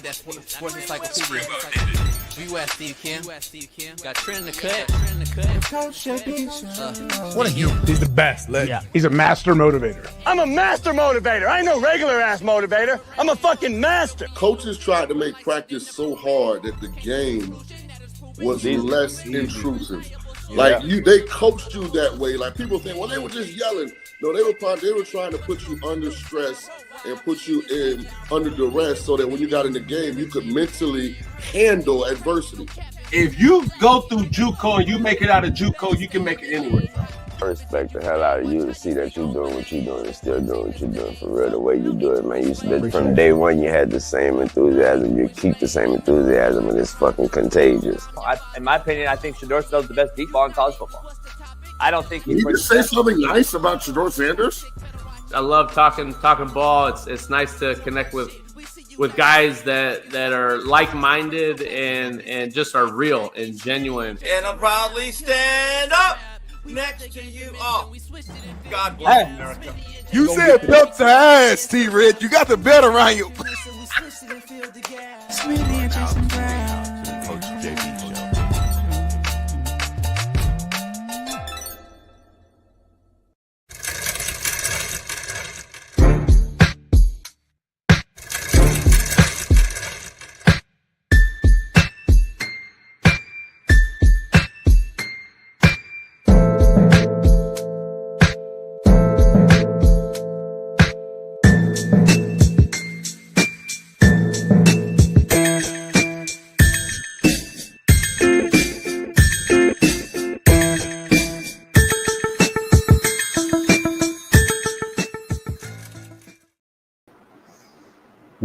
that sports encyclopedia. U.S. Steve Kim. Got Trent in the cut. What are you? He's the best. Yeah. He's a master motivator. I'm a master motivator. I ain't no regular ass motivator. I'm a fucking master. Coaches tried to make practice so hard that the game was less intrusive. Like they coached you that way. Like people think, well, they were just yelling. No, they were trying to put you under stress and put you in under duress so that when you got in the game, you could mentally handle adversity. If you go through JUCO and you make it out of JUCO, you can make it anywhere. I respect the hell out of you to see that you're doing what you're doing and still doing what you're doing for real, the way you do it, man. From day one, you had the same enthusiasm. You keep the same enthusiasm, and it's fucking contagious. In my opinion, I think Shedeur Sanders the best deep ball in college football. I don't think Can you just say something nice about Shedeur Sanders? I love talking ball. It's nice to connect with guys that are like-minded and just are real and genuine. And I'll proudly stand up next to you. Oh, God bless America. You said belt to ass, T-Rich. You got the belt around you.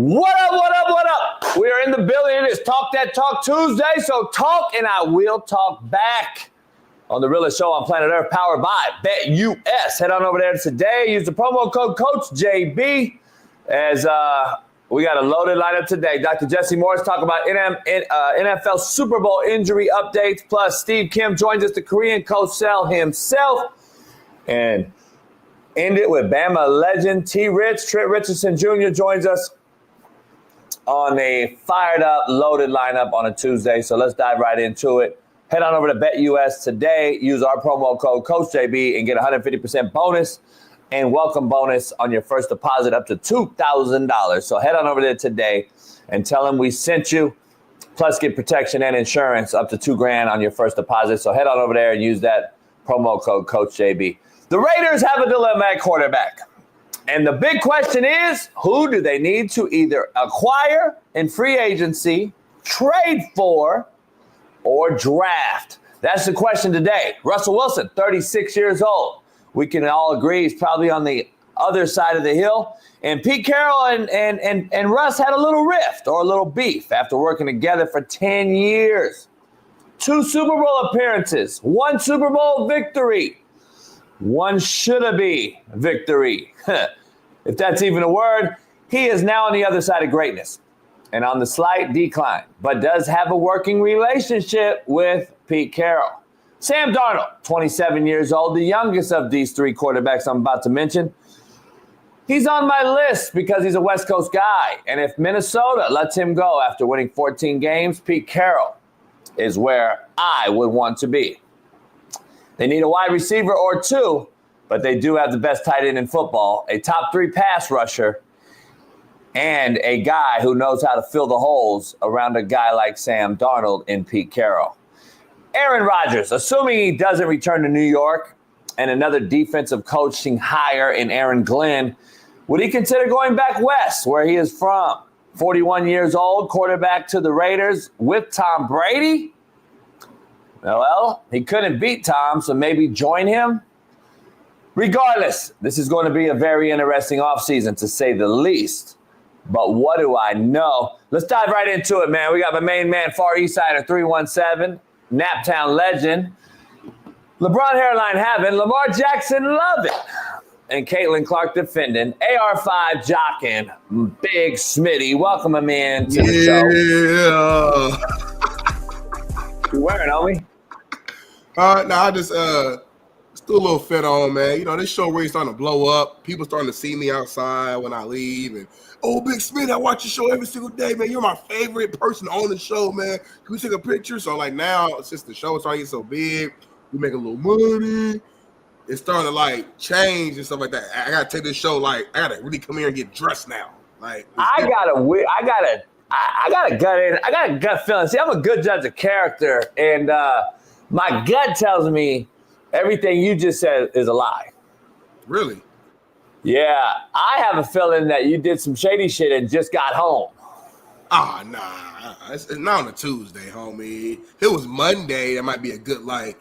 What up? We are in the building. It's Talk That Talk Tuesday, so talk and I will talk back on the realest show on Planet ERF, powered by BetUS. Head on over there today. Use the promo code CoachJB as we got a loaded lineup today. Dr. Jesse Morse talk about NFL Super Bowl injury updates, plus Steve Kim joins us, the Korean coach Sel himself, and end it with Bama legend Trent Richardson Jr. joins us on a fired-up, loaded lineup on a Tuesday. So let's dive right into it. Head on over to BetUS today. Use our promo code CoachJB and get a 150% bonus and welcome bonus on your first deposit up to $2,000. So head on over there today and tell them we sent you. Plus get protection and insurance up to $2,000 on your first deposit. So head on over there and use that promo code CoachJB. The Raiders have a dilemma at quarterback. And the big question is, who do they need to either acquire in free agency, trade for, or draft? That's the question today. Russell Wilson, 36 years old. We can all agree he's probably on the other side of the hill. And Pete Carroll and Russ had a little rift or a little beef after working together for 10 years. 2 Super Bowl appearances, 1 Super Bowl victory, 1 shoulda-be victory. If that's even a word, he is now on the other side of greatness and on the slight decline, but does have a working relationship with Pete Carroll. Sam Darnold, 27 years old, the youngest of these 3 quarterbacks I'm about to mention. He's on my list because he's a West Coast guy. And if Minnesota lets him go after winning 14 games, Pete Carroll is where I would want to be. They need a wide receiver or 2, but they do have the best tight end in football, a top 3 pass rusher, and a guy who knows how to fill the holes around a guy like Sam Darnold and Pete Carroll. Aaron Rodgers, assuming he doesn't return to New York and another defensive coaching hire in Aaron Glenn, would he consider going back west where he is from? 41 years old, quarterback to the Raiders with Tom Brady? Well, he couldn't beat Tom, so maybe join him? Regardless, this is going to be a very interesting offseason, to say the least. But what do I know? Let's dive right into it, man. We got my main man, Far East Sider 317, Naptown legend, LeBron hairline having, Lamar Jackson loving, and Caitlin Clark defending, AR5 jocking, Big Smitty. Welcome him in to the show. You wearing, homie? No, I just Still a little fit on, man. You know, this show really starting to blow up. People starting to see me outside when I leave. And, oh, Big Smitty, I watch your show every single day, man. You're my favorite person on the show, man. Can we take a picture? So, like, now, since the show is starting to get so big, we make a little money. It's starting to, like, change and stuff like that. I got to take this show, like, I got to really come here and get dressed now. Like, I got a gut feeling. See, I'm a good judge of character, and my gut tells me everything you just said is a lie. Really? Yeah, I have a feeling that you did some shady shit and just got home. Ah, nah. It's not on a Tuesday, homie. If it was Monday, that might be a good, like,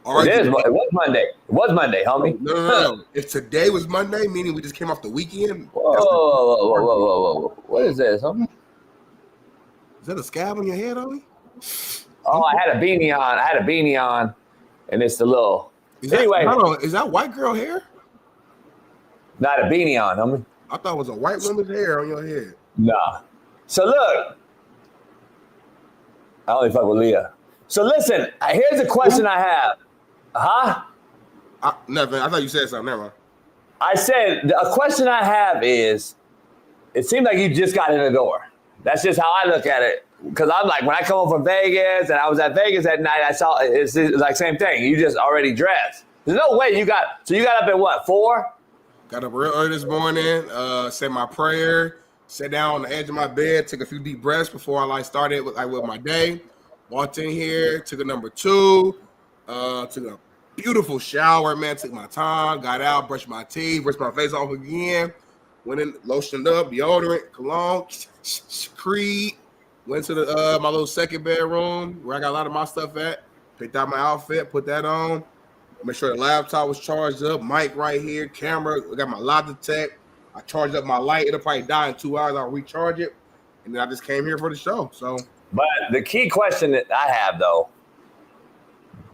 argument. It was Monday. It was Monday, homie. No. If today was Monday, meaning we just came off the weekend. Whoa. What is this, homie? Is that a scab on your head, homie? Oh, I had a beanie on. And it's the little. Anyway. Hold on. Is that white girl hair? Not a beanie on, homie. I thought it was a white woman's hair on your head. Nah. So look. I only fuck with Leah. So listen, here's a question I have. Huh? Nothing. I thought you said something. Never mind. I said, a question I have is, it seems like you just got in the door. That's just how I look at it. Because I'm like, when I come home from Vegas and I was at Vegas that night, I saw it's like same thing. You just already dressed. There's no way you got up at what, 4? Got up real early this morning, said my prayer, sat down on the edge of my bed, took a few deep breaths before I started with my day. Walked in here, took a number 2, took a beautiful shower, man, took my time, got out, brushed my teeth, brushed my face off again, went in, lotioned up, deodorant, cologne, Creed. Went to the my little second bedroom where I got a lot of my stuff at. Picked out my outfit, put that on. Make sure the laptop was charged up. Mic right here, camera. I got my Logitech. I charged up my light. It'll probably die in 2 hours. I'll recharge it, and then I just came here for the show. So, but the key question that I have though: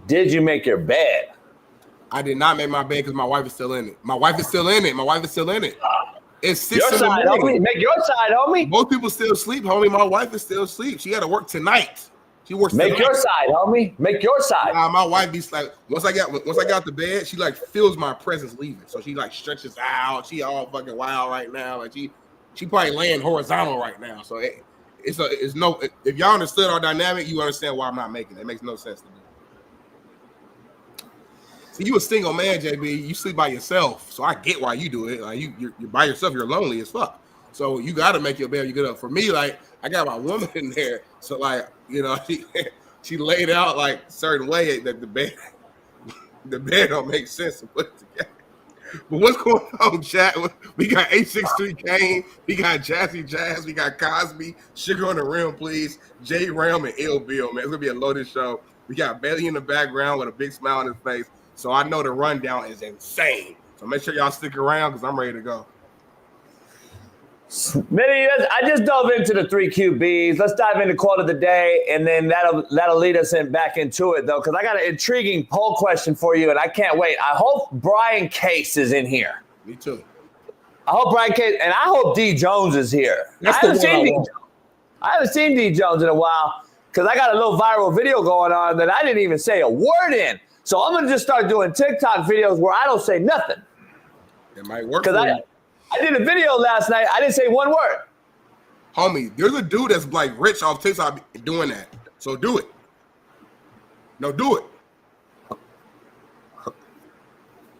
did you make your bed? I did not make my bed because my wife is still in it. My wife is still in it. It's 6 your in the side, morning. homie. Make your side, homie. Most people still sleep, homie. My wife is still asleep. She got to work tonight. She works. Make your side, homie. Make your side. Nah, my wife be like, once I got to bed, she like feels my presence leaving. So she like stretches out. She all fucking wild right now. Like she probably laying horizontal right now. So it's no. If y'all understood our dynamic, you understand why I'm not making it. It makes no sense to me. See, you a single man, JB. You sleep by yourself, so I get why you do it. Like you're by yourself, you're lonely as fuck. So you got to make your bed when you get up. For me, like I got my woman in there, so like she laid out like a certain way that the bed don't make sense to put together. But what's going on, chat? We got 863 Kane, we got Jazzy Jazz, we got Cosby, Sugar on the Rim, please, J Ram and Ill Bill, man. It's gonna be a loaded show. We got Bailey in the background with a big smile on his face. So I know the rundown is insane. So make sure y'all stick around because I'm ready to go. Smitty, I just dove into the 3 QBs. Let's dive into quote of the day, and then that'll lead us back into it, though, because I got an intriguing poll question for you, and I can't wait. I hope Brian Case is in here. Me too. I hope Brian Case, and I hope D. Jones is here. I haven't seen D. Jones in a while because I got a little viral video going on that I didn't even say a word in. So I'm going to just start doing TikTok videos where I don't say nothing. It might work for you. I did a video last night. I didn't say one word. Homie, there's a dude that's like rich off TikTok doing that. So do it. No, do it. I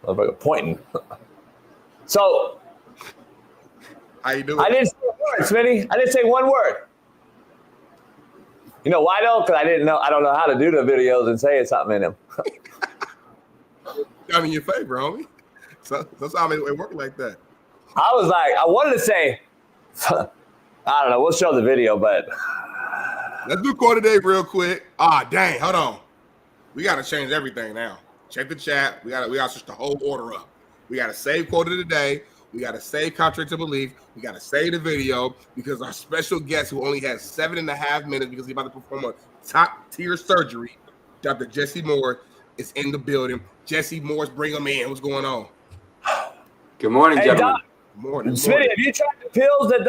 was like pointing. So how you doing? I didn't say a word, Smitty. I didn't say one word. You know why though? Because I don't know how to do the videos and say something in them. Got in your favor, homie. So that's how it work like that. I was like, I wanted to say, I don't know. We'll show the video, but let's do quote today real quick. Dang, hold on. We got to change everything now. Check the chat. We got to switch the whole order up. We got to save quote of the day. We got to save contrary to belief. We got to save the video because our special guest who only has 7.5 minutes because he's about to perform a top tier surgery, Dr. Jesse Moore, is in the building. Jesse Morse, bring him in. What's going on? Good morning, gentlemen. Doc, morning. Smitty, have you tried the pills that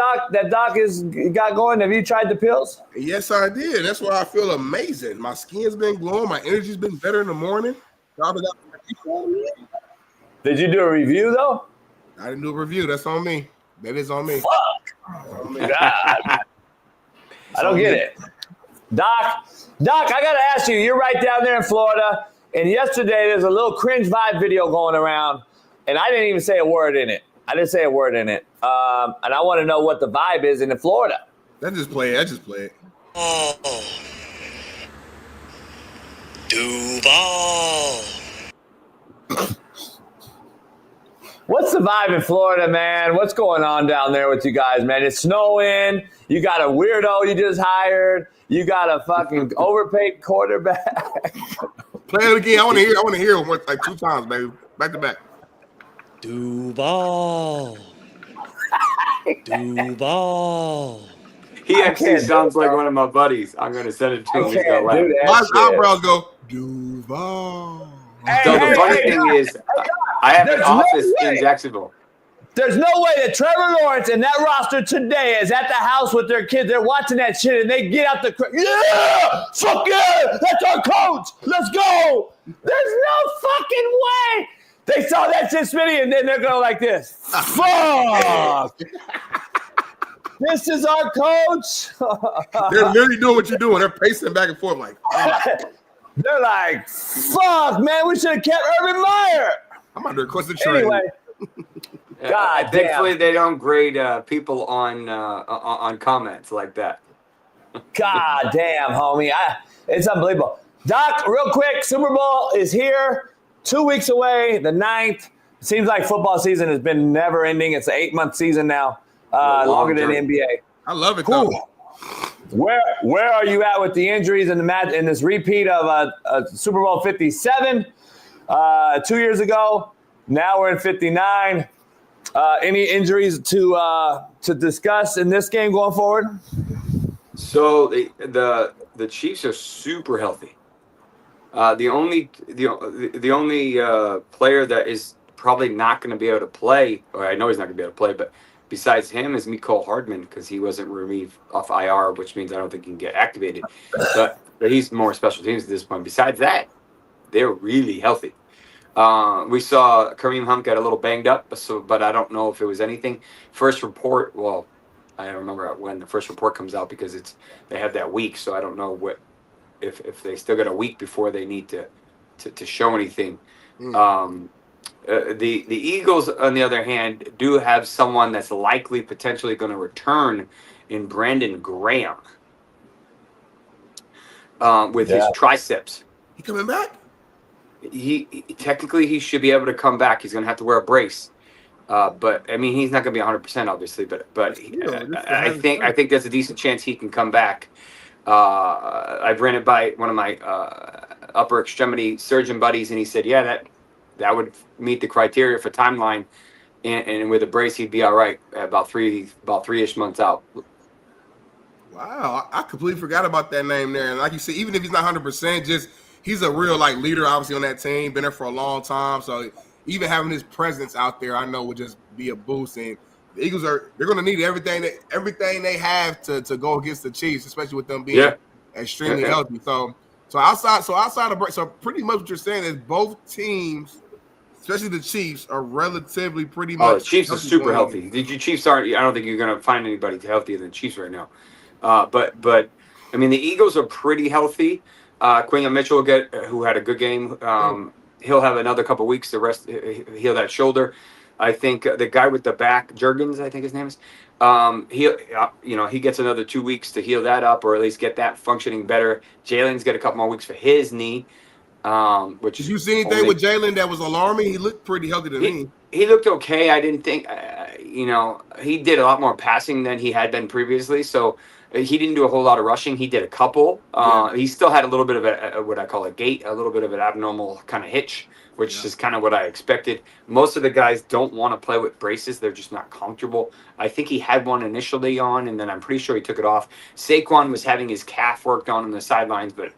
Doc has got going? Have you tried the pills? Yes, I did. That's why I feel amazing. My skin's been glowing. My energy's been better in the morning. Did you do a review though? I didn't do a review. That's on me. That is on me. Fuck. God. I don't get it. Doc, I got to ask you, you're right down there in Florida, and yesterday there's a little cringe vibe video going around, and I didn't even say a word in it. And I want to know what the vibe is in Florida. I just play it. Oh. Duval. What's the vibe in Florida, man? What's going on down there with you guys, man? It's snowing. You got a weirdo you just hired. You got a fucking overpaid quarterback. Play it again. I want to hear it like 2 times, baby. Back to back. Duval. Duval. He actually sounds like one of my buddies. I'm going to send it to him. He's gonna laugh. My eyebrows go, Duval. So the funny thing is, I have an office in Jacksonville. There's no way that Trevor Lawrence and that roster today is at the house with their kids. They're watching that shit and they get out the yeah, fuck yeah, that's our coach. Let's go. There's no fucking way. They saw that shit, Smitty, and then they're going like this. Fuck. This is our coach. They're literally doing what you're doing. They're pacing back and forth like. They're like, fuck, man, we should have kept Urban Meyer. I'm under request a trade. Anyway. God damn. Thankfully, they don't grade people on comments like that. God damn, homie. It's unbelievable. Doc, real quick, Super Bowl is here. 2 weeks away, the 9th. It seems like football season has been never ending. It's an 8-month season now, longer than the NBA. I love it, though. Where are you at with the injuries in the match in this repeat of Super Bowl 57 2 years ago? Now we're in 59. Any injuries to discuss in this game going forward? So the Chiefs are super healthy. The only player that is probably not going to be able to play, or I know he's not going to be able to play, but besides him is Mecole Hardman because he wasn't relieved off IR, which means I don't think he can get activated. But he's more special teams at this point. Besides that, they're really healthy. We saw Kareem Hunt get a little banged up, but I don't know if it was anything. First report, well, I don't remember when the first report comes out because they have that week, so I don't know if they still got a week before they need to show anything. The Eagles, on the other hand, do have someone that's likely potentially going to return in Brandon Graham with his triceps. He coming back? He technically he should be able to come back. He's going to have to wear a brace, but I mean he's not going to be 100% obviously. But I think there's a decent chance he can come back. I've ran it by one of my upper extremity surgeon buddies, and he said, yeah, that would meet the criteria for timeline, and with a brace he'd be all right about three-ish months out. Wow, I completely forgot about that name there. And like you said, even if he's not 100%, he's a real leader, obviously on that team. Been there for a long time, so even having his presence out there, I know would just be a boost. And the Eagles they're going to need everything they have to go against the Chiefs, especially with them being extremely healthy. So outside of break, so pretty much what you're saying is both teams, especially the Chiefs, are relatively pretty much. Oh, the Chiefs are super healthy. The Chiefs aren't. I don't think you're going to find anybody healthier than the Chiefs right now. But I mean the Eagles are pretty healthy. Quinyon Mitchell who had a good game. He'll have another couple weeks to heal that shoulder. I think the guy with the back, Jurgens, I think his name is. He gets another 2 weeks to heal that up, or at least get that functioning better. Jalen's got a couple more weeks for his knee. Which did you see anything with Jalen that was alarming? He looked pretty healthy to me. He looked okay. I didn't think, he did a lot more passing than he had been previously. So he didn't do a whole lot of rushing. He did a couple. He still had a little bit of what I call a gait, a little bit of an abnormal kind of hitch, which is kind of what I expected. Most of the guys don't want to play with braces. They're just not comfortable. I think he had one initially on, and then I'm pretty sure he took it off. Saquon was having his calf worked on the sidelines, but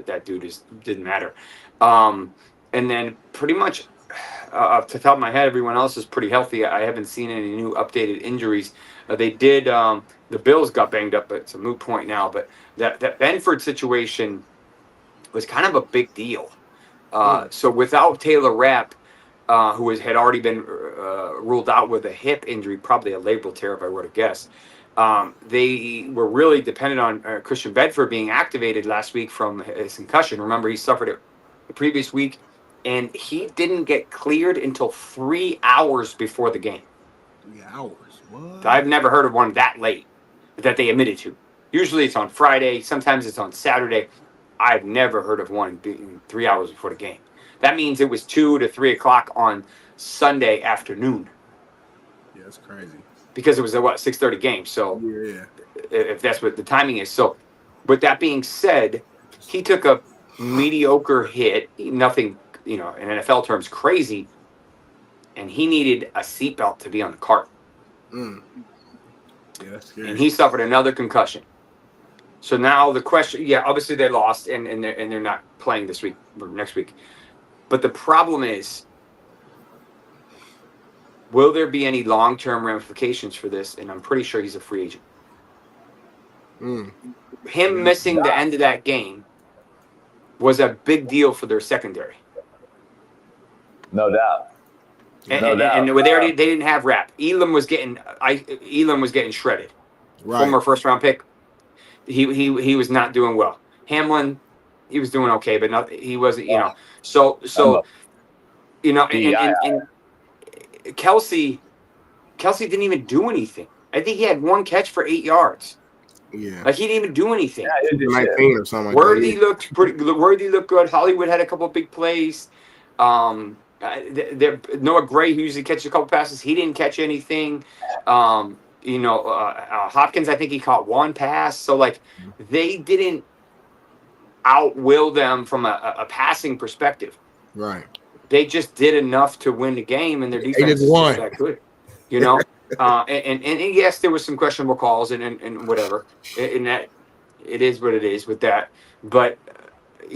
that dude didn't matter. And then pretty much off the top of my head, everyone else is pretty healthy. I haven't seen any new updated injuries. They did. The Bills got banged up, but it's a moot point now. But that Benford situation was kind of a big deal. So without Taylor Rapp, who had already been ruled out with a hip injury, probably a labral tear if I were to guess, they were really dependent on Christian Bedford being activated last week from his concussion. Remember, he suffered it the previous week, and he didn't get cleared until 3 hours before the game. 3 hours? What? I've never heard of one that late that they admitted to. Usually it's on Friday. Sometimes it's on Saturday. I've never heard of one being 3 hours before the game. That means it was 2 to 3 o'clock on Sunday afternoon. Yeah, that's crazy. Because it was a 6:30 game. So yeah, if that's what the timing is. So, with that being said, he took a mediocre hit, nothing, in NFL terms, crazy, and he needed a seatbelt to be on the cart. Yeah, that's scary. And he suffered another concussion. So now the question, obviously they lost and they're not playing this week or next week. But the problem is, will there be any long-term ramifications for this? And I'm pretty sure he's a free agent. Him missing the end of that game was a big deal for their secondary. No doubt. And they didn't have Rapp. Elam was getting shredded. Right. Former first-round pick. He was not doing well. Hamlin, he was doing okay, but he wasn't. So and Kelsey didn't even do anything. I think he had one catch for 8 yards. Yeah, like he didn't even do anything. Yeah, he did 19 or something. Worthy looked pretty good. Worthy looked good. Hollywood had a couple of big plays. Noah Gray, who usually catches a couple passes, he didn't catch anything. Hopkins, I think he caught one pass. So they didn't outwill them from a passing perspective. Right. They just did enough to win the game, and their defense is just that good. And yes, there was some questionable calls and whatever. And that it is what it is with that. But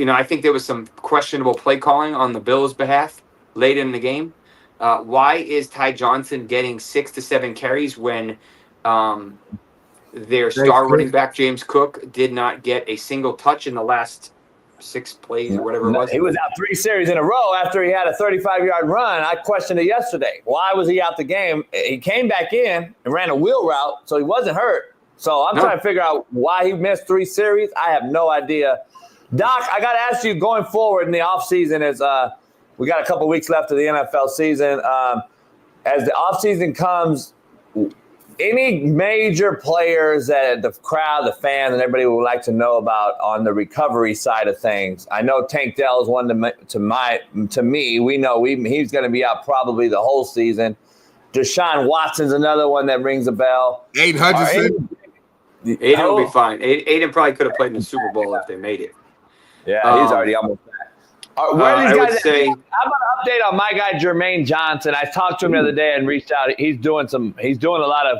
I think there was some questionable play calling on the Bills' behalf late in the game. Why is Ty Johnson getting 6 to 7 carries when their star running back James Cook did not get a single touch in the last 6 plays or whatever it was? He was out 3 series in a row after he had a 35-yard run. I questioned it yesterday. Why was he out the game? He came back in and ran a wheel route, so he wasn't hurt. So I'm trying to figure out why he missed 3 series. I have no idea. Doc, I got to ask you, going forward in the offseason, we got a couple weeks left of the NFL season. As the offseason comes, any major players that the crowd, the fans, and everybody would like to know about on the recovery side of things? I know Tank Dell is one to me. We know he's going to be out probably the whole season. Deshaun Watson's another one that rings a bell. Aiden Hutchinson. Aiden will be fine. Aiden probably could have played in the Super Bowl if they made it. Yeah, he's already almost back. Where are these guys? Say, how about an update on my guy Jermaine Johnson? I talked to him the other day and reached out. He's doing a lot of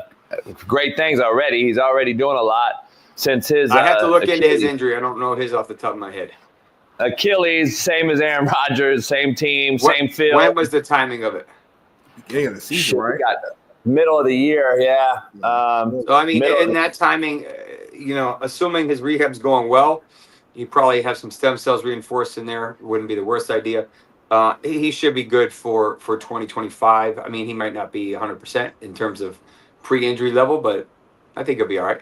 great things already. He's already doing a lot since his. I have to look into his injury. I don't know his off the top of my head. Achilles, same as Aaron Rodgers, same team, same field. When was the timing of it? Beginning of the season, right? Middle of the year, yeah. So I mean, in that timing, assuming his rehab's going well, you probably have some stem cells reinforced in there. Wouldn't be the worst idea. He should be good for 2025. I mean, he might not be 100% in terms of pre-injury level, but I think he'll be all right.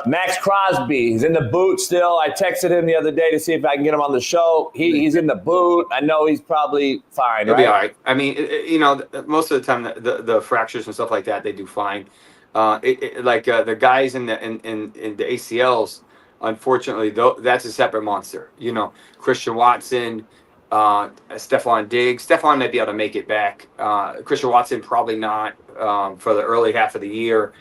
Max Crosby, he's in the boot still. I texted him the other day to see if I can get him on the show. He's in the boot. I know he's probably fine. He'll be all right. I mean, most of the time the fractures and stuff like that, they do fine. The guys in the ACLs, unfortunately, that's a separate monster. Christian Watson, Stephon Diggs. Stephon might be able to make it back. Christian Watson probably not for the early half of the year.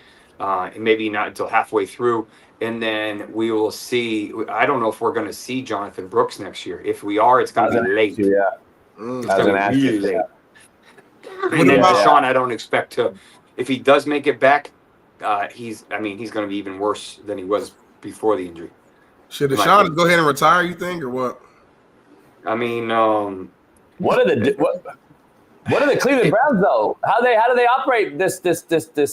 Maybe not until halfway through. And then we will see. I don't know if we're going to see Jonathan Brooks next year. If we are, it's going to be late. Yeah. It's going to be really late. And then Shaun, I don't expect to. If he does make it back, he's going to be even worse than he was before the injury. Should Shaun go ahead and retire, you think, or what? I mean, what are the Cleveland Browns though? How do they operate this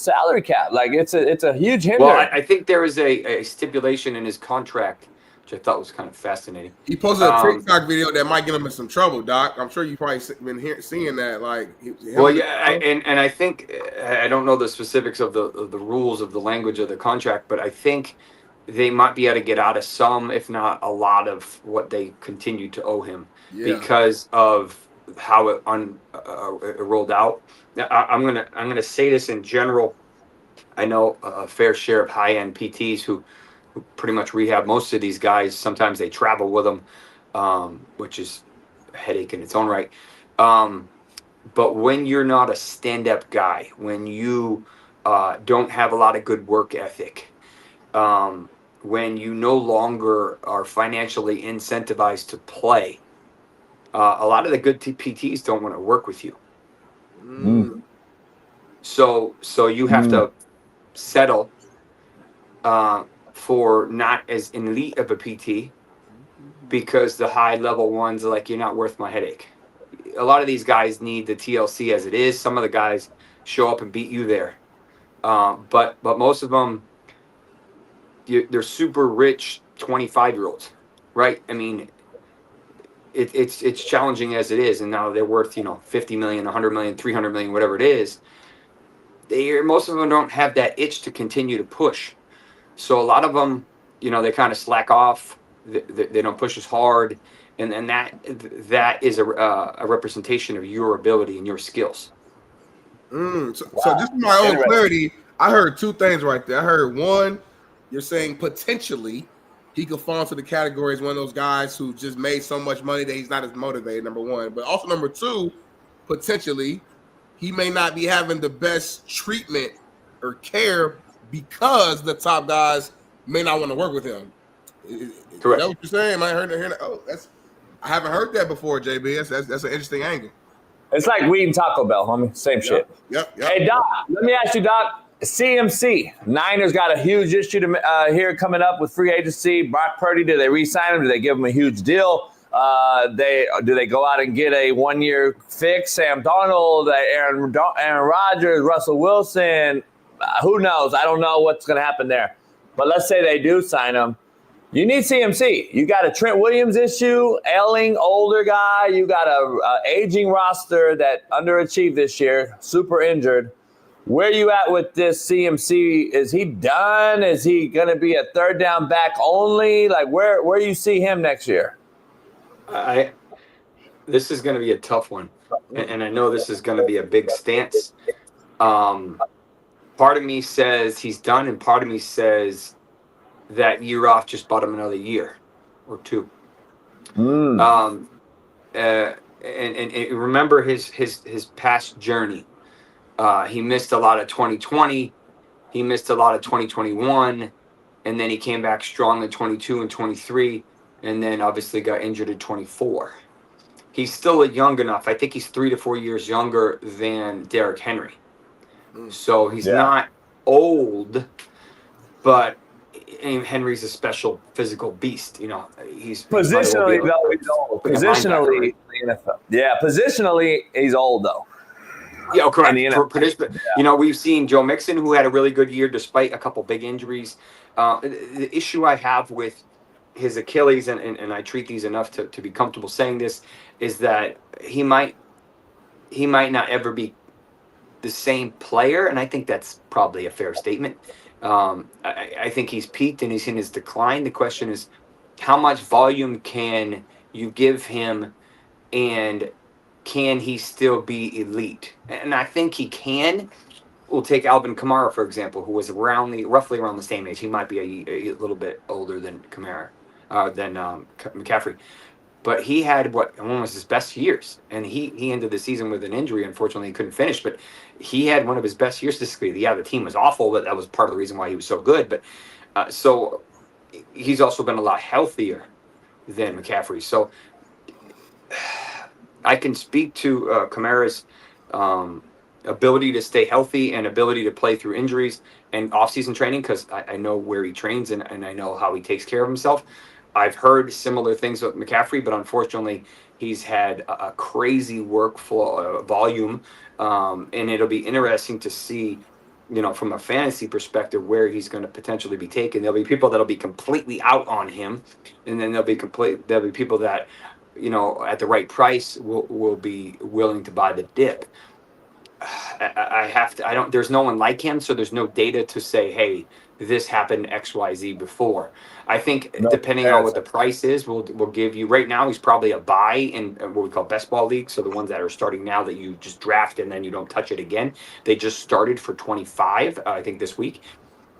salary cap? Like it's a huge hinder. Well, I think there is a stipulation in his contract which I thought was kind of fascinating. He posted a TikTok video that might get him in some trouble, Doc. I'm sure you probably been seeing that. Like, well, yeah, and I think I don't know the specifics of the rules of the language of the contract, but I think they might be able to get out of some, if not a lot, of what they continue to owe him because of how it rolled out. Now, I'm gonna say this in general. I know a fair share of high-end PTs who pretty much rehab most of these guys. Sometimes they travel with them, which is a headache in its own right. But when you're not a stand-up guy, when you don't have a lot of good work ethic, when you no longer are financially incentivized to play, a lot of the good PTs don't want to work with you. So you have to settle for not as elite of a PT because the high level ones are like, you're not worth my headache. A lot of these guys need the TLC as it is. Some of the guys show up and beat you there. But most of them, they're super rich 25-year-olds, right? I mean, it's challenging as it is, and now they're worth 50 million, 100 million, 300 million, whatever it is. Most of them don't have that itch to continue to push. So a lot of them, they kind of slack off. They don't push as hard, and that is a representation of your ability and your skills. So just for my own clarity, I heard two things right there. I heard one, you're saying potentially he could fall into the category as one of those guys who just made so much money that he's not as motivated, number one. But also number two, potentially he may not be having the best treatment or care because the top guys may not want to work with him. Correct. Is that what you're saying? I heard that. Oh, I haven't heard that before, JB. That's an interesting angle. It's like weed and Taco Bell, homie. Same shit. Yep. Hey, Doc, let me ask you, Doc. CMC. Niners got a huge issue here coming up with free agency. Brock Purdy, do they re-sign him? Do they give him a huge deal? Do they go out and get a 1-year fix? Sam Darnold, Aaron Rodgers, Russell Wilson. Who knows? I don't know what's going to happen there. But let's say they do sign him. You need CMC. You got a Trent Williams issue, ailing, older guy. You got a aging roster that underachieved this year, super injured. Where are you at with this CMC? Is he done? Is he going to be a third down back only? Like, where do you see him next year? This is going to be a tough one. And I know this is going to be a big stance. Part of me says he's done, and part of me says that year off just bought him another year or two. And remember his past journey. He missed a lot of 2020. He missed a lot of 2021. And then he came back strong in 22 and 23. And then obviously got injured in 24. He's still young enough. I think he's 3 to 4 years younger than Derrick Henry. So he's not old, but Henry's a special physical beast. He's positionally though he's old. Positionally, positionally he's old though. Yeah, correct. We've seen Joe Mixon, who had a really good year despite a couple big injuries. The issue I have with his Achilles, and I treat these enough to be comfortable saying this, is that he might not ever be the same player, and I think that's probably a fair statement. I think he's peaked and he's in his decline. The question is, how much volume can you give him, and can he still be elite? And I think he can. We'll take Alvin Kamara, for example, who was roughly around the same age. He might be a little bit older than McCaffrey. But he had one was his best years, and he ended the season with an injury. Unfortunately, he couldn't finish, but he had one of his best years statistically. Yeah, the team was awful, but that was part of the reason why he was so good. But so he's also been a lot healthier than McCaffrey. So I can speak to Kamara's ability to stay healthy and ability to play through injuries and off-season training, because I know where he trains and I know how he takes care of himself. I've heard similar things with McCaffrey, but unfortunately, he's had a crazy workflow volume, and it'll be interesting to see from a fantasy perspective, where he's going to potentially be taken. There'll be people that'll be completely out on him, and then there'll be people that, at the right price will be willing to buy the dip. There's no one like him, so there's no data to say, hey, this happened XYZ before. I think depending on what the price is, we'll give you. Right now, he's probably a buy in what we call best ball leagues. So the ones that are starting now that you just draft and then you don't touch it again. They just started for 25, I think, this week.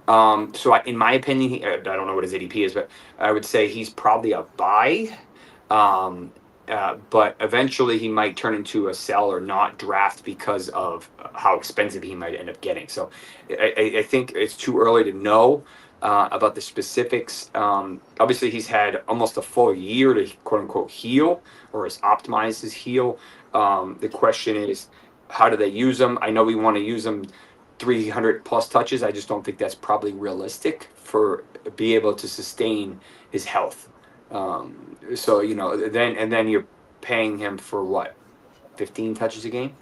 So in my opinion, I don't know what his ADP is, but I would say he's probably a buy. But eventually he might turn into a sell or not draft because of how expensive he might end up getting. So I think it's too early to know about the specifics. Obviously, he's had almost a full year to quote unquote heal or has optimized his heal. The question is, how do they use him? I know we want to use him 300 plus touches. I just don't think that's probably realistic for be able to sustain his health. So then you're paying him for what, 15 touches a game,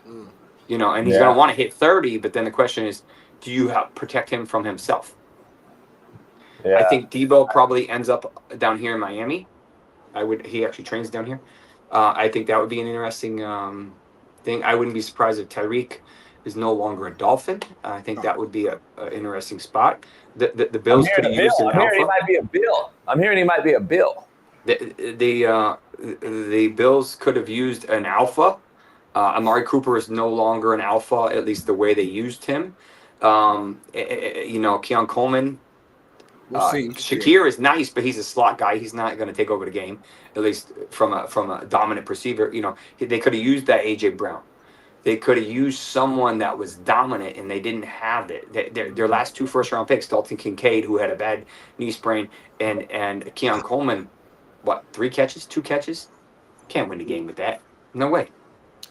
and he's going to want to hit 30. But then the question is, do you protect him from himself? I think Debo probably ends up down here in Miami. He actually trains down here. I think that would be an interesting thing. I wouldn't be surprised if Tyreek is no longer a Dolphin. I think that would be an interesting spot. The Bills could have used an alpha. I'm hearing he might be a Bill. I'm hearing he might be a Bill. The Bills could have used an alpha. Amari Cooper is no longer an alpha, at least the way they used him. Keon Coleman. We'll see. Shakir is nice, but he's a slot guy. He's not going to take over the game, at least from a dominant receiver. They could have used that AJ Brown. They could have used someone that was dominant, and they didn't have it. Their last 2 first-round picks, Dalton Kincaid, who had a bad knee sprain, and Keon Coleman, 2 catches? Can't win the game with that. No way.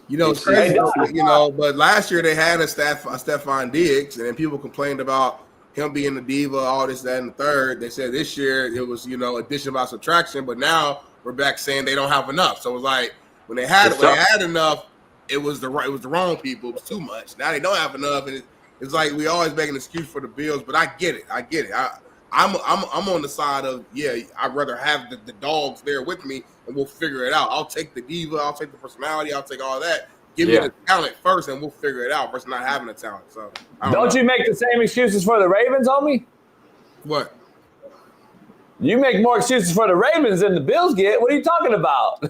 It's crazy, but last year they had a Stephon Diggs, and then people complained about him being a diva, all this, that, and the third. They said this year it was, addition by subtraction, but now we're back saying they don't have enough. So it was like when they had enough, it was the wrong people. It was too much. Now they don't have enough, and it's like we always make an excuse for the Bills. But I get it. I'm on the side of I'd rather have the dogs there with me, and we'll figure it out. I'll take the diva. I'll take the personality. I'll take all that. Give me the talent first, and we'll figure it out versus not having the talent. So don't you make the same excuses for the Ravens, homie? What? You make more excuses for the Ravens than the Bills get. What are you talking about?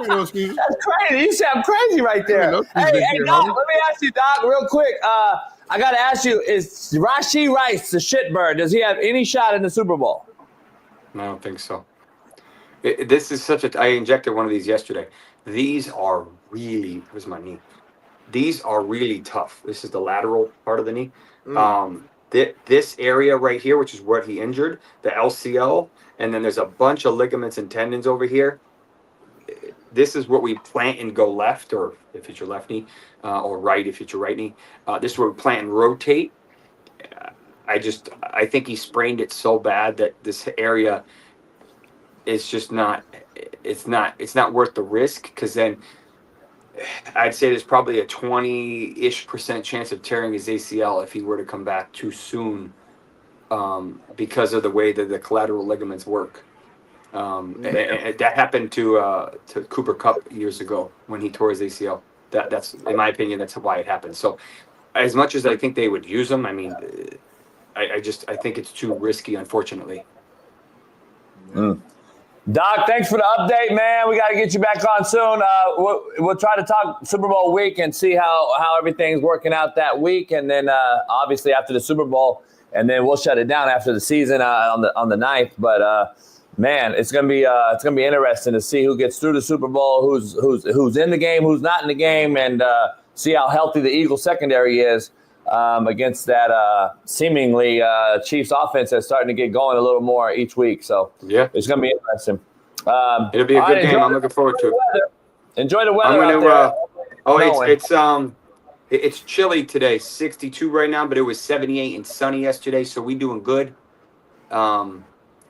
No excuses. That's crazy. You sound crazy right there. Hey, Doc, let me ask you, Doc, real quick. I got to ask you, is Rashee Rice the shitbird? Does he have any shot in the Super Bowl? I don't think so. This is I injected one of these yesterday. These are really, here's my knee. These are really tough. This is the lateral part of the knee. This area right here, which is where he injured, the LCL, and then there's a bunch of ligaments and tendons over here. This is where we plant and go left, or if it's your left knee, or right if it's your right knee. This is where we plant and rotate. I think he sprained it so bad that this area is just not. It's not worth the risk, because then I'd say there's probably a 20-ish% chance of tearing his ACL if he were to come back too soon, because of the way that the collateral ligaments work. That happened to Cooper Kupp years ago when he tore his ACL. That's in my opinion, that's why it happened. So as much as I think they would use him, I mean, I think it's too risky, unfortunately. Doc, thanks for the update, man. We got to get you back on soon. We'll try to talk Super Bowl week and see how everything's working out that week, and then obviously after the Super Bowl, and then we'll shut it down after the season on the 9th. But man, it's gonna be interesting to see who gets through the Super Bowl, who's in the game, who's not in the game, and see how healthy the Eagles secondary is against that seemingly Chiefs offense that's starting to get going a little more each week. So it's going to be interesting. It'll be a good game. I'm looking forward to it. Enjoy the weather out there. It's chilly today, 62 right now, but it was 78 and sunny yesterday, so we doing good.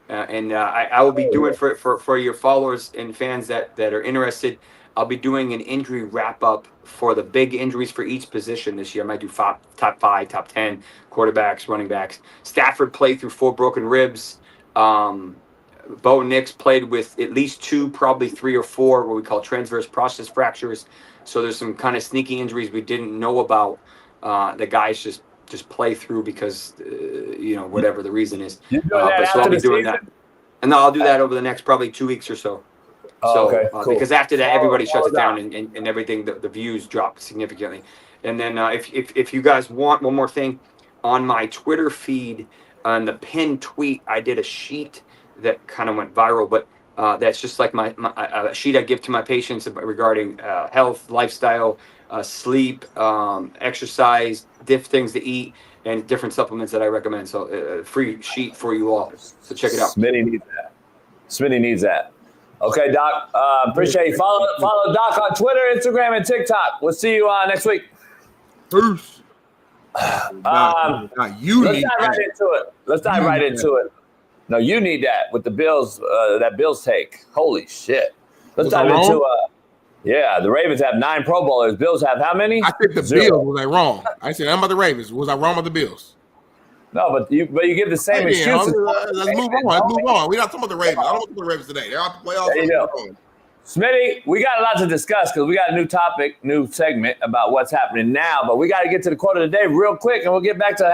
I will be doing for your followers and fans that are interested. I'll be doing an injury wrap up for the big injuries for each position this year. I might do top 5, top 10 quarterbacks, running backs. Stafford played through 4 broken ribs. Bo Nix played with at least 2, probably 3 or 4, what we call transverse process fractures. So there's some kind of sneaky injuries we didn't know about. The guys just play through because whatever the reason is. So I'll be doing that, and I'll do that over the next probably 2 weeks or so. Okay, cool. Because after that, everybody shuts it down and everything, the views drop significantly. And then if you guys want one more thing, on my Twitter feed, on the pinned tweet, I did a sheet that kind of went viral, but that's just like my sheet I give to my patients regarding health, lifestyle, sleep, exercise, things to eat, and different supplements that I recommend. So free sheet for you all. So check it out. Smitty needs that. Okay, Doc. Appreciate you. Follow Doc on Twitter, Instagram, and TikTok. We'll see you next week. Peace. Let's dive right into it. No, you need that with the Bills. That Bills take. Holy shit. Let's dive into the Ravens have 9 Pro Bowlers. Bills have how many? I think the 0. Bills was wrong. I said I'm about the Ravens. Was I wrong with the Bills? No, but you give the same excuses. Let's move on. We're not talking about the Ravens. I don't want the Ravens today. They're out the playoffs. There you go. Smitty, we got a lot to discuss because we got a new topic, new segment about what's happening now. But we got to get to the quote of the day real quick, and we'll get back to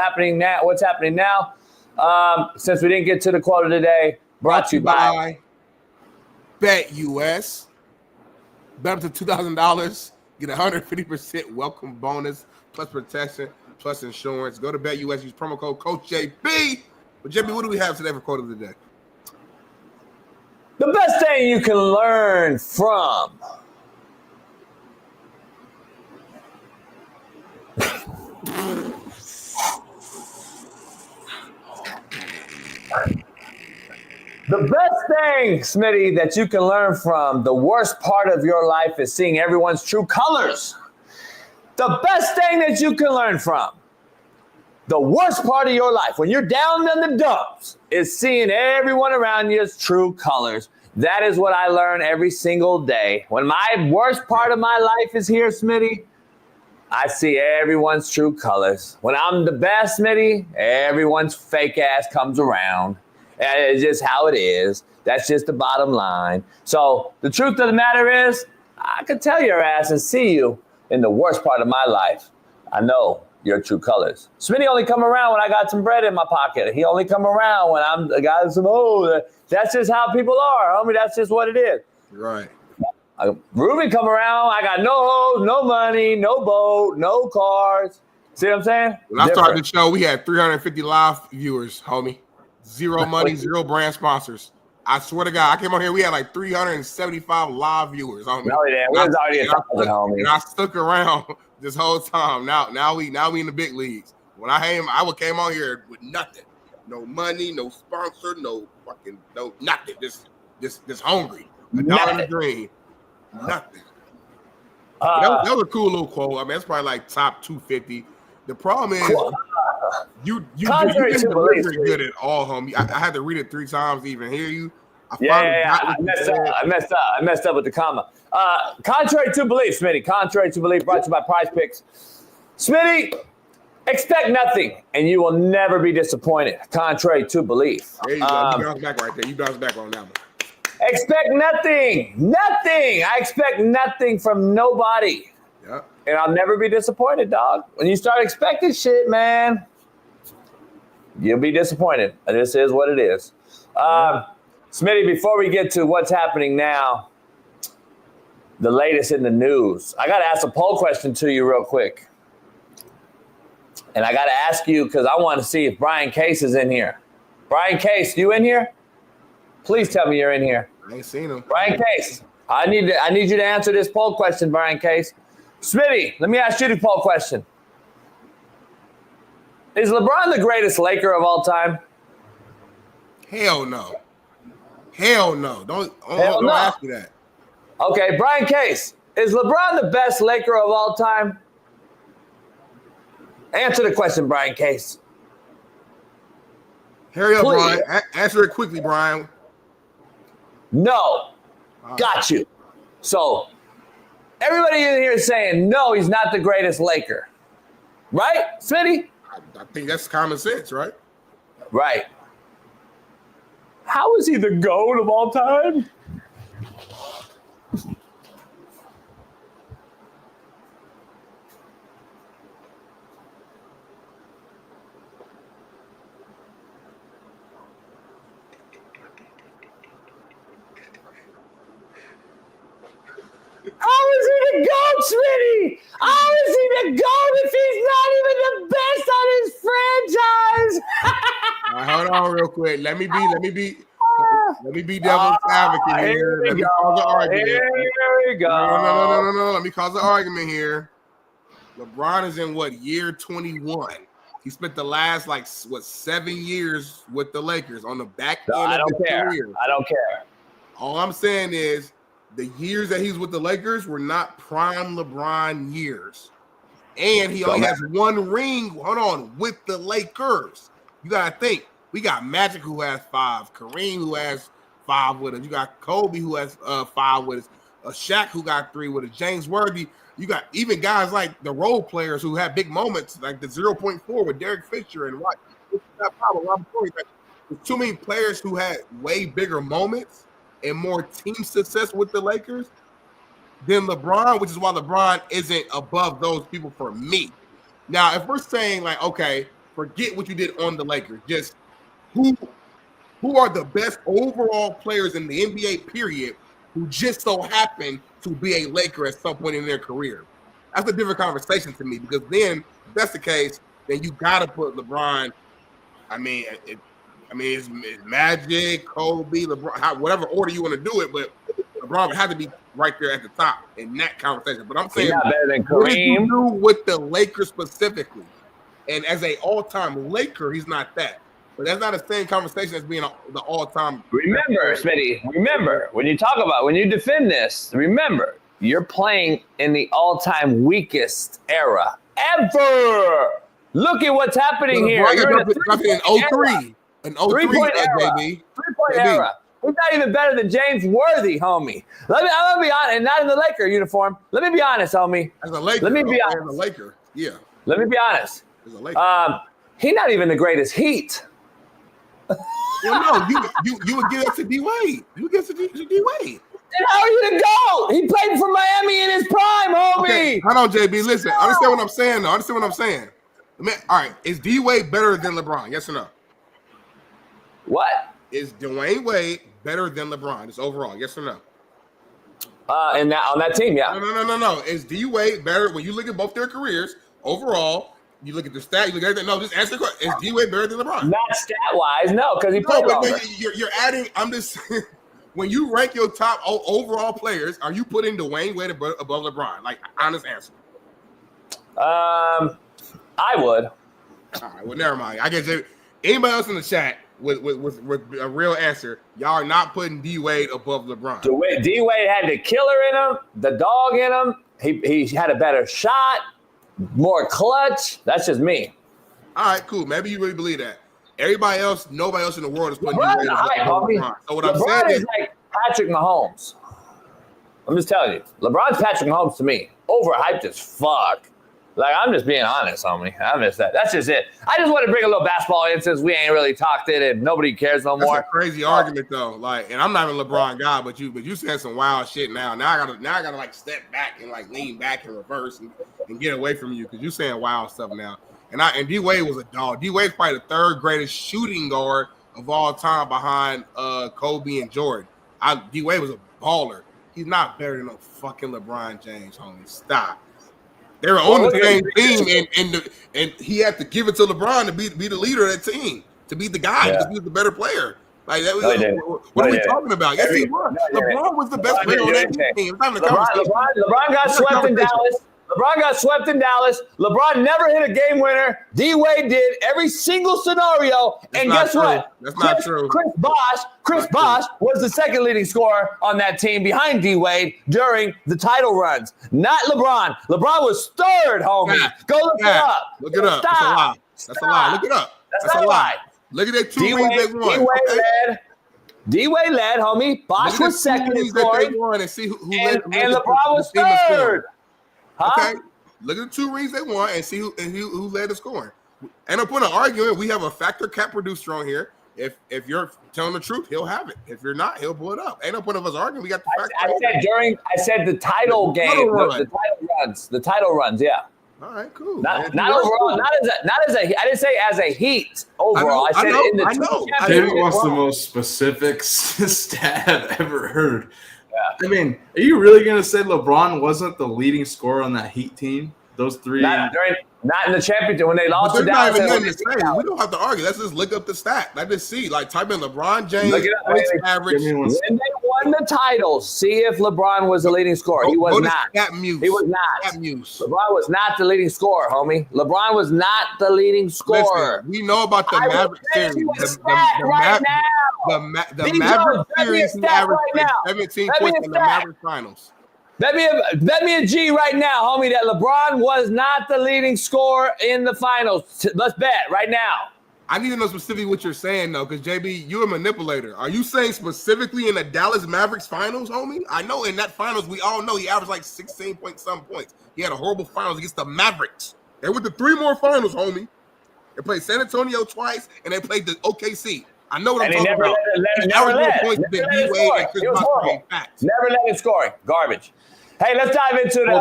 what's happening now. Since we didn't get to the quote of the day, brought to you by Bet US. Bet up to $2,000. Get $150% welcome bonus plus protection plus insurance. Go to Bet US. Use promo code Coach JB. But JB, what do we have today for quote of the day? The best thing you can learn from the best thing, Smitty, that you can learn from the worst part of your life is seeing everyone's true colors. The best thing that you can learn from the worst part of your life, when you're down in the dumps, is seeing everyone around you's true colors. That is what I learn every single day. When my worst part of my life is here, Smitty, I see everyone's true colors. When I'm the best, Smitty, everyone's fake ass comes around. And it's just how it is. That's just the bottom line. So the truth of the matter is, I could tell your ass and see you in the worst part of my life. I know your true colors. Smitty only come around when I got some bread in my pocket. He only come around when I'm the guy some that's just how people are, homie. That's just what it is. Right. Ruben come around. I got no hoes, no money, no boat, no cars. See what I'm saying? When I started the show, we had 350 live viewers, homie. 0 money, 0 brand sponsors. I swear to God, I came on here. We had like 375 live viewers, homie. No, yeah, we was already a thousand, homie. And I stuck around this whole time. Now we in the big leagues. When I came on here with nothing, no money, no sponsor, no nothing. Just hungry. A dollar in the dream. Nothing. That was a cool little quote. I mean, that's probably like top 250. The problem is you didn't deliver good at all, homie. I had to read it 3 times to even hear you. I messed up with the comma. Contrary to belief, Smitty. Contrary to belief, brought to you by Prize Picks. Smitty, expect nothing, and you will never be disappointed. Contrary to belief. There you go. You bounce back right there. You bounce back on that one. Expect nothing. Nothing. I expect nothing from nobody. Yep. And I'll never be disappointed, dog. When you start expecting shit, man, you'll be disappointed. This is what it is. Smitty, before we get to what's happening now, the latest in the news, I got to ask a poll question to you real quick. And I got to ask you because I want to see if Brian Case is in here. Brian Case, you in here? Please tell me you're in here. I ain't seen him. Brian Case, I need you to answer this poll question, Brian Case. Smitty, let me ask you the poll question. Is LeBron the greatest Laker of all time? Hell no. Hell no. Don't ask me that. Okay, Brian Case, is LeBron the best Laker of all time? Answer the question, Brian Case. Hurry up, Please. Brian. Answer it quickly, Brian. No. Got you. So everybody in here is saying, no, he's not the greatest Laker. Right, Smitty? I think that's common sense, right? Right. How is he the GOAT of all time? How is he the GOAT, Smitty? How is he the GOAT if he's not even the best on his franchise? All right, hold on real quick. Let me be devil's advocate here. Let me cause an argument. Here we go. No. Let me cause an argument here. LeBron is in what, year 21? He spent the last 7 years with the Lakers on the back end of his career. I don't care. All I'm saying is the years that he's with the Lakers were not prime LeBron years. And he only has one ring, with the Lakers. You got to think. We got Magic who has 5, Kareem who has 5 with us. You got Kobe who has 5 with us, a Shaq who got 3 with us, James Worthy. You got even guys like the role players who have big moments, like the 0.4 with Derek Fisher and what. There's too many players who had way bigger moments and more team success with the Lakers than LeBron, which is why LeBron isn't above those people for me. Now, if we're saying okay, forget what you did on the Lakers, just who are the best overall players in the NBA period who just so happen to be a Laker at some point in their career? That's a different conversation to me, because then if that's the case, then you got to put LeBron. It's Magic, Kobe, LeBron, whatever order you want to do it, but LeBron would have to be right there at the top in that conversation. But I'm saying, not better than what did you Kareem. do with the Lakers specifically? And as an all-time Laker, he's not that. But that's not the same conversation as being the all-time. Remember, Smitty, when you defend this, remember, you're playing in the all-time weakest era ever. Look at what's happening here. You're in in 03. An 03 three-point era. baby. Three-point era. He's not even better than James Worthy, homie. I'm gonna be honest, and not in the Laker uniform. Let me be honest, homie. As a Laker. Let me be honest. As a Laker. Yeah. Let me be honest. As a Laker. He's not even the greatest Heat. Well, no, you would give that to D Wade. You would give it to D Wade. Then how are you to go? He played for Miami in his prime, homie. Okay, hold on, JB. Listen, understand what I'm saying, though. Understand what I'm saying. All right, is D Wade better than LeBron? Yes or no? What? Is Dwayne Wade better than LeBron? Just overall, yes or no? And on that team, yeah. No. Is D Wade better when you look at both their careers overall? You look at the stat. You look at everything. No, just answer the question. Is D Wade better than LeBron? Not stat wise, no, because he played longer. You're adding. I'm just when you rank your top overall players, are you putting Dwayne Wade above LeBron? Like, honest answer. I would. All right. Well, never mind. I guess anybody else in the chat with a real answer, y'all are not putting D Wade above LeBron. D Wade had the killer in him, the dog in him. He had a better shot, more clutch. That's just me. All right, cool. Maybe you really believe that. Everybody else, nobody else in the world is putting LeBron D Wade above LeBron. So what I'm saying is like Patrick Mahomes. I'm just telling you, LeBron's Patrick Mahomes to me. Overhyped as fuck. Like, I'm just being honest, homie. That's just it. I just want to bring a little basketball in since we ain't really talked it and nobody cares no more. That's a crazy argument though. Like, and I'm not even a LeBron guy, but you saying some wild shit now. Now I gotta like step back and like lean back and reverse and get away from you because you saying wild stuff now. And D Wade was a dog. D Wade's probably the third greatest shooting guard of all time behind Kobe and Jordan. D Wade was a baller. He's not better than no fucking LeBron James, homie. Stop. They were on the same team, and he had to give it to LeBron to be the leader of that team, to be the guy, because he was the better player. Like that was what are we talking about? Yes, he was. LeBron was the best player on that team. LeBron got swept in Dallas. LeBron never hit a game winner. D Wade did every single scenario. And guess what? That's not true. Chris Bosh was the second leading scorer on that team behind D Wade during the title runs. Not LeBron. LeBron was third, homie. Go look it up. Look it up. That's a lie. Look it up. That's not a lie. Look at that 2 rings they won. D-Wade led, homie. Bosh was second in scoring. They won and see who led. And LeBron was third. Okay. Look at the 2 rings they won and see who led the scoring. And I'm putting an argument. We have a factor cap producer on here. If you're telling the truth, he'll have it. If you're not, he'll pull it up. Ain't no point of us arguing. We got the factor. I said the title game. The title runs. Yeah. All right, cool. Not overall. Not as a. I didn't say as a Heat overall. I said in the I know. What's the most specific stat I've ever heard? Yeah. I mean, are you really gonna say LeBron wasn't the leading scorer on that Heat team? Those 3. Not in the championship when they lost to Dallas. We don't have to argue. Let's just look up the stat. Let's just see. Like type in LeBron James average. When they won the titles, see if LeBron was the leading scorer. He was not. He was not. LeBron was not the leading scorer, homie. LeBron was not the leading scorer. Listen, we know about the Maverick series. The Maverick series, he averaged 17 points in the Maverick finals. Bet me a G right now, homie, that LeBron was not the leading scorer in the finals. Let's bet right now. I need to know specifically what you're saying, though, because, JB, you're a manipulator. Are you saying specifically in the Dallas Mavericks finals, homie? I know in that finals, we all know he averaged like 16 point some points. He had a horrible finals against the Mavericks. They went to 3 more finals, homie. They played San Antonio twice, and they played the OKC. I know what I'm talking about. Never let it scoring. Garbage. Hey, let's dive into the.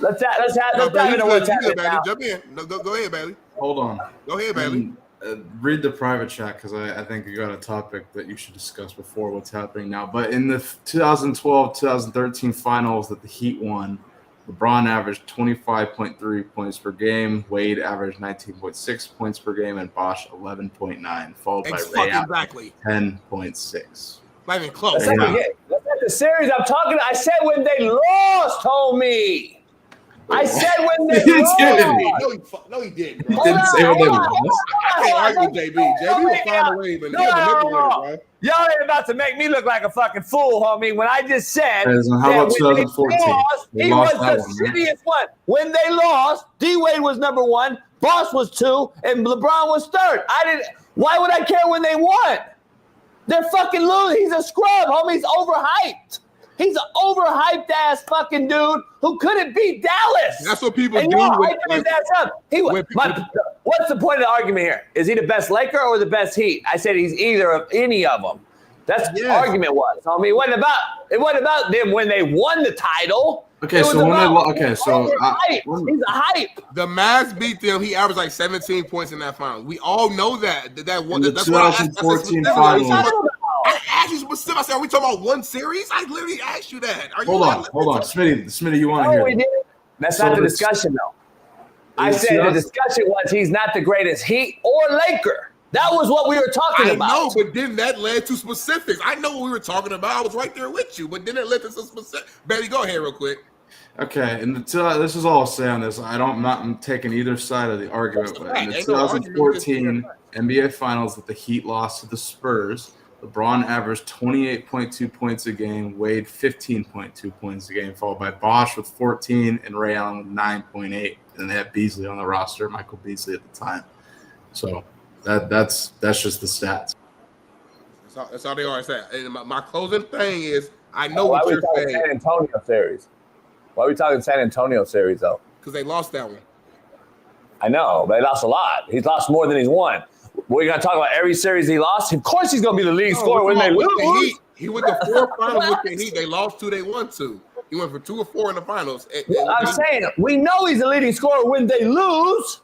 Let's dive into what's happening. Jump in. No, go ahead, Bailey. Hold on. Go ahead, Bailey. Read the private chat because I think you got a topic that you should discuss before what's happening now. But in the 2012-2013 finals that the Heat won, LeBron averaged 25.3 points per game. Wade averaged 19.6 points per game, and Bosh 11.9, followed by Ray Allen 10.6. Not even close. That's not the series I'm talking about. I said when they lost, homie. I said when they lost. No, he didn't. He didn't say when they lost. I can't argue with JB. JB will find a way, but he's a manipulator, bro. Y'all ain't about to make me look like a fucking fool, homie. When I just said how about 2014? He was the shittiest one. When they lost, D-Wade was number 1, Boss was 2, and LeBron was 3rd. Why would I care when they won? They're fucking losing. He's a scrub, homie. He's overhyped. He's an overhyped ass fucking dude who couldn't beat Dallas. That's what people do. What's the point of the argument here? Is he the best Laker or the best Heat? I said he's either of any of them. That's the argument was, homie. It wasn't about them when they won the title. Okay, so he's a hype. The Mavs beat them. He averaged like 17 points in that final. We all know that. That's 2014 finals. I asked you specific. I said, are we talking about one series? I literally asked you that. Hold on. Smitty, you want to hear that? That's not the discussion, though. I said the discussion was he's not the greatest Heat or Laker. That was what we were talking about. I know, but then that led to specifics. I know what we were talking about. I was right there with you, but then it led to some specifics. Bailey, go ahead real quick. Okay, and this is all I'll say on this. I'm not taking either side of the argument, but in the 2014 NBA Finals that the Heat lost to the Spurs, LeBron averaged 28.2 points a game, Wade 15.2 points a game, followed by Bosh with 14 and Ray Allen with 9.8. And they had Beasley on the roster, Michael Beasley at the time. So that's just the stats. That's all they are. And my closing thing is, I know what you're saying. San Antonio series. Why are we talking San Antonio series, though? Because they lost that one. I know, but they lost a lot. He's lost more than he's won. We're going to talk about every series he lost? Of course he's going to be the leading scorer when they lose. He went to 4 finals with the Heat. They lost 2, they won 2. He went for 2 or 4 in the finals. I'm saying, we know he's the leading scorer when they lose.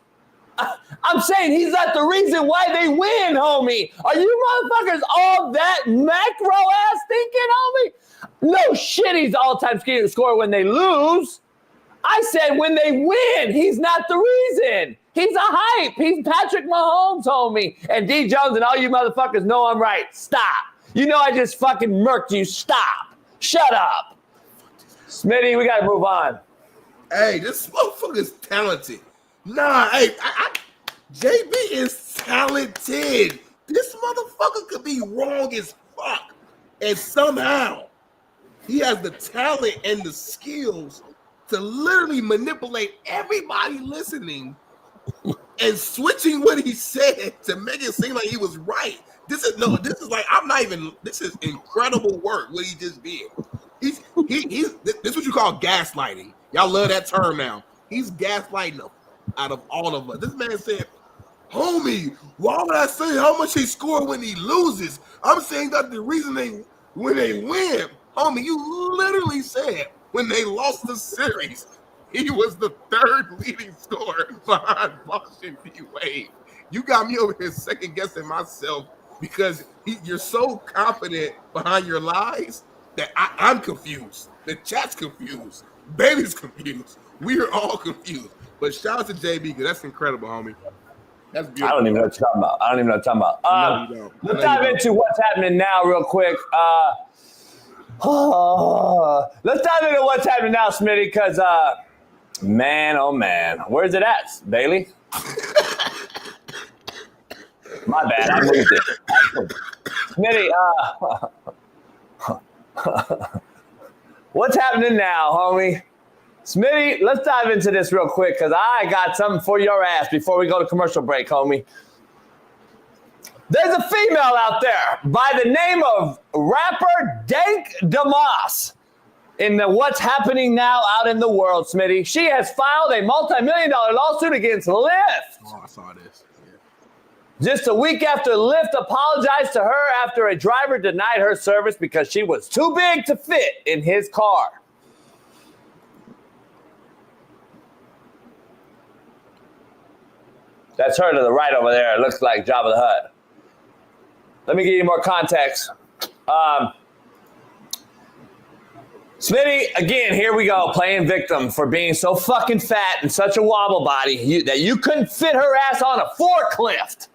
I'm saying he's not the reason why they win, homie. Are you motherfuckers all that macro-ass thinking, homie? No shit, he's the all-time scorer when they lose. I said when they win, he's not the reason. He's a hype. He's Patrick Mahomes, homie. And D. Jones and all you motherfuckers know I'm right. Stop. You know I just fucking murked you. Stop. Shut up. Smitty, we got to move on. Hey, this motherfucker's talented. Nah, hey, JB is talented. This motherfucker could be wrong as fuck. And somehow he has the talent and the skills to literally manipulate everybody listening and switching what he said to make it seem like he was right. This is incredible work what he just did. This is what you call gaslighting. Y'all love that term now. He's gaslighting out of all of us. This man said, homie, why would I say how much he scored when he loses? I'm saying that the reason when they win, homie, you literally said when they lost the series, he was the third leading scorer behind Washington D. Wade. You got me over here second guessing myself because you're so confident behind your lies that I'm confused. The chat's confused. Baby's confused. We are all confused. But shout out to JB because that's incredible, homie. That's beautiful. I don't even know what you're talking about. Let's dive into what's happening now real quick. Let's dive into what's happening now, Smitty, because, man, oh, man. Where's it at, Bailey? My bad. I moved it. Smitty, what's happening now, homie? Smitty, let's dive into this real quick because I got something for your ass before we go to commercial break, homie. There's a female out there by the name of rapper Dank Damas in the what's happening now out in the world, Smitty. She has filed a multi-million-dollar lawsuit against Lyft. Oh, I saw this. Just a week after Lyft apologized to her after a driver denied her service because she was too big to fit in his car. That's her to the right over there. It looks like Jabba the Hutt. Let me give you more context. Smitty, again, here we go, playing victim for being so fucking fat and such a wobble body that you couldn't fit her ass on a forklift.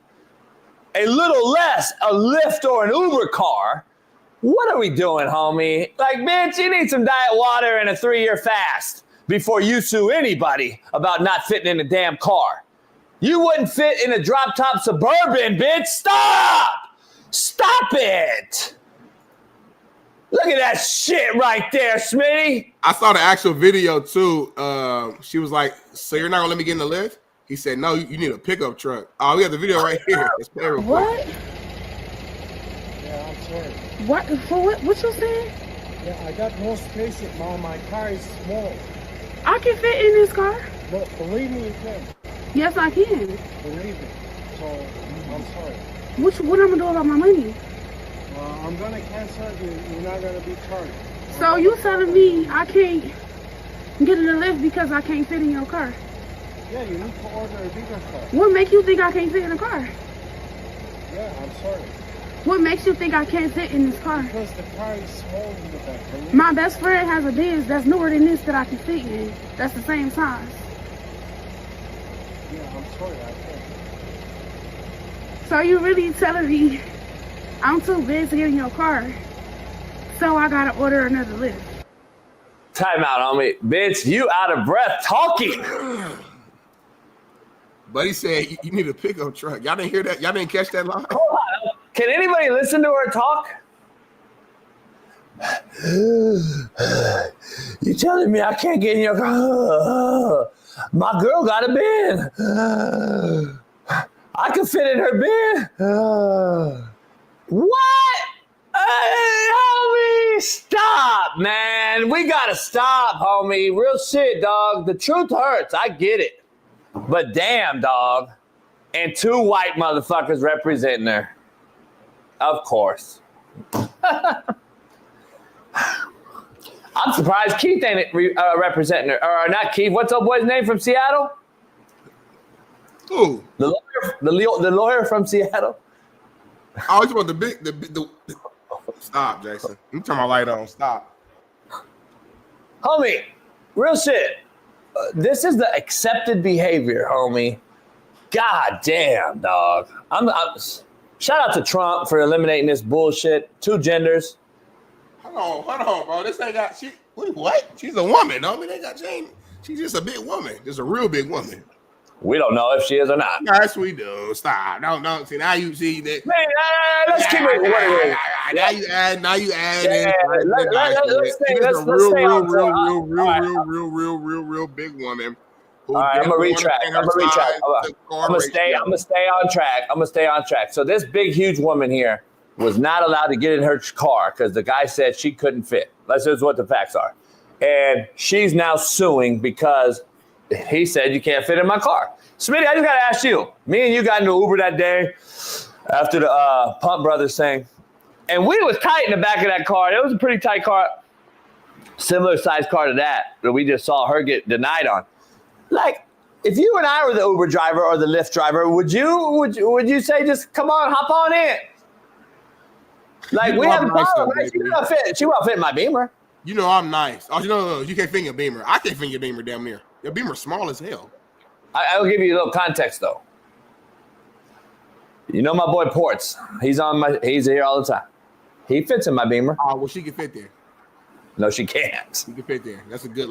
A little less a Lyft or an Uber car. What are we doing, homie? Like, bitch, you need some diet water and a 3-year fast before you sue anybody about not fitting in a damn car. You wouldn't fit in a drop-top Suburban, bitch. Stop! Stop it! Look at that shit right there, Smitty. I saw the actual video, too. She was like, so you're not going to let me get in the Lyft? He said, no, you need a pickup truck. Oh, we got the video right here. Let's play real quick. What? Yeah, I'm sorry. What? For what? What you saying? Yeah, I got no space. My car is small. I can fit in this car. No, believe me, you can. Yes, I can. Believe me. So, I'm sorry. What I'm gonna do about my money? I'm gonna cancel you. You're not gonna be charged. So you telling me I can't get in the Lyft because I can't fit in your car? Yeah, you need to order a bigger car. What makes you think I can't fit in the car? Yeah, I'm sorry. What makes you think I can't fit in this car? Because the car is small in the back. My best friend has a Benz that's newer than this that I can fit in. That's the same size. Yeah, I'm sorry, I can't. So you really telling me I'm too big to get in your car, so I gotta order another Lyft? Time out, homie. Bitch, you out of breath talking. But he said you need a pickup truck. Y'all didn't hear that? Y'all didn't catch that line? Hold on. Can anybody listen to her talk? You telling me I can't get in your car? My girl got a bin. I can fit in her bin. What? Hey, homie, stop, man. We gotta stop, homie. Real shit, dog. The truth hurts. I get it. But damn, dog. And 2 white motherfuckers representing her. Of course. I'm surprised Keith ain't representing her. Or not Keith. What's up boy's name from Seattle? Who? The lawyer from Seattle. Oh, you want the Stop, Jason. You turn my light on. Stop. Homie, real shit. This is the accepted behavior, homie. God damn, dog. Shout out to Trump for eliminating this bullshit. 2 genders. Hold on, bro. This ain't got what? She's a woman, homie. They got Jane. She's just a big woman. Just a real big woman. We don't know if she is or not. Yes, we do. Stop. No. See, now you see that. Man, let's keep it what it is. Now you add. Yeah, let's stay real big woman. who All right, I'm gonna retract. I'm gonna stay on track. So this big, huge woman here was not allowed to get in her car because the guy said she couldn't fit. That's just what the facts are. And she's now suing because he said you can't fit in my car. Smitty, I just gotta ask you. Me and you got into Uber that day after the Pump Brothers thing, and we was tight in the back of that car. It was a pretty tight car, similar size car to that we just saw her get denied on. Like, if you and I were the Uber driver or the Lyft driver, would you say just come on, hop on in? Like, we have a problem, right? She won't fit in my Beamer. You know I'm nice. Oh, no, you can't fit in your Beamer. I can't fit in your Beamer damn near. Your Beamer's small as hell. I will give you a little context, though. You know my boy Ports. He's here all the time. He fits in my Beamer. Oh, well, she can fit there. No, she can't. She can fit there. That's a good,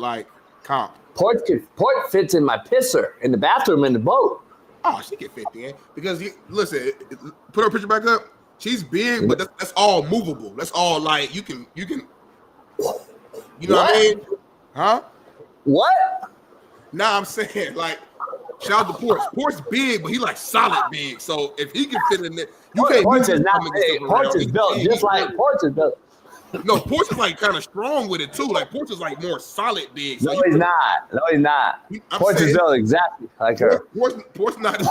comp. Port fits in my pisser in the bathroom in the boat. Oh, she can fit there. Because, listen, put her picture back up. She's big, but that's all movable. That's all, you can, you know what I mean? Huh? What? Nah, I'm saying, shout out to Ports. Ports big, but he solid big. So if he can fit in there, you can't. Ports is not big. Ports is built just like Ports is built. No, Ports is kind of strong with it too. Ports is more solid big. So no, he's not. No, he's not. Ports is built exactly like her. Ports not.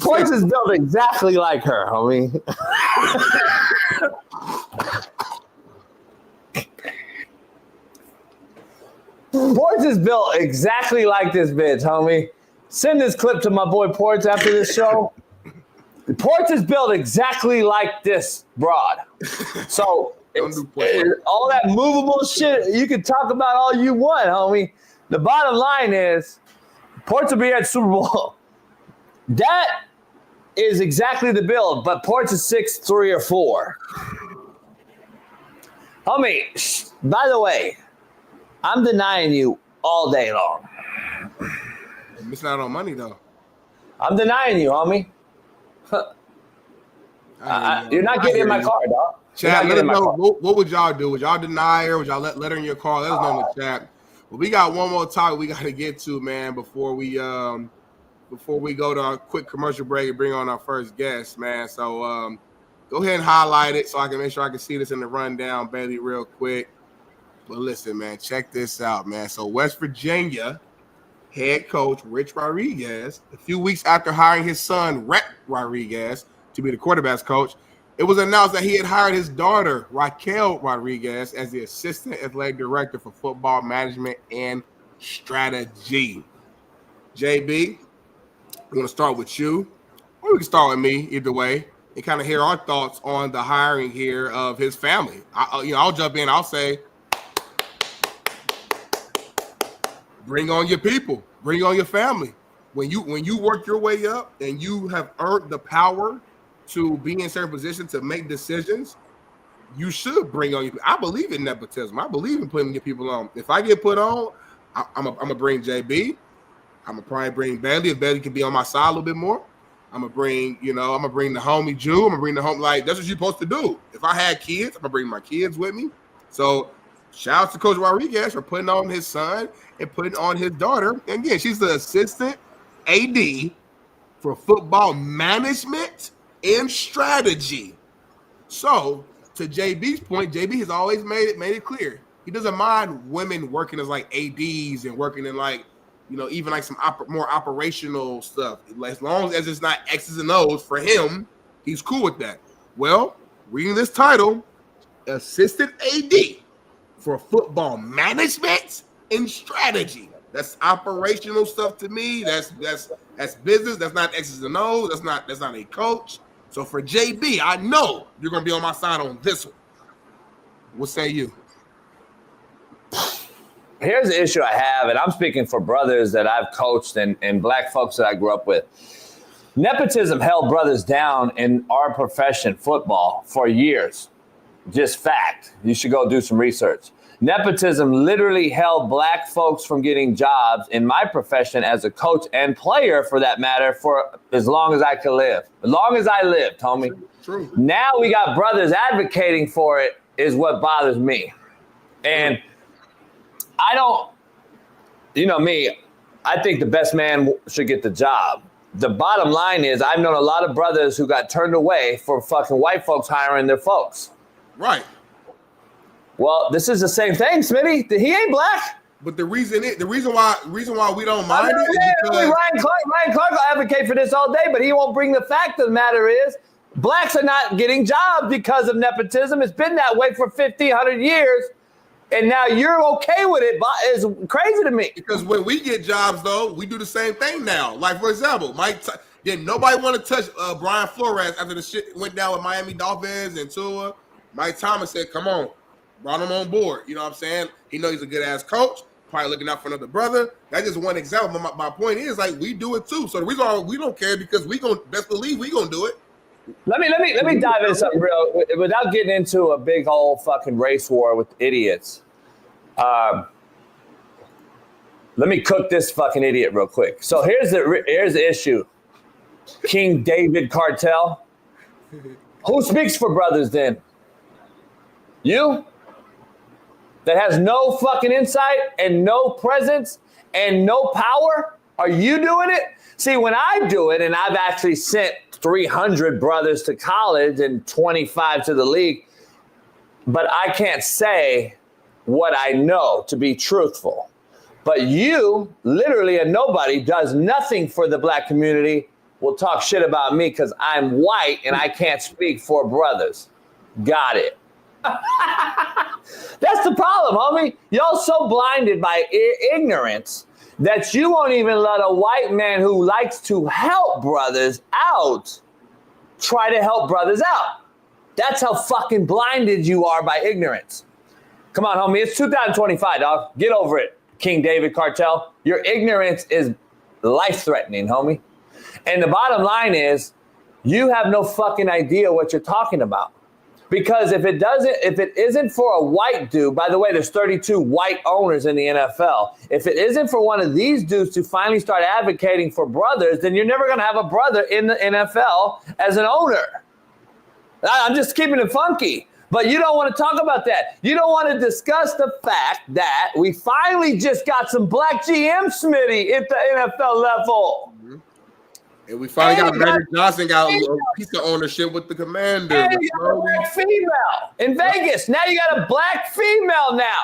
Ports is built exactly like her, homie. Ports is built exactly like this bitch, homie. Send this clip to my boy Ports after this show. Ports is built exactly like this broad. So all that movable shit, you can talk about all you want, homie. The bottom line is, Ports will be at Super Bowl. That is exactly the build, but Ports is 6'3" or 4. Homie, by the way, I'm denying you all day long. You're missing out on money, though. I'm denying you, homie. You're not getting in my car, dog. Chat, let us know what would y'all do? Would y'all deny her? Would y'all let her in your car? Let us know in the chat. But we got one more topic we got to get to, man, before we go to our quick commercial break and bring on our first guest, man. So go ahead and highlight it so I can make sure I can see this in the rundown, Bailey, real quick. But listen, man, check this out, man. So West Virginia head coach Rich Rodriguez, a few weeks after hiring his son, Rhett Rodriguez, to be the quarterback's coach, it was announced that he had hired his daughter, Raquel Rodriguez, as the assistant athletic director for football management and strategy. JB, we're going to start with you, or we can start with me, either way, and kind of hear our thoughts on the hiring here of his family. I'll jump in. I'll say, bring on your people. Bring on your family. When you work your way up and you have earned the power to be in certain positions to make decisions, you should bring on your people. I believe in nepotism. I believe in putting your people on. If I get put on, I'm gonna bring JB. I'm gonna probably bring Bailey. If Bailey can be on my side a little bit more, I'm gonna bring the homie Jew. I'm gonna bring the homie. That's what you're supposed to do. If I had kids, I'm gonna bring my kids with me. So shout out to Coach Rodriguez for putting on his son and putting on his daughter. And again, she's the assistant AD for football management and strategy. So to JB's point, JB has always made it clear he doesn't mind women working as ADs and working in even some more operational stuff. As long as it's not X's and O's for him, he's cool with that. Well, reading this title, assistant AD for football management and strategy. That's operational stuff to me. That's business. That's not X's and O's. That's not a coach. So for JB, I know you're gonna be on my side on this one. What say you? Here's the issue I have, and I'm speaking for brothers that I've coached and black folks that I grew up with. Nepotism held brothers down in our profession, football, for years. Just fact. You should go do some research. Nepotism literally held black folks from getting jobs in my profession as a coach and player, for that matter, for as long as I could live. As long as I lived, homie. True. Now we got brothers advocating for it is what bothers me. And I don't, me, I think the best man should get the job. The bottom line is I've known a lot of brothers who got turned away for fucking white folks hiring their folks. Right. Well, this is the same thing, Smitty. He ain't black. But the reason why we don't mind it is because Ryan Clark will advocate for this all day, but he won't bring the fact of the matter is blacks are not getting jobs because of nepotism. It's been that way for 50, 100 years. And now you're okay with it. It's crazy to me. Because when we get jobs, though, we do the same thing now. Like, for example, didn't nobody want to touch Brian Flores after the shit went down with Miami Dolphins and Tua. Mike Thomas said, come on, brought him on board. You know what I'm saying? He knows he's a good-ass coach, probably looking out for another brother. That's just one example. But my point is, like, we do it, too. So the reason why we don't care because we going to best believe we going to do it. Let me dive into something real without getting into a big whole fucking race war with idiots. Let me cook this fucking idiot real quick. So here's the issue. King David Cartel. Who speaks for brothers then? You? That has no fucking insight and no presence and no power? Are you doing it? See, when I do it, and I've actually sent 300 brothers to college and 25 to the league, but I can't say what I know to be truthful. But you, literally a nobody, does nothing for the black community, will talk shit about me because I'm white and I can't speak for brothers. Got it. That's the problem, homie. Y'all so blinded by ignorance that you won't even let a white man who likes to help brothers out try to help brothers out. That's how fucking blinded you are by ignorance. Come on, homie. It's 2025, dog. Get over it, King David Cartel. Your ignorance is life-threatening, homie. And the bottom line is you have no fucking idea what you're talking about. Because if it isn't for a white dude, by the way, there's 32 white owners in the NFL. If it isn't for one of these dudes to finally start advocating for brothers, then you're never going to have a brother in the NFL as an owner. I'm just keeping it funky. But you don't want to talk about that. You don't want to discuss the fact that we finally just got some black GM Smitty at the NFL level. Mm-hmm. And we finally got Magic Johnson got a piece of ownership with the Commander. And you got a black female in Vegas. Now you got a black female now.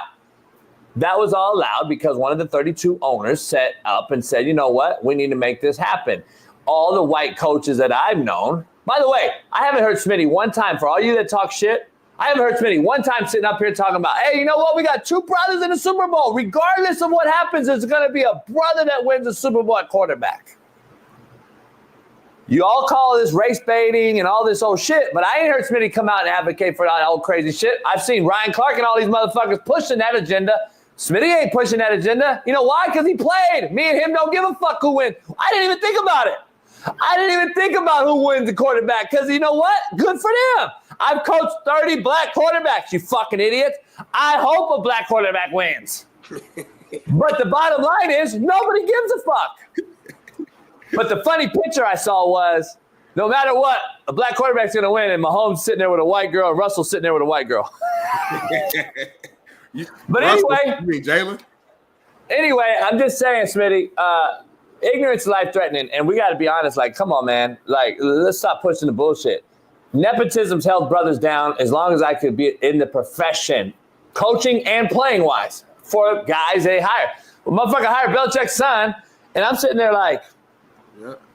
That was all allowed because one of the 32 owners set up and said, you know what? We need to make this happen. All the white coaches that I've known. By the way, I haven't heard Smitty one time, for all you that talk shit, I haven't heard Smitty one time sitting up here talking about, hey, you know what? We got two brothers in the Super Bowl. Regardless of what happens, there's going to be a brother that wins the Super Bowl at quarterback. You all call this race baiting and all this old shit, but I ain't heard Smitty come out and advocate for that old crazy shit. I've seen Ryan Clark and all these motherfuckers pushing that agenda. Smitty ain't pushing that agenda. You know why? Because he played. Me and him don't give a fuck who wins. I didn't even think about it. I didn't even think about who wins the quarterback because you know what? Good for them. I've coached 30 black quarterbacks, you fucking idiots. I hope a black quarterback wins. But the bottom line is nobody gives a fuck. But the funny picture I saw was no matter what, a black quarterback's going to win, and Mahomes sitting there with a white girl, and Russell sitting there with a white girl. But Russell, anyway. you mean Jalen? Anyway, I'm just saying, Smitty, ignorance is life-threatening, and we got to be honest. Like, come on, man. Like, let's stop pushing the bullshit. Nepotism's held brothers down as long as I could be in the profession, coaching and playing-wise, for guys they hire. Well, motherfucker hired Belichick's son, and I'm sitting there like,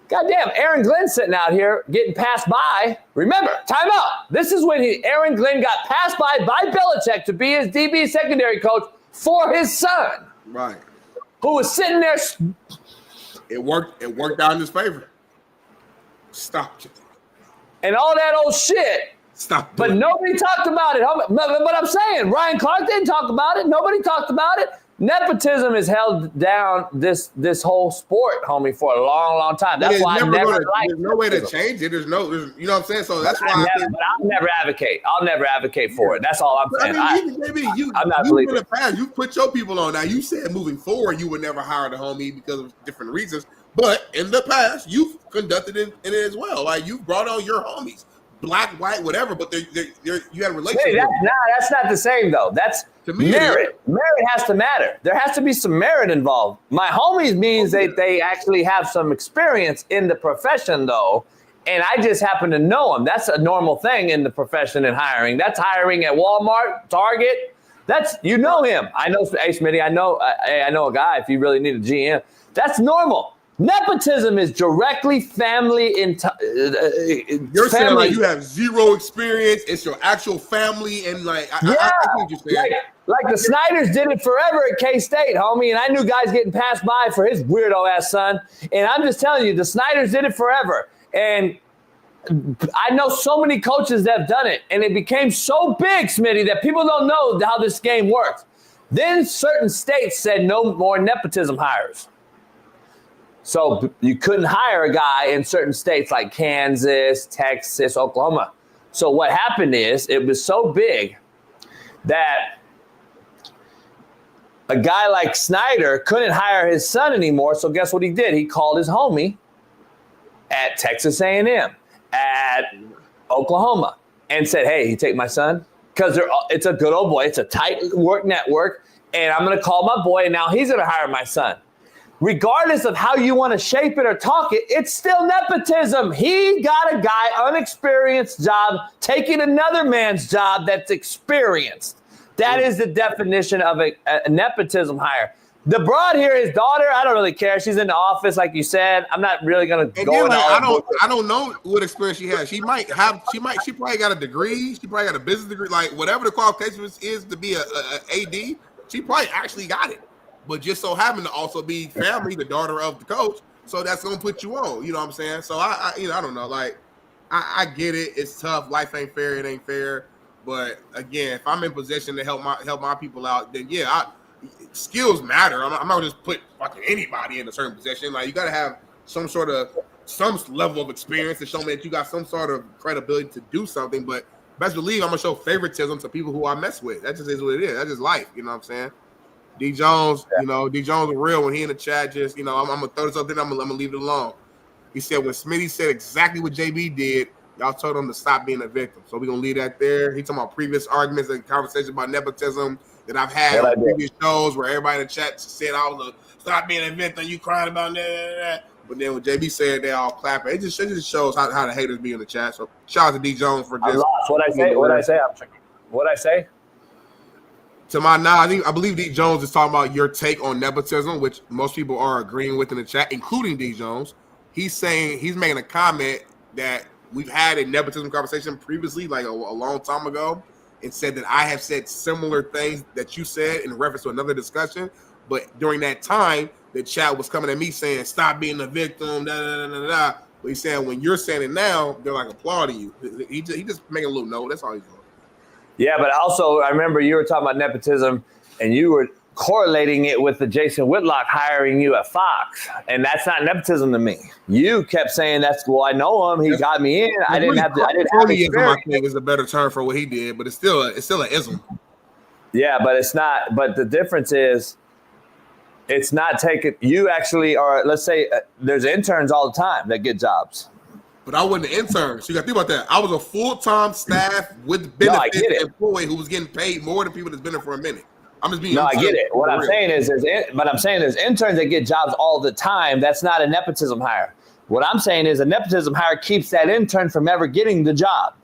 goddamn, Aaron Glenn sitting out here getting passed by. Remember, time out. This is when Aaron Glenn got passed by Belichick to be his DB secondary coach for his son. Right. Who was sitting there. It worked out in his favor. Stop it. And all that old shit. Stop. But nobody talked about it. But I'm saying, Ryan Clark didn't talk about it. Nobody talked about it. Nepotism has held down this whole sport, homie, for a long, long time. That's why I never liked There's no way to change it. There's you know what I'm saying? So that's why but I'll never advocate. I'll never advocate for it. That's all I'm saying. I'm not believing. In the past, you put your people on. Now, you said moving forward, you would never hire the homie because of different reasons. But in the past, you've conducted it as well. Like, you've brought on your homies, black, white, whatever, but you had a relationship. Hey, that's not the same, though. To me, merit has to matter. There has to be some merit involved. My homies means they actually have some experience in the profession, though, and I just happen to know them. That's a normal thing in the profession and hiring. That's hiring at Walmart, Target. That's, you know him. I know, hey, Smitty, I know a guy if you really need a GM. That's normal. Nepotism is directly family. You're saying like you have zero experience. It's your actual family, and like I see what you're saying. Like the Snyders did it forever at K-State, homie, and I knew guys getting passed by for his weirdo ass son. And I'm just telling you, the Snyders did it forever, and I know so many coaches that have done it, and it became so big, Smitty, that people don't know how this game works. Then certain states said no more nepotism hires. So you couldn't hire a guy in certain states like Kansas, Texas, Oklahoma. So what happened is it was so big that a guy like Snyder couldn't hire his son anymore. So guess what he did? He called his homie at Texas A&M, at Oklahoma, and said, hey, you take my son? Because it's a good old boy. It's a tight work network. And I'm going to call my boy, and now he's going to hire my son. Regardless of how you want to shape it or talk it, it's still nepotism. He got a guy, unexperienced job, taking another man's job that's experienced. That is the definition of a nepotism hire. The broad here, his daughter, I don't really care. She's in the office, like you said. I'm not really gonna go. I don't know what experience she has. She probably got a degree. She probably got a business degree. Like whatever the qualification is to be a AD, she probably actually got it. But just so happened to also be family, the daughter of the coach. So that's gonna put you on. You know what I'm saying? So I don't know. Like I get it. It's tough. Life ain't fair. It ain't fair. But again, if I'm in position to help my people out, then skills matter. I'm not gonna just put fucking anybody in a certain position. Like you gotta have some level of experience to show me that you got some sort of credibility to do something. But best believe I'm gonna show favoritism to people who I mess with. That just is what it is. That's just life. You know what I'm saying? D Jones, D Jones is real when he in the chat. Just I'm gonna throw this up there. I'm gonna leave it alone. He said when Smitty said exactly what JB did, y'all told him to stop being a victim. So we're gonna leave that there. He talking about previous arguments and conversations about nepotism that I've had on previous shows where everybody in the chat said I was a stop being a victim. You crying about that. But then when JB said they all clapping, it just shows how the haters be in the chat. So shout out to D Jones for just. What'd I say? To my knowledge, I believe D Jones is talking about your take on nepotism, which most people are agreeing with in the chat, including D Jones. He's making a comment that we've had a nepotism conversation previously, like a long time ago, and said that I have said similar things that you said in reference to another discussion. But during that time, the chat was coming at me saying, stop being a victim, But he's saying when you're saying it now, they're like applauding you. He just making a little note. That's all he's doing. Yeah, but also I remember you were talking about nepotism, and you were correlating it with the Jason Whitlock hiring you at Fox, and that's not nepotism to me. You kept saying I know him. He got me in. I didn't have experience. I think is a better term for what he did, but it's still an ism. Yeah, but it's not. But the difference is, it's not taking. You actually are. Let's say there's interns all the time that get jobs. But I wasn't an intern, so you got to think about that. I was a full-time staff with benefits employee who was getting paid more than people that's been there for a minute. I'm just being. No, I get it. What I'm saying is there's interns that get jobs all the time. That's not a nepotism hire. What I'm saying is a nepotism hire keeps that intern from ever getting the job.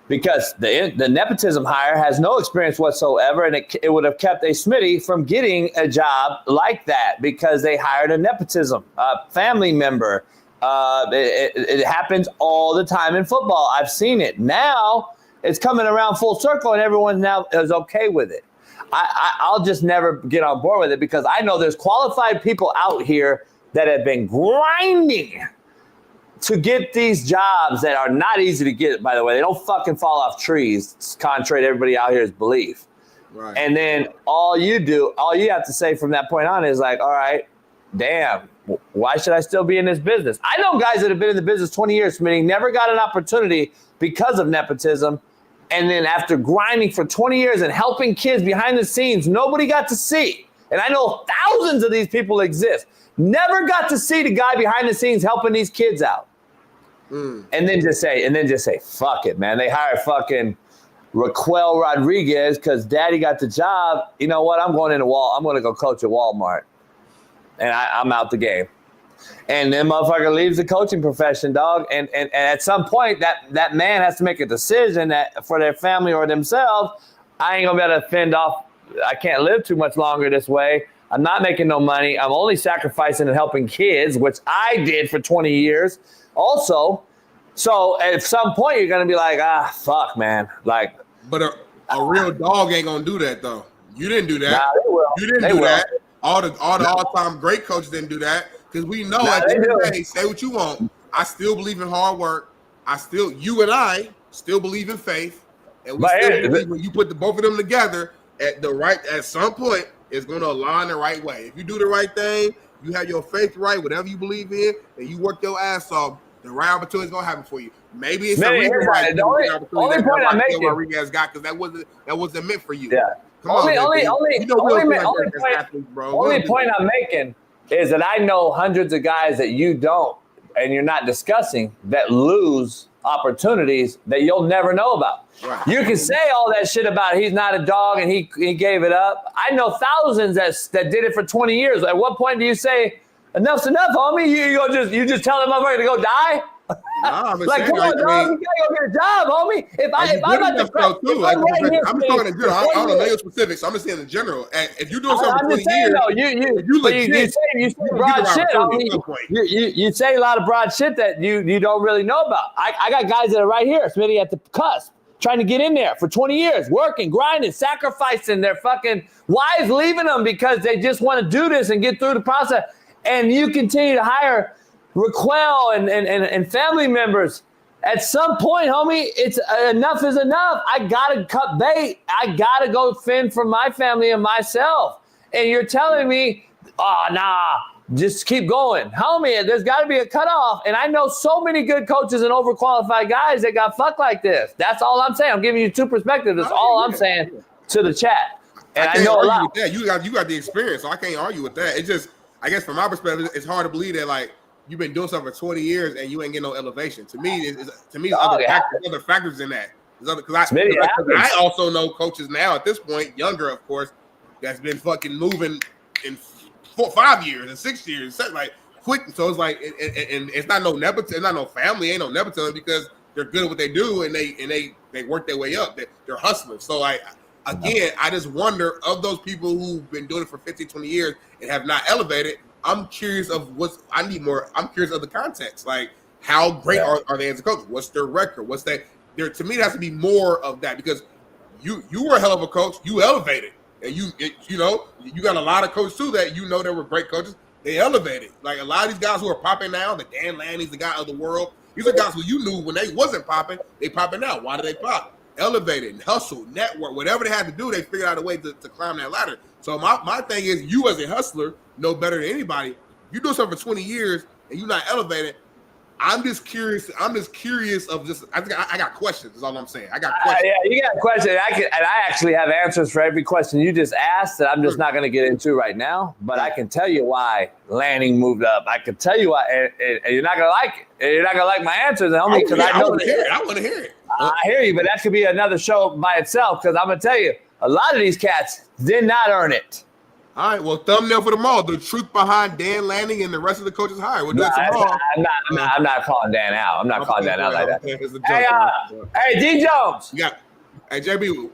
Because the nepotism hire has no experience whatsoever, and it would have kept a Smitty from getting a job like that because they hired a nepotism family member. It happens all the time in football. I've seen it. Now it's coming around full circle, and everyone now is okay with it. I'll just never get on board with it because I know there's qualified people out here that have been grinding to get these jobs that are not easy to get, by the way. They don't fucking fall off trees. It's contrary to everybody out here's belief. Right. And then all you have to say from that point on is like, all right, damn, why should I still be in this business? I know guys that have been in the business 20 years, meaning never got an opportunity because of nepotism. And then after grinding for 20 years and helping kids behind the scenes, nobody got to see. And I know thousands of these people exist. Never got to see the guy behind the scenes helping these kids out. And then just say, fuck it, man. They hired fucking Raquel Rodriguez because daddy got the job. You know what? I'm going to go coach at Walmart. And I'm out the game. And then motherfucker leaves the coaching profession, dog. And at some point, that man has to make a decision that for their family or themselves, I ain't going to be able to fend off. I can't live too much longer this way. I'm not making no money. I'm only sacrificing and helping kids, which I did for 20 years. Also, so at some point, you're going to be like, fuck, man. Like, but a real dog ain't going to do that, though. You didn't do that. Nah, they will. You didn't do that. All the all-time great coaches didn't do that because we know at the end of the day, say what you want. I still believe in hard work. You and I still believe in faith, and we still believe when you put both of them together at some point, it's going to align the right way. If you do the right thing, you have your faith right, whatever you believe in, and you work your ass off, the right opportunity is going to happen for you. Maybe it's the only point I'm making. Rodriguez got because that wasn't meant for you. Yeah. Only point I'm making is that I know hundreds of guys that you don't, and you're not discussing, that lose opportunities that you'll never know about. Right. You can say all that shit about he's not a dog and he gave it up. I know thousands that did it for 20 years. At what point do you say enough's enough, homie? You just tell them motherfucker to go die? Nah, like, come on, dog, you gotta go get a job, homie. I'm not the pro, too. I'm just talking in general. I don't know your specifics. I'm just saying in general. If you're doing something for 20 years, you say broad shit. You say a lot of broad shit that you don't really know about. I got guys that are right here, Smitty, at the cusp, trying to get in there for 20 years, working, grinding, sacrificing their fucking wives, leaving them because they just want to do this and get through the process. And you continue to hire Raquel and family members. At some point, homie, it's enough is enough. I gotta cut bait. I gotta go fend for my family and myself. And you're telling me, just keep going, homie. There's got to be a cutoff. And I know so many good coaches and overqualified guys that got fucked like this. That's all I'm saying. I'm giving you two perspectives. That's all I'm saying to the chat. And I know a lot. With that. You got the experience, so I can't argue with that. It's just, I guess from my perspective, it's hard to believe that like. You've been doing something for 20 years and you ain't getting no elevation. To me, other factors in that. Because I also know coaches now at this point, younger of course, that's been fucking moving in 5 years and 6 years, like quick. So it's like, and it's not no nepotism, not no family, ain't no nepotism because they're good at what they do and they work their way up. They're hustlers. So I just wonder of those people who've been doing it for 15, 20 years and have not elevated. I'm curious of I'm curious of the context. Like, how great are they as a coach? What's their record? What's that? To me, there has to be more of that because you were a hell of a coach. You elevated, and you got a lot of coaches too that they were great coaches. They elevated. Like a lot of these guys who are popping now, the Dan Lanning's the guy of the world. These are guys who you knew when they wasn't popping. They popping now. Why did they pop? Elevated, hustle, network, whatever they had to do, they figured out a way to climb that ladder. So my thing is, you as a hustler know better than anybody. You do something for 20 years and you're not elevated. I'm just curious. I got questions. That's all I'm saying. I got questions. Yeah, you got questions. I actually have answers for every question you just asked that I'm just not going to get into right now. But I can tell you why Lanning moved up. I can tell you why, and you're not going to like it. You're not going to like my answers, homie, because I know that. I want to hear it. I hear you, but that could be another show by itself because I'm going to tell you, a lot of these cats did not earn it. All right, well, thumbnail for them all. The truth behind Dan Lanning and the rest of the coaches hired. We'll do it tomorrow. I'm not calling Dan out. I'm not calling Dan out like that. Hey, D Jones. Hey, JB,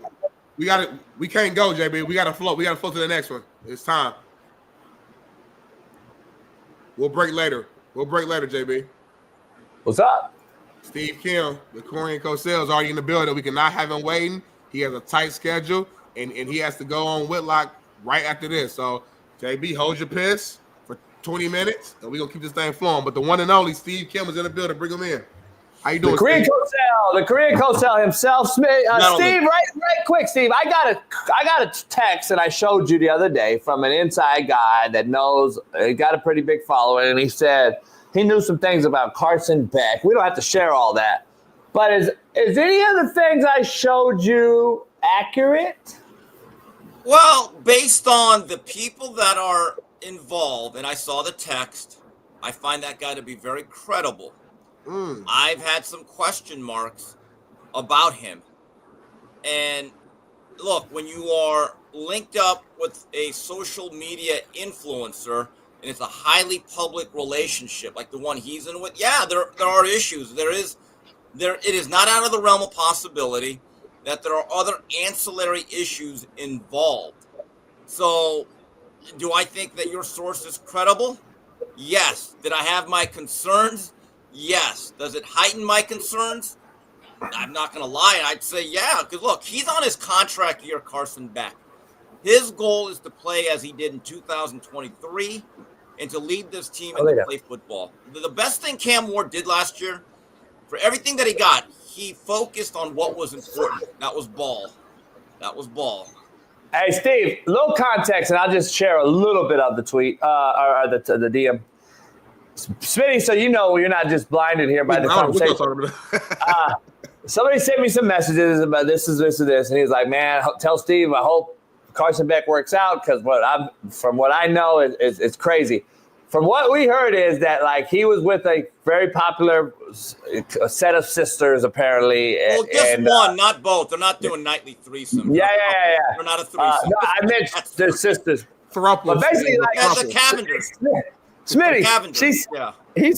we can't go, JB. We got to float. We got to float to the next one. It's time. We'll break later, JB. What's up? Steve Kim, the Coen Cosell is already in the building. We cannot have him waiting. He has a tight schedule, and he has to go on Whitlock right after this. So, JB, hold your piss for 20 minutes, and we're going to keep this thing flowing. But the one and only Steve Kim is in the building. Bring him in. How you doing, the Korean Cosell himself, Smith. Steve, right quick, Steve. I got a text that I showed you the other day from an inside guy that knows, he got a pretty big following, and he said he knew some things about Carson Beck. We don't have to share all that. But is any of the things I showed you accurate? Well, based on the people that are involved, and I saw the text, I find that guy to be very credible. I've had some question marks about him. And look, when you are linked up with a social media influencer and it's a highly public relationship like the one he's in with, yeah, there are issues. It is not out of the realm of possibility that there are other ancillary issues involved. So do I think that your source is credible? Yes. Did I have my concerns? Yes. Does it heighten my concerns? I'm not going to lie. I'd say, yeah, because look, he's on his contract year, Carson Beck. His goal is to play as he did in 2023 and to lead this team and to play football. The best thing Cam Ward did last year, for everything that he got, he focused on what was important. That was ball. Hey, Steve, little context, and I'll just share a little bit of the tweet or the DM. Smitty, so you know you're not just blinded here by the conversation. Somebody sent me some messages about this, and he was like, man, tell Steve I hope Carson Beck works out because from what I know, it's crazy. From what we heard is that like he was with a very popular set of sisters apparently. Well, just one, not both. They're not doing nightly threesomes. Yeah. They're not a threesome. No, I meant their sisters. But basically, like the Cavenders. Smitty, he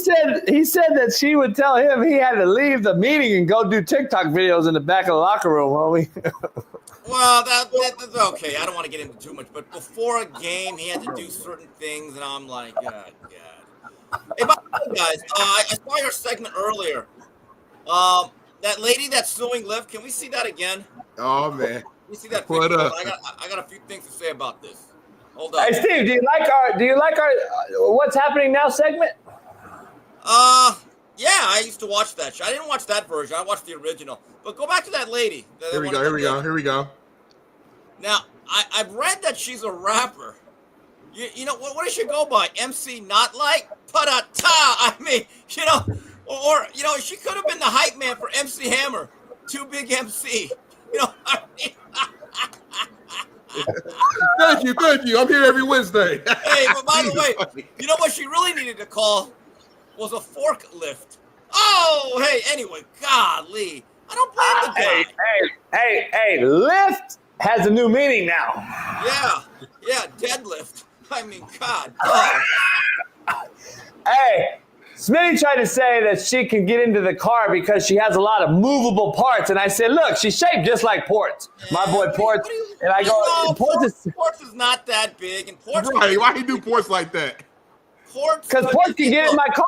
said that she would tell him he had to leave the meeting and go do TikTok videos in the back of the locker room, homie. Well, that's okay. I don't want to get into too much, but before a game, he had to do certain things, and I'm like, God. Hey, by the way, guys, I saw your segment earlier. That lady that's suing Lyft, can we see that again? Oh, man. Can we see that What picture? up? I got a few things to say about this. Hold on. Hey, Steve, do you like our What's Happening Now segment? Yeah, I used to watch that show. I didn't watch that version. I watched the original. But go back to that lady. Here we go. Now, I've read that she's a rapper. You know, what does she go by? MC Not Like? Pa-da-ta! I mean, or she could have been the hype man for MC Hammer. Too Big MC. I mean... Thank you. I'm here every Wednesday. Hey, but by the way, you know what she really needed to call was a forklift. Oh, hey, anyway, golly. I don't blame the guy. Hey, Lyft has a new meaning now. Yeah, deadlift. I mean, God. Hey, Smitty tried to say that she can get into the car because she has a lot of movable parts. And I said, look, she's shaped just like Ports. My boy Ports. And I go, Ports is not that big. And Ports why he do Ports like that? Because Ports can get in my car.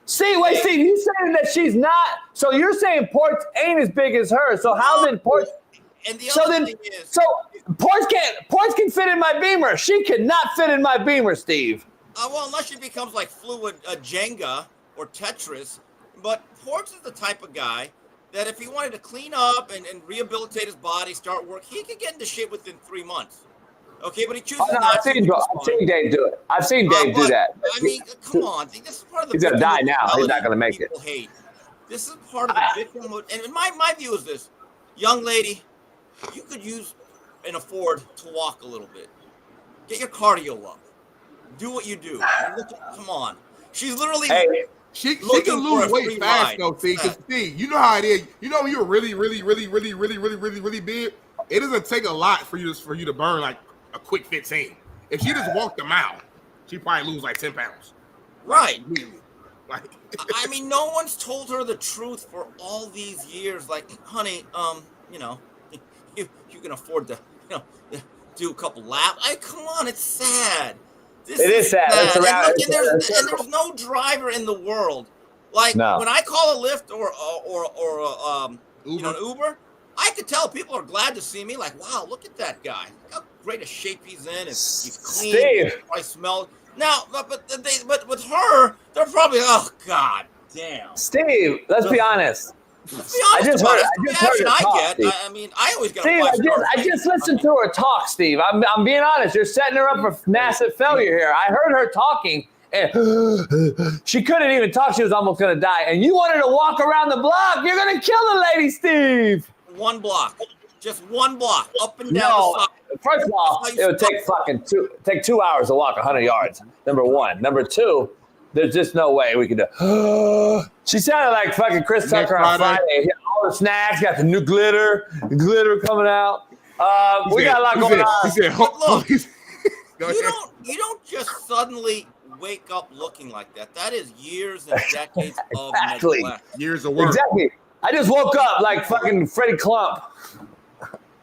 See, wait, Steve, you saying that she's not. So you're saying Ports ain't as big as her. So how then Ports? And the other thing is, so Ports can fit in my Beamer. She cannot fit in my Beamer, Steve. Well, unless she becomes like fluid Jenga or Tetris. But Ports is the type of guy that if he wanted to clean up and rehabilitate his body, start work, he could get into shape within 3 months. Okay, but he chooses not to. I've seen Dave do it. I've seen Dave do that. I mean, come on. This is part of the He's going to die now. He's not going to make it. Hate. This is part of the victim mode. And my view is this. Young lady, you could use and afford to walk a little bit. Get your cardio up. Do what you do. Come on. She's literally... She can lose weight fast though, see. Because you know how it is. You know when you're really big, it doesn't take a lot for you to burn like a quick 15. If she just walked a mile, she probably lose like 10 pounds. Right. I mean, no one's told her the truth for all these years. Like, honey, you can afford to, do a couple laps. Come on, it's sad. It is sad. It's around, and there's no driver in the world. Like when I call a Lyft or an Uber, I could tell people are glad to see me. Like, wow, look at that guy. Look how great a shape he's in. He's clean. Steve. I smell. Now, but with her, they're probably God damn. Steve, let's be honest. I just heard her talk. I mean, I always got. Steve, I just listened to her talk, Steve. I'm being honest. You're setting her up for massive failure here. I heard her talking, and she couldn't even talk. She was almost going to die. And you wanted to walk around the block. You're going to kill the lady, Steve. One block, just one block, up and down. No, first of all, it would take 2 hours to walk 100 yards. Number one. Number two. There's just no way we could do. She sounded like fucking Chris Tucker on Friday. all the snacks. Got the new glitter coming out. We got a lot going on. You don't just suddenly wake up looking like that. That is years and decades of neglect. Years of work. Exactly. I just woke up like fucking Freddie Klump.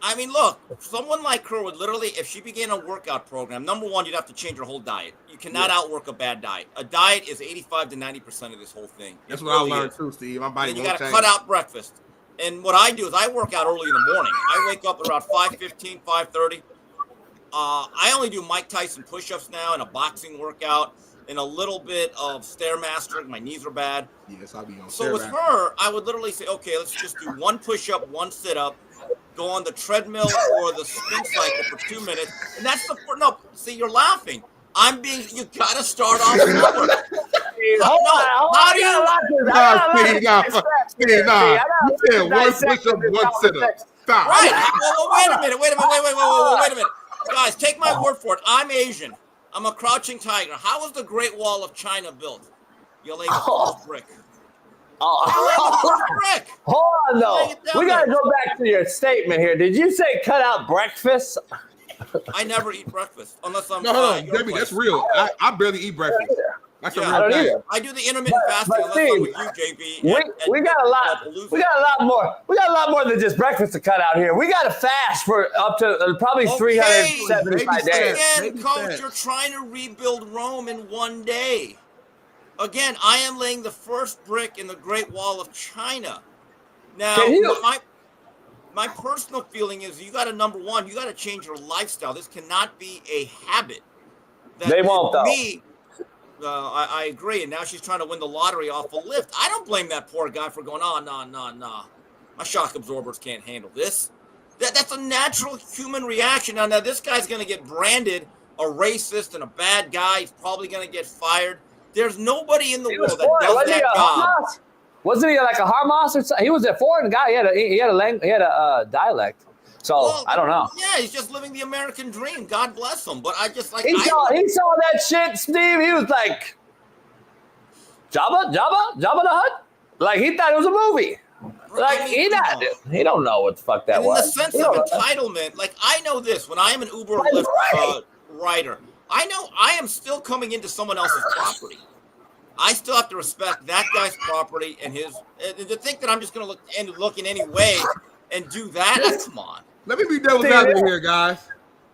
I mean, look, someone like her would literally, if she began a workout program, number one, you'd have to change your whole diet. You cannot outwork a bad diet. A diet is 85 to 90% of this whole thing. That's what I learned too, Steve. My body you won't got to change. cut out breakfast. And what I do is I work out early in the morning. I wake up around 5:15, 5:30. I only do Mike Tyson push-ups now and a boxing workout and a little bit of Stairmaster. My knees are bad. Yes, I'll be on So with her, I would literally say, okay, let's just do one push-up, one sit-up, go on the treadmill or the spin cycle for 2 minutes. And that's the – no, see, you're laughing. You got to start off somewhere. How do you – Steve, you said one push-up, one sit-up. Stop. Right. Well, wait a minute. Guys, take my word for it. I'm Asian. I'm a crouching tiger. How was the Great Wall of China built? You laid the first brick. Hold on, though. We got to go back to your statement here. Did you say cut out breakfast? I never eat breakfast unless I'm No, Debbie, that's real. I barely eat breakfast. That's a real thing. I do the intermittent fasting unless I'm with you, JB. We got a lot more. We got a lot more than just breakfast to cut out here. We got to fast for up to probably 375 days. Again, Coach, you're trying to rebuild Rome in one day. Again, I am laying the first brick in the Great Wall of China. Now, my personal feeling is you got to, number one, you got to change your lifestyle. This cannot be a habit. They won't, though. I agree. And now she's trying to win the lottery off of Lyft. I don't blame that poor guy for going, nah. My shock absorbers can't handle this. That's a natural human reaction. Now this guy's going to get branded a racist and a bad guy. He's probably going to get fired. There's nobody in the world that does that job. Wasn't he like a Hamas or something? He was a foreign guy. He had a dialect. So I don't know. Yeah, he's just living the American dream. God bless him. But I just like he saw that shit, Steve. He was like, Jabba the Hutt. Like he thought it was a movie. Like he don't know what the fuck that was. In the sense of entitlement, like I know this when I am an Uber or Lyft rider, I know I am still coming into someone else's property. I still have to respect that guy's property and his. And to think that I'm just going to look in any way and do that, come on. Let me be devil's advocate here, guys.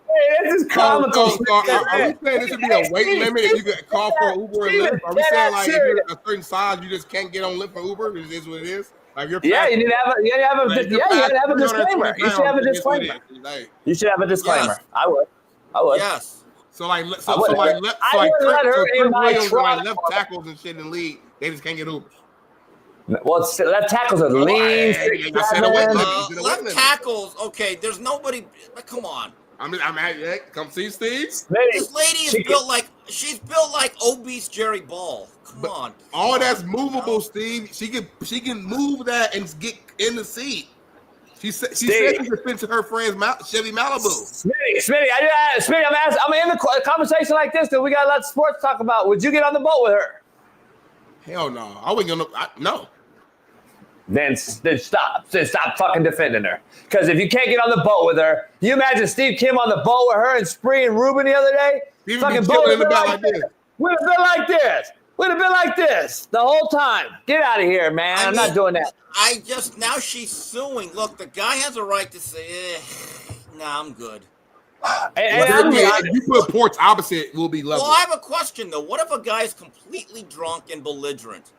Hey, this is comical. Are we saying this should be a weight limit if you could call for Uber or Lyft? Are we saying like if you're a certain size, you just can't get on Lyft or Uber? It is what it is. Like you need to have a disclaimer. You should have a disclaimer. You should have a disclaimer. I would. Yes. So like left tackles and shit in the league, they just can't get Ubers. Well, left tackles are lean. Left tackles, okay. There's nobody. Come on. Come see Steve. This lady is built like obese Jerry Ball. Come on. All that's movable, Steve. She can move that and get in the seat. She said she could fit to her friend's Chevy Malibu. Smitty, I'm in the conversation like this because we got a lot of sports to talk about. Would you get on the boat with her? Hell no. I wouldn't no. Then stop fucking defending her. Because if you can't get on the boat with her, you imagine Steve Kim on the boat with her and Spree and Ruben the other day? Fucking boat in the back like this. Would have been like this the whole time. Get out of here, man. I'm not doing that. Now she's suing. Look, the guy has a right to say, I'm good. If you put ports opposite, we'll be lovely. Well, I have a question, though. What if a guy is completely drunk and belligerent?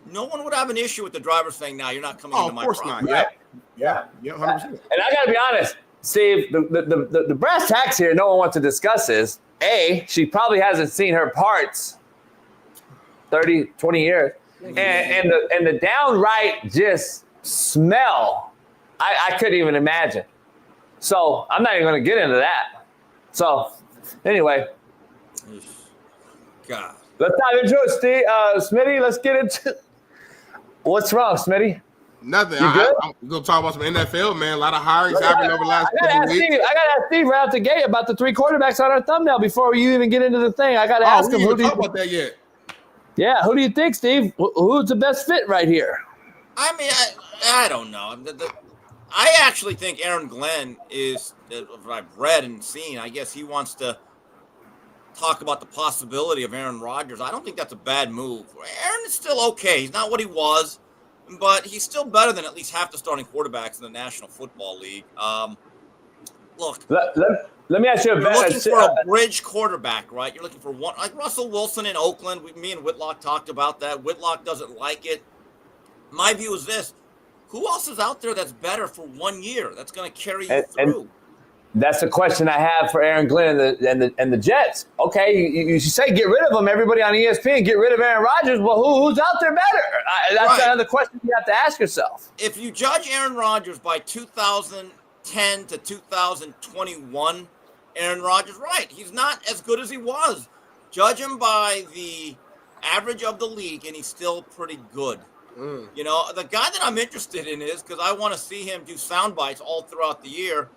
No one would have an issue with the driver saying, you're not coming into my property. Of course not. Yeah, 100%. And I got to be honest, Steve, the brass tacks here no one wants to discuss is, A, she probably hasn't seen her parts 30, 20 years. And the downright just smell, I couldn't even imagine. So I'm not even going to get into that. So anyway, God, let's dive into it, Steve. Smitty, let's get into what's wrong, Smitty. Nothing. You good? I'm going to talk about some NFL, man. A lot of hirings happened over the last couple weeks. I got to ask Steve right out the gate about the 3 quarterbacks on our thumbnail before you even get into the thing. I got to ask him. We didn't talk about that yet. Yeah, who do you think, Steve? Who's the best fit right here? I mean, I don't know. I actually think Aaron Glenn is, what I've read and seen, I guess he wants to talk about the possibility of Aaron Rodgers. I don't think that's a bad move. Aaron is still okay. He's not what he was, but he's still better than at least half the starting quarterbacks in the National Football League. Look, let me ask you you're looking for a bridge quarterback, right? You're looking for one, like Russell Wilson in Oakland. Me and Whitlock talked about that. Whitlock doesn't like it. My view is this. Who else is out there that's better for 1 year that's going to carry you through? And that's the question I have for Aaron Glenn and the Jets. Okay, you should say get rid of them. Everybody on ESPN, get rid of Aaron Rodgers. Well, who's out there better? That's another question you have to ask yourself. If you judge Aaron Rodgers by 2010 to 2021, Aaron Rodgers, right, he's not as good as he was. Judge him by the average of the league, and he's still pretty good. You know, the guy that I'm interested in is, because I want to see him do sound bites all throughout the year,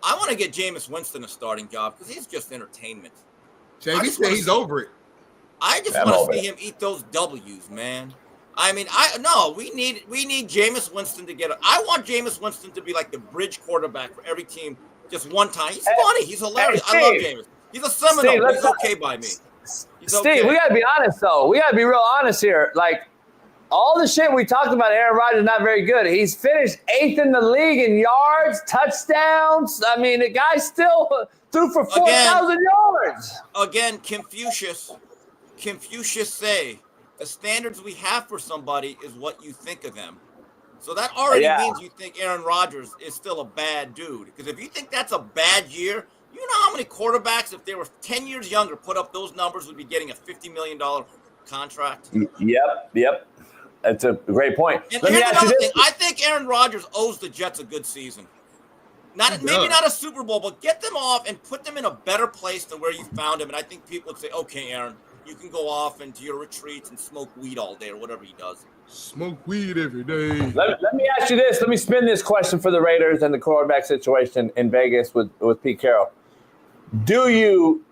I want to get Jameis Winston a starting job because he's just entertainment. JB said he's over it. I just want to see him eat those W's, man. I mean, we need Jameis Winston to get I want Jameis Winston to be like the bridge quarterback for every team just one time. He's funny. He's hilarious. I love Jameis. He's a Seminole. He's okay by me. Steve, we got to be honest, though. We got to be real honest here. Like, all the shit we talked about, Aaron Rodgers not very good. He's finished 8th in the league in yards, touchdowns. I mean, the guy still threw for 4,000 yards. Again, Confucius say, the standards we have for somebody is what you think of them. So that already means you think Aaron Rodgers is still a bad dude. Because if you think that's a bad year, you know how many quarterbacks, if they were 10 years younger, put up those numbers, would be getting a $50 million contract? Yep. That's a great point. And here's another thing. I think Aaron Rodgers owes the Jets a good season. Maybe not a Super Bowl, but get them off and put them in a better place than where you found him. And I think people would say, okay, Aaron, you can go off into your retreats and smoke weed all day or whatever he does. Smoke weed every day. Let me ask you this. Let me spin this question for the Raiders and the quarterback situation in Vegas with Pete Carroll. Do you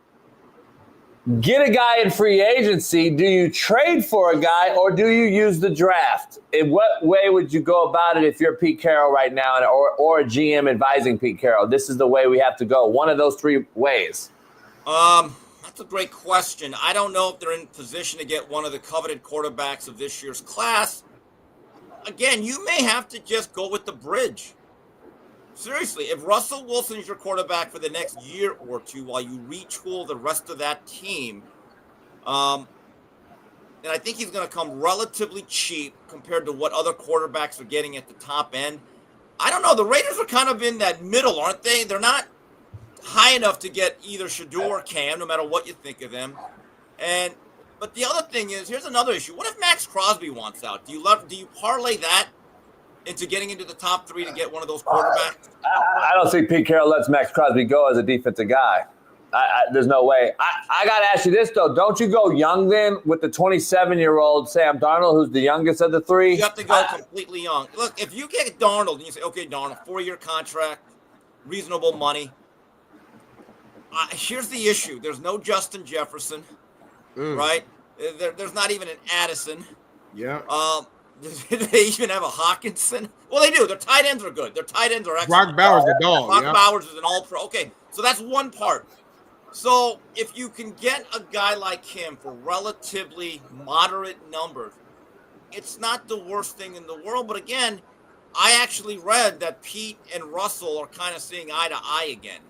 get a guy in free agency? Do you trade for a guy, or do you use the draft? In what way would you go about it if you're Pete Carroll right now, or a GM advising Pete Carroll? This is the way we have to go. One of those three ways. That's a great question. I don't know if they're in position to get one of the coveted quarterbacks of this year's class. Again, you may have to just go with the bridge. Seriously, if Russell Wilson is your quarterback for the next year or two while you retool the rest of that team, then I think he's going to come relatively cheap compared to what other quarterbacks are getting at the top end. I don't know. The Raiders are kind of in that middle, aren't they? They're not high enough to get either Shador or Cam, no matter what you think of them. But the other thing is, here's another issue. What if Max Crosby wants out? Do you parlay that into getting into the top three to get one of those quarterbacks? I don't think Pete Carroll lets Max Crosby go as a defensive guy. There's no way. I got to ask you this, though. Don't you go young then with the 27-year-old Sam Darnold, who's the youngest of the three? You have to go completely young. Look, if you get Darnold and you say, okay, Darnold, 4-year contract, reasonable money. Here's the issue. There's no Justin Jefferson, right? There's not even an Addison. Yeah. Do they even have a Hawkinson? Well, they do. Their tight ends are good. Their tight ends are Brock excellent. Bowers the dog. Brock Bowers is an all-pro. Okay, so that's one part. So if you can get a guy like him for relatively moderate numbers, it's not the worst thing in the world. But again, I actually read that Pete and Russell are kind of seeing eye to eye again.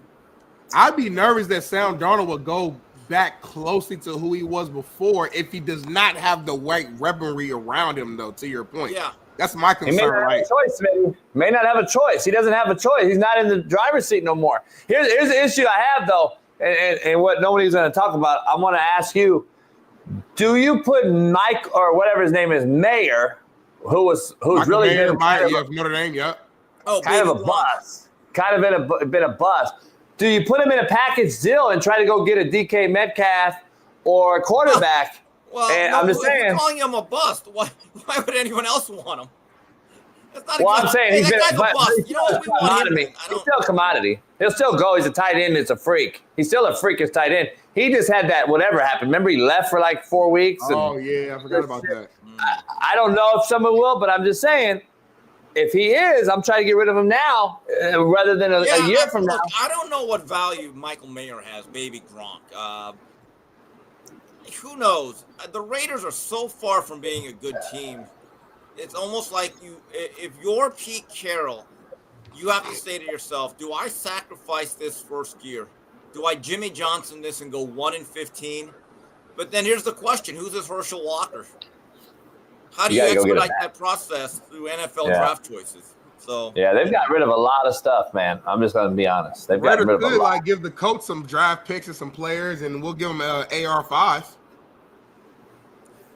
I'd be nervous that Sam Darnold would go back closely to who he was before if he does not have the white weaponry around him, though, to your point. Yeah. That's my concern. He may not have a choice, man. May not have a choice. He doesn't have a choice. He's not in the driver's seat no more. Here's the issue I have, though, and what nobody's going to talk about. I want to ask you, do you put Mike, or whatever his name is, Mayer, who's really been Notre Dame, yeah. Kind of a bust. Kind of been a bust. Do you put him in a package deal and try to go get a DK Metcalf or a quarterback? I'm just saying. You're calling him a bust. Why would anyone else want him? I'm saying he's a bust. You know what we want him? He's still a commodity. He'll still go. He's a tight end. It's a freak. He's still a freakish tight end. He just had that whatever happened. Remember, he left for like 4 weeks. Oh, yeah. I forgot about that. I don't know if someone will, but I'm just saying, if he is, I'm trying to get rid of him now rather than a year from now. I don't know what value Michael Mayer has, baby Gronk. Who knows? The Raiders are so far from being a good team. It's almost like if you're Pete Carroll, you have to say to yourself, do I sacrifice this first year? Do I Jimmy Johnson this and go 1-15? But then here's the question: who's this Herschel Walker? How do you expedite that process through NFL draft choices? So yeah, they've got rid of a lot of stuff, man. I'm just going to be honest. They've got rid of a lot. Like give the coach some draft picks and some players, and we'll give them AR5.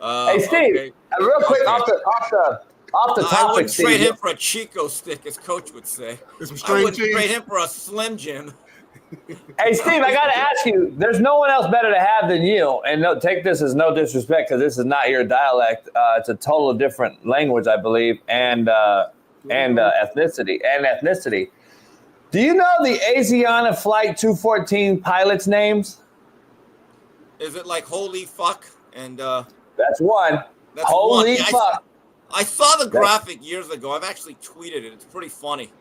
Hey Steve, real quick off the topic. I wouldn't trade him for a Chico stick, as coach would say. I wouldn't trade him for a Slim Jim. Hey, Steve, I got to ask you, there's no one else better to have than you. And take this as no disrespect because this is not your dialect. It's a total different language, I believe, and ethnicity. Do you know the Asiana Flight 214 pilots' names? Is it like holy fuck? And that's one. That's holy one. fuck. I saw the graphic years ago. I've actually tweeted it. It's pretty funny.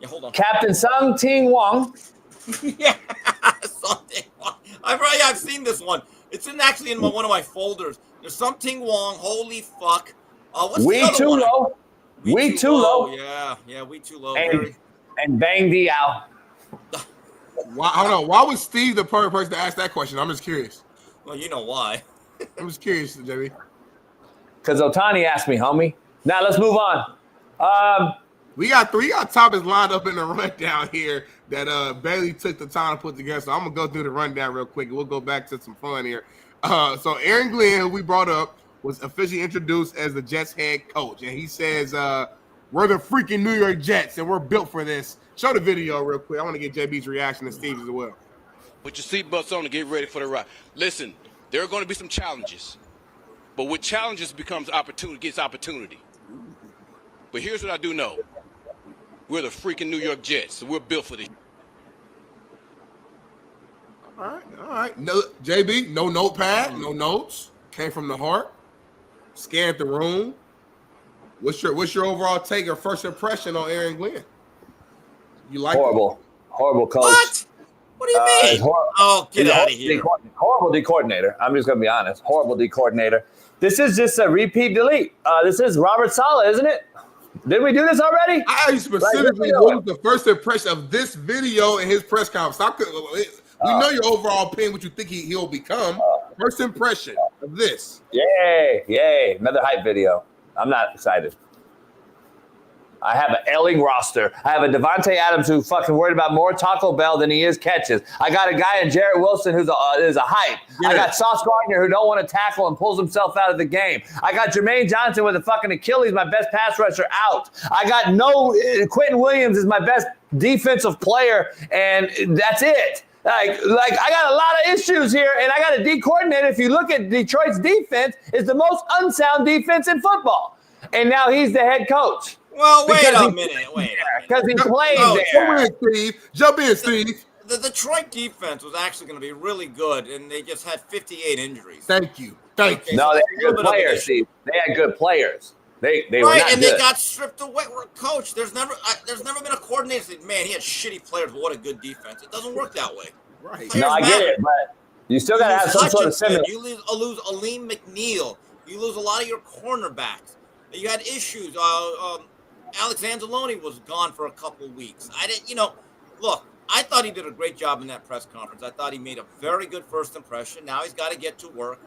Yeah, hold on. Captain Sung Ting Wong. Yeah, something. I've seen this one. It's actually in one of my folders. There's something Wong. Holy fuck. What's We the other Too one? Low. We Too Low. Yeah, We Too Low. And Bang Diao. Why was Steve the perfect person to ask that question? I'm just curious. Well, you know why. I'm just curious, JB. Because Otani asked me, homie. Now let's move on. We got topics lined up in the rundown here that Bailey took the time to put together. So I'm gonna go through the rundown real quick, and we'll go back to some fun here. So Aaron Glenn, who we brought up, was officially introduced as the Jets head coach, and he says, "We're the freaking New York Jets, and we're built for this." Show the video real quick. I want to get JB's reaction and Steve's as well. Put your seatbelts on and get ready for the ride. Listen, there are going to be some challenges, but with challenges gets opportunity. But here's what I do know. We're the freaking New York Jets, so we're built for this. All right. No, JB, no notepad, no notes. Came from the heart. Scanned the room. What's your overall take or first impression on Aaron Glenn? You like horrible coach. What do you mean? Get out of here. Horrible D coordinator. I'm just gonna be honest. Horrible D coordinator. This is just a repeat delete. This is Robert Saleh, isn't it? Didn't we do this already? I specifically what was the first impression of this video in his press conference? We know your overall opinion, what you think he'll become. First impression of this. Yay. Another hype video. I'm not excited. I have an ailing roster. I have a Devontae Adams who fucking worried about more Taco Bell than he is catches. I got a guy in Jarrett Wilson who's a hype. Yeah. I got Sauce Gardner who don't want to tackle and pulls himself out of the game. I got Jermaine Johnson with a fucking Achilles, my best pass rusher, out. I got Quentin Williams is my best defensive player, and that's it. Like I got a lot of issues here, and I got a D coordinator. If you look at Detroit's defense, is the most unsound defense in football, and now he's the head coach. Well, wait a minute. Because he played there. Jump in, Steve. The Detroit defense was actually going to be really good, and they just had 58 injuries. Thank you. No, they had good players, Steve. They had good players. They were not and good. They got stripped away. Coach, there's never been a coordinator that said, man, he had shitty players, but what a good defense. It doesn't work that way. Right. Players I get it, but you still got to have some sort of similar. You lose Aleem McNeil. You lose a lot of your cornerbacks. You had issues. Alex Anzalone was gone for a couple weeks. Look, I thought he did a great job in that press conference. I thought he made a very good first impression. Now he's got to get to work.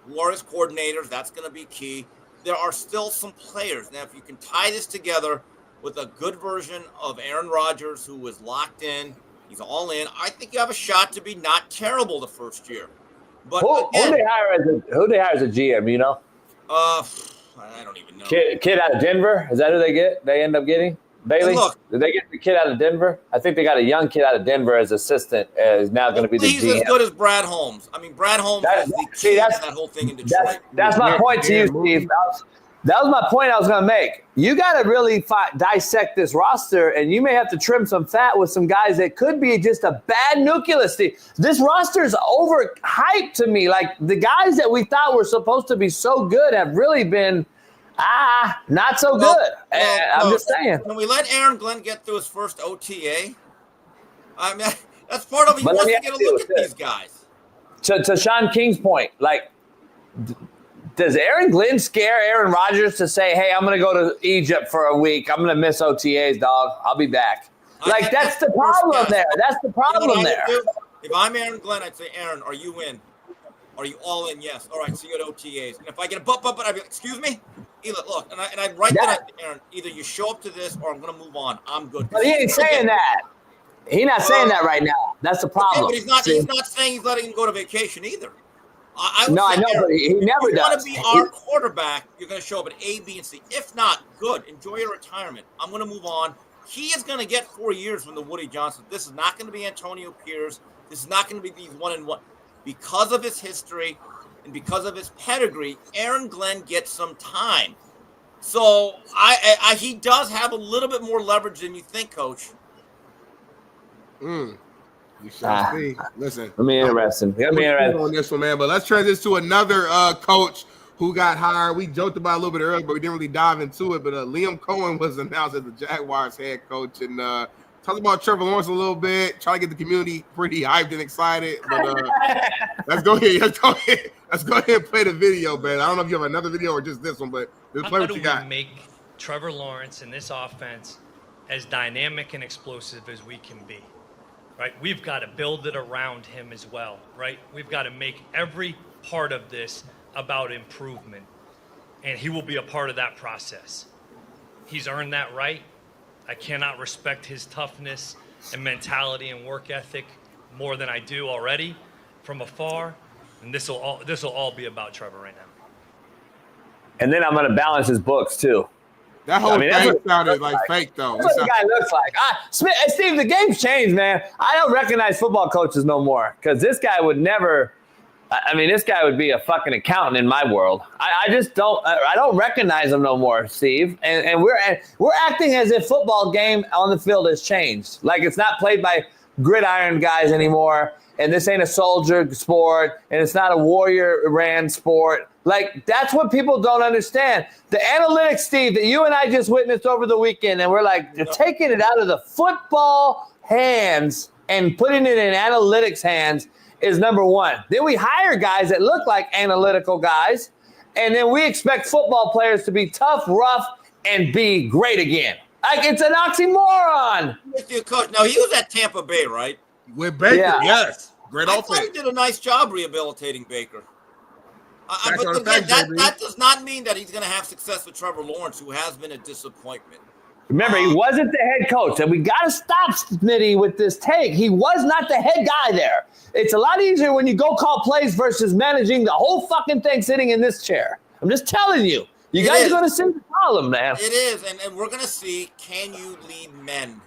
Who are his coordinators? That's going to be key. There are still some players. Now, if you can tie this together with a good version of Aaron Rodgers, who was locked in, he's all in, I think you have a shot to be not terrible the first year. But who they hire as a GM, you know? I don't even know. Kid out of Denver? Is that who they get? They end up getting? Bailey? Did they get the kid out of Denver? I think they got a young kid out of Denver as assistant. Is now going to be the GM. He's as good as Brad Holmes. I mean, Brad Holmes is the key to that whole thing in Detroit. That's my point to you, Steve. That was my point I was going to make. You got to really dissect this roster, and you may have to trim some fat with some guys that could be just a bad nucleus. This roster is overhyped to me. Like, the guys that we thought were supposed to be so good have really been, Not so good. I'm just saying. When we let Aaron Glenn get through his first OTA, I mean, that's part of it. He But let wants me to get a ask you look at this. these guys. To Shaun King's point, like, does Aaron Glenn scare Aaron Rodgers to say, hey, I'm going to go to Egypt for a week. I'm going to miss OTAs, dog. I'll be back. Like, that's the problem there. That's the problem there. If I'm Aaron Glenn, I'd say, Aaron, are you in? Are you all in? Yes. All right, see you at OTAs. And if I get a but, I'd be like, excuse me? Look, and I'd write that, Aaron, either you show up to this or I'm going to move on. I'm good. But he ain't saying that. He's not saying that right now. That's the problem. Okay, but he's not saying he's letting him go to vacation either. I No, I know, Aaron, but he never if you want does. to be our quarterback, you're going to show up at A, B, and C. If not, good. Enjoy your retirement. I'm going to move on. He is going to get 4 years from the Woody Johnson. This is not going to be Antonio Pierce. This is not going to be these 1-and-1. Because of his history and because of his pedigree, Aaron Glenn gets some time. So he does have a little bit more leverage than you think, Coach. You shall see. Listen, Let me interesting. Let me interesting on this one, man. But let's transition to another coach who got hired. We joked about it a little bit earlier, but we didn't really dive into it. But Liam Coen was announced as the Jaguars head coach, and talk about Trevor Lawrence a little bit. Try to get the community pretty hyped and excited. But let's go ahead. Let's go ahead and play the video, man. I don't know if you have another video or just this one, but just play what you got. How do we make Trevor Lawrence and this offense as dynamic and explosive as we can be? Right? We've got to build it around him as well, right? We've got to make every part of this about improvement, and he will be a part of that process. He's earned that right. I cannot respect his toughness and mentality and work ethic more than I do already from afar, and this will all be about Trevor right now. And then I'm going to balance his books, too. That whole thing sounded like fake, though. That's what the guy looks like. Steve, the game's changed, man. I don't recognize football coaches no more because this guy would never – I mean, this guy would be a fucking accountant in my world. I just don't – I don't recognize him no more, Steve. And we're acting as if football game on the field has changed. Like it's not played by gridiron guys anymore, and this ain't a soldier sport, and it's not a warrior ran sport. Like, that's what people don't understand. The analytics, Steve, that you and I just witnessed over the weekend, and we're like, you're taking it out of the football hands and putting it in analytics hands is number one. Then we hire guys that look like analytical guys, and then we expect football players to be tough, rough, and be great again. Like, it's an oxymoron. With you, Coach. Now, he was at Tampa Bay, right? With Baker, yes. Great I offense. thought he did a nice job rehabilitating Baker. But again, that does not mean that he's going to have success with Trevor Lawrence, who has been a disappointment. Remember, he wasn't the head coach, and we got to stop Smitty with this take. He was not the head guy there. It's a lot easier when you go call plays versus managing the whole fucking thing sitting in this chair. I'm just telling you. You guys are going to see the problem, man. It is, and we're going to see, can you lead men?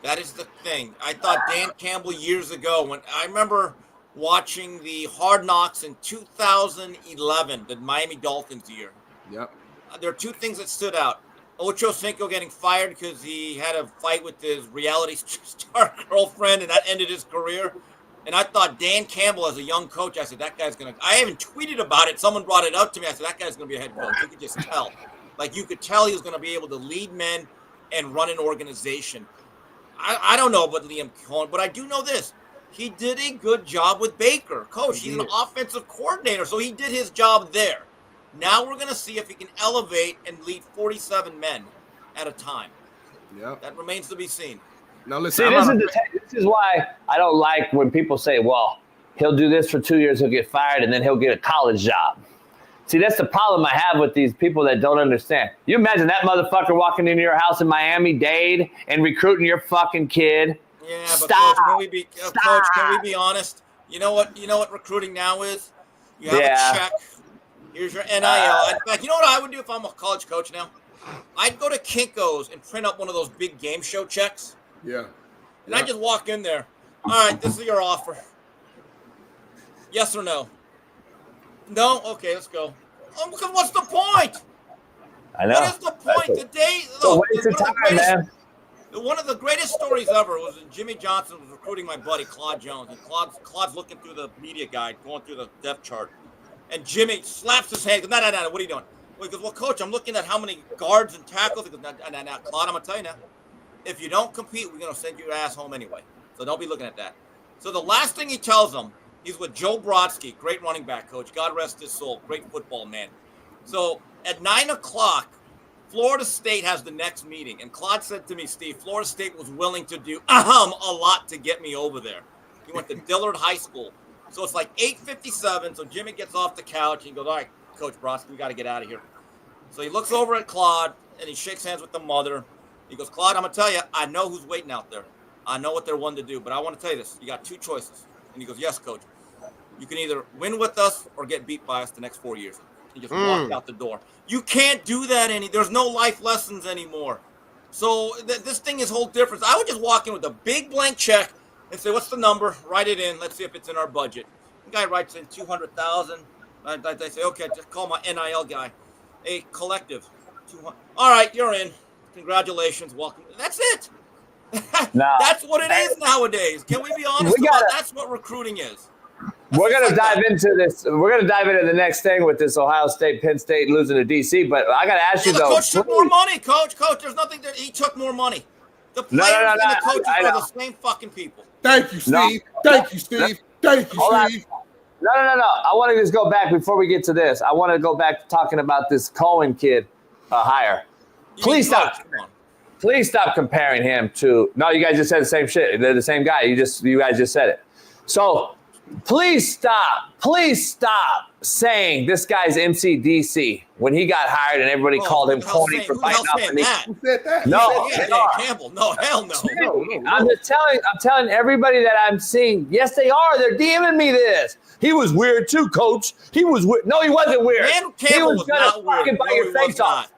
That is the thing. I thought Dan Campbell years ago, when I remember watching the Hard Knocks in 2011, the Miami Dolphins year. Yep. There are two things that stood out. Ocho Cinco getting fired because he had a fight with his reality star girlfriend, and that ended his career. And I thought Dan Campbell, as a young coach, I said, that guy's going to – I even tweeted about it. Someone brought it up to me. I said, that guy's going to be a head coach. You could just tell. Like, you could tell he was going to be able to lead men and run an organization. I don't know about Liam Coen, but I do know this. He did a good job with Baker. Coach, he's an offensive coordinator, so he did his job there. Now we're going to see if he can elevate and lead 47 men at a time. Yep. That remains to be seen. Now, listen, see, this is why I don't like when people say, well, he'll do this for 2 years, he'll get fired, and then he'll get a college job. See, that's the problem I have with these people that don't understand. You imagine that motherfucker walking into your house in Miami-Dade and recruiting your fucking kid. Yeah, but Stop. Coach, can we be honest? You know what recruiting now is? You have a check. Here's your NIL. In fact, you know what I would do if I'm a college coach now? I'd go to Kinko's and print up one of those big game show checks. Yeah. And I just walk in there. All right, this is your offer. Yes or no? No? Okay, let's go. Because what's the point? I know. What is the point? One of the greatest stories ever was when Jimmy Johnson was recruiting my buddy Claude Jones. And Claude's looking through the media guide, going through the depth chart. And Jimmy slaps his hand. No, what are you doing? Well, he goes, well, Coach, I'm looking at how many guards and tackles. He goes, now, Claude, I'm going to tell you now, if you don't compete, we're going to send your ass home anyway. So don't be looking at that. So the last thing he tells them, he's with Joe Brodsky, great running back coach. God rest his soul, great football man. So at 9 o'clock, Florida State has the next meeting. And Claude said to me, Steve, Florida State was willing to do a lot to get me over there. He went to Dillard High School. So it's like 8:57. So Jimmy gets off the couch and he goes, all right, Coach Brodsky, we got to get out of here. So he looks over at Claude and he shakes hands with the mother. He goes, Claude, I'm going to tell you, I know who's waiting out there. I know what they're wanting to do, but I want to tell you this. You got two choices. And he goes, yes, Coach. You can either win with us or get beat by us the next 4 years. He just walked out the door. You can't do that there's no life lessons anymore. So this thing is whole difference. I would just walk in with a big blank check and say, what's the number? Write it in. Let's see if it's in our budget. The guy writes in 200,000. I say, okay, just call my NIL guy. A collective. 200. All right, you're in. Congratulations. Welcome. That's it. That's what it is nowadays. Can we be honest about that's what recruiting is? We're going to dive into this. We're going to dive into the next thing with this Ohio State, Penn State losing to D.C. But I got to ask you, though. Coach took more money, Coach. There's nothing that he took more money. The players and the coaches are the same fucking people. Thank you, Steve. Thank you, Steve. Thank you, Steve. No. I want to just go back before we get to this. I want to go back to talking about this Coen kid hire. Please stop. Please stop comparing him to. No, you guys just said the same shit. They're the same guy. You guys just said it. So please stop saying this guy's MCDC when he got hired and everybody called him corny for fighting off. Who said that? No, Campbell. No, hell no. I'm telling everybody that I'm seeing. Yes, they are. They're DMing me this. He was weird too, Coach. He was weird. No, he wasn't weird. He was gonna fucking bite your face off.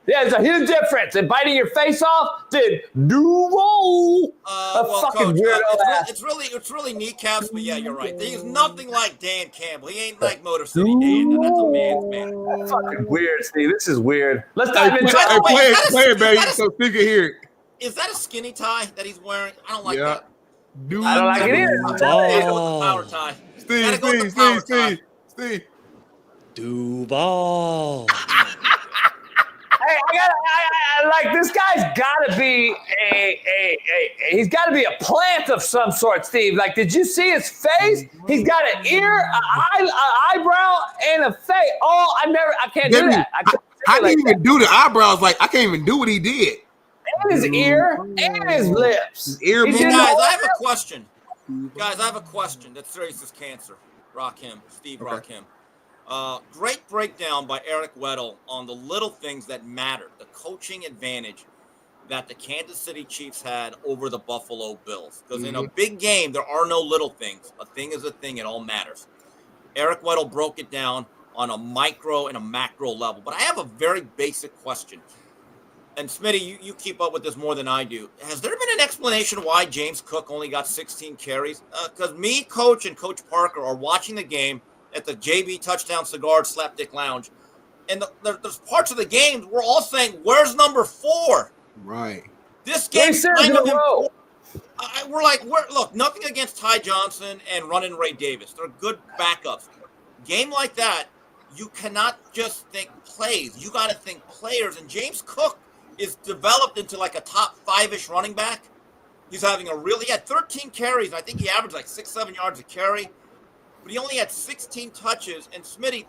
Yeah, there's a huge difference in biting your face off than duo. Fucking Coach, weirdo. It's really kneecaps, but yeah, you're right. He's nothing like Dan Campbell. He ain't like Motor City Dan. That's a man's man. That's fucking weird, Steve. This is weird. Let's dive into it. Play it, baby, so Steve can hear it. Is that a skinny tie that he's wearing? I don't like that. I don't like it either. Power tie. Steve. Duval. Hey, I like this guy's got to be he's got to be a plant of some sort, Steve. Like, did you see his face? He's got an ear, an eyebrow, and a face. Oh, I can't do that. I didn't even do the eyebrows. Like, I can't even do what he did. And his ear and his lips. His ear. Guys, I have a question. That's serious as cancer. Rock him. Steve, rock him. Great breakdown by Eric Weddle on the little things that matter, the coaching advantage that the Kansas City Chiefs had over the Buffalo Bills. Because in a big game, there are no little things. A thing is a thing. It all matters. Eric Weddle broke it down on a micro and a macro level. But I have a very basic question. And Smitty, you keep up with this more than I do. Has there been an explanation why James Cook only got 16 carries? Because me, Coach, and Coach Parker are watching the game at the JB Touchdown Cigar Slapdick Lounge. And there's parts of the game we're all saying, where's number 4? Right. This game kind of look, nothing against Ty Johnson and Runnin' Ray Davis. They're good backups. Game like that, you cannot just think plays. You got to think players. And James Cook is developed into like a top 5-ish running back. He had 13 carries. I think he averaged like 6-7 yards a carry. But he only had 16 touches. And Smitty,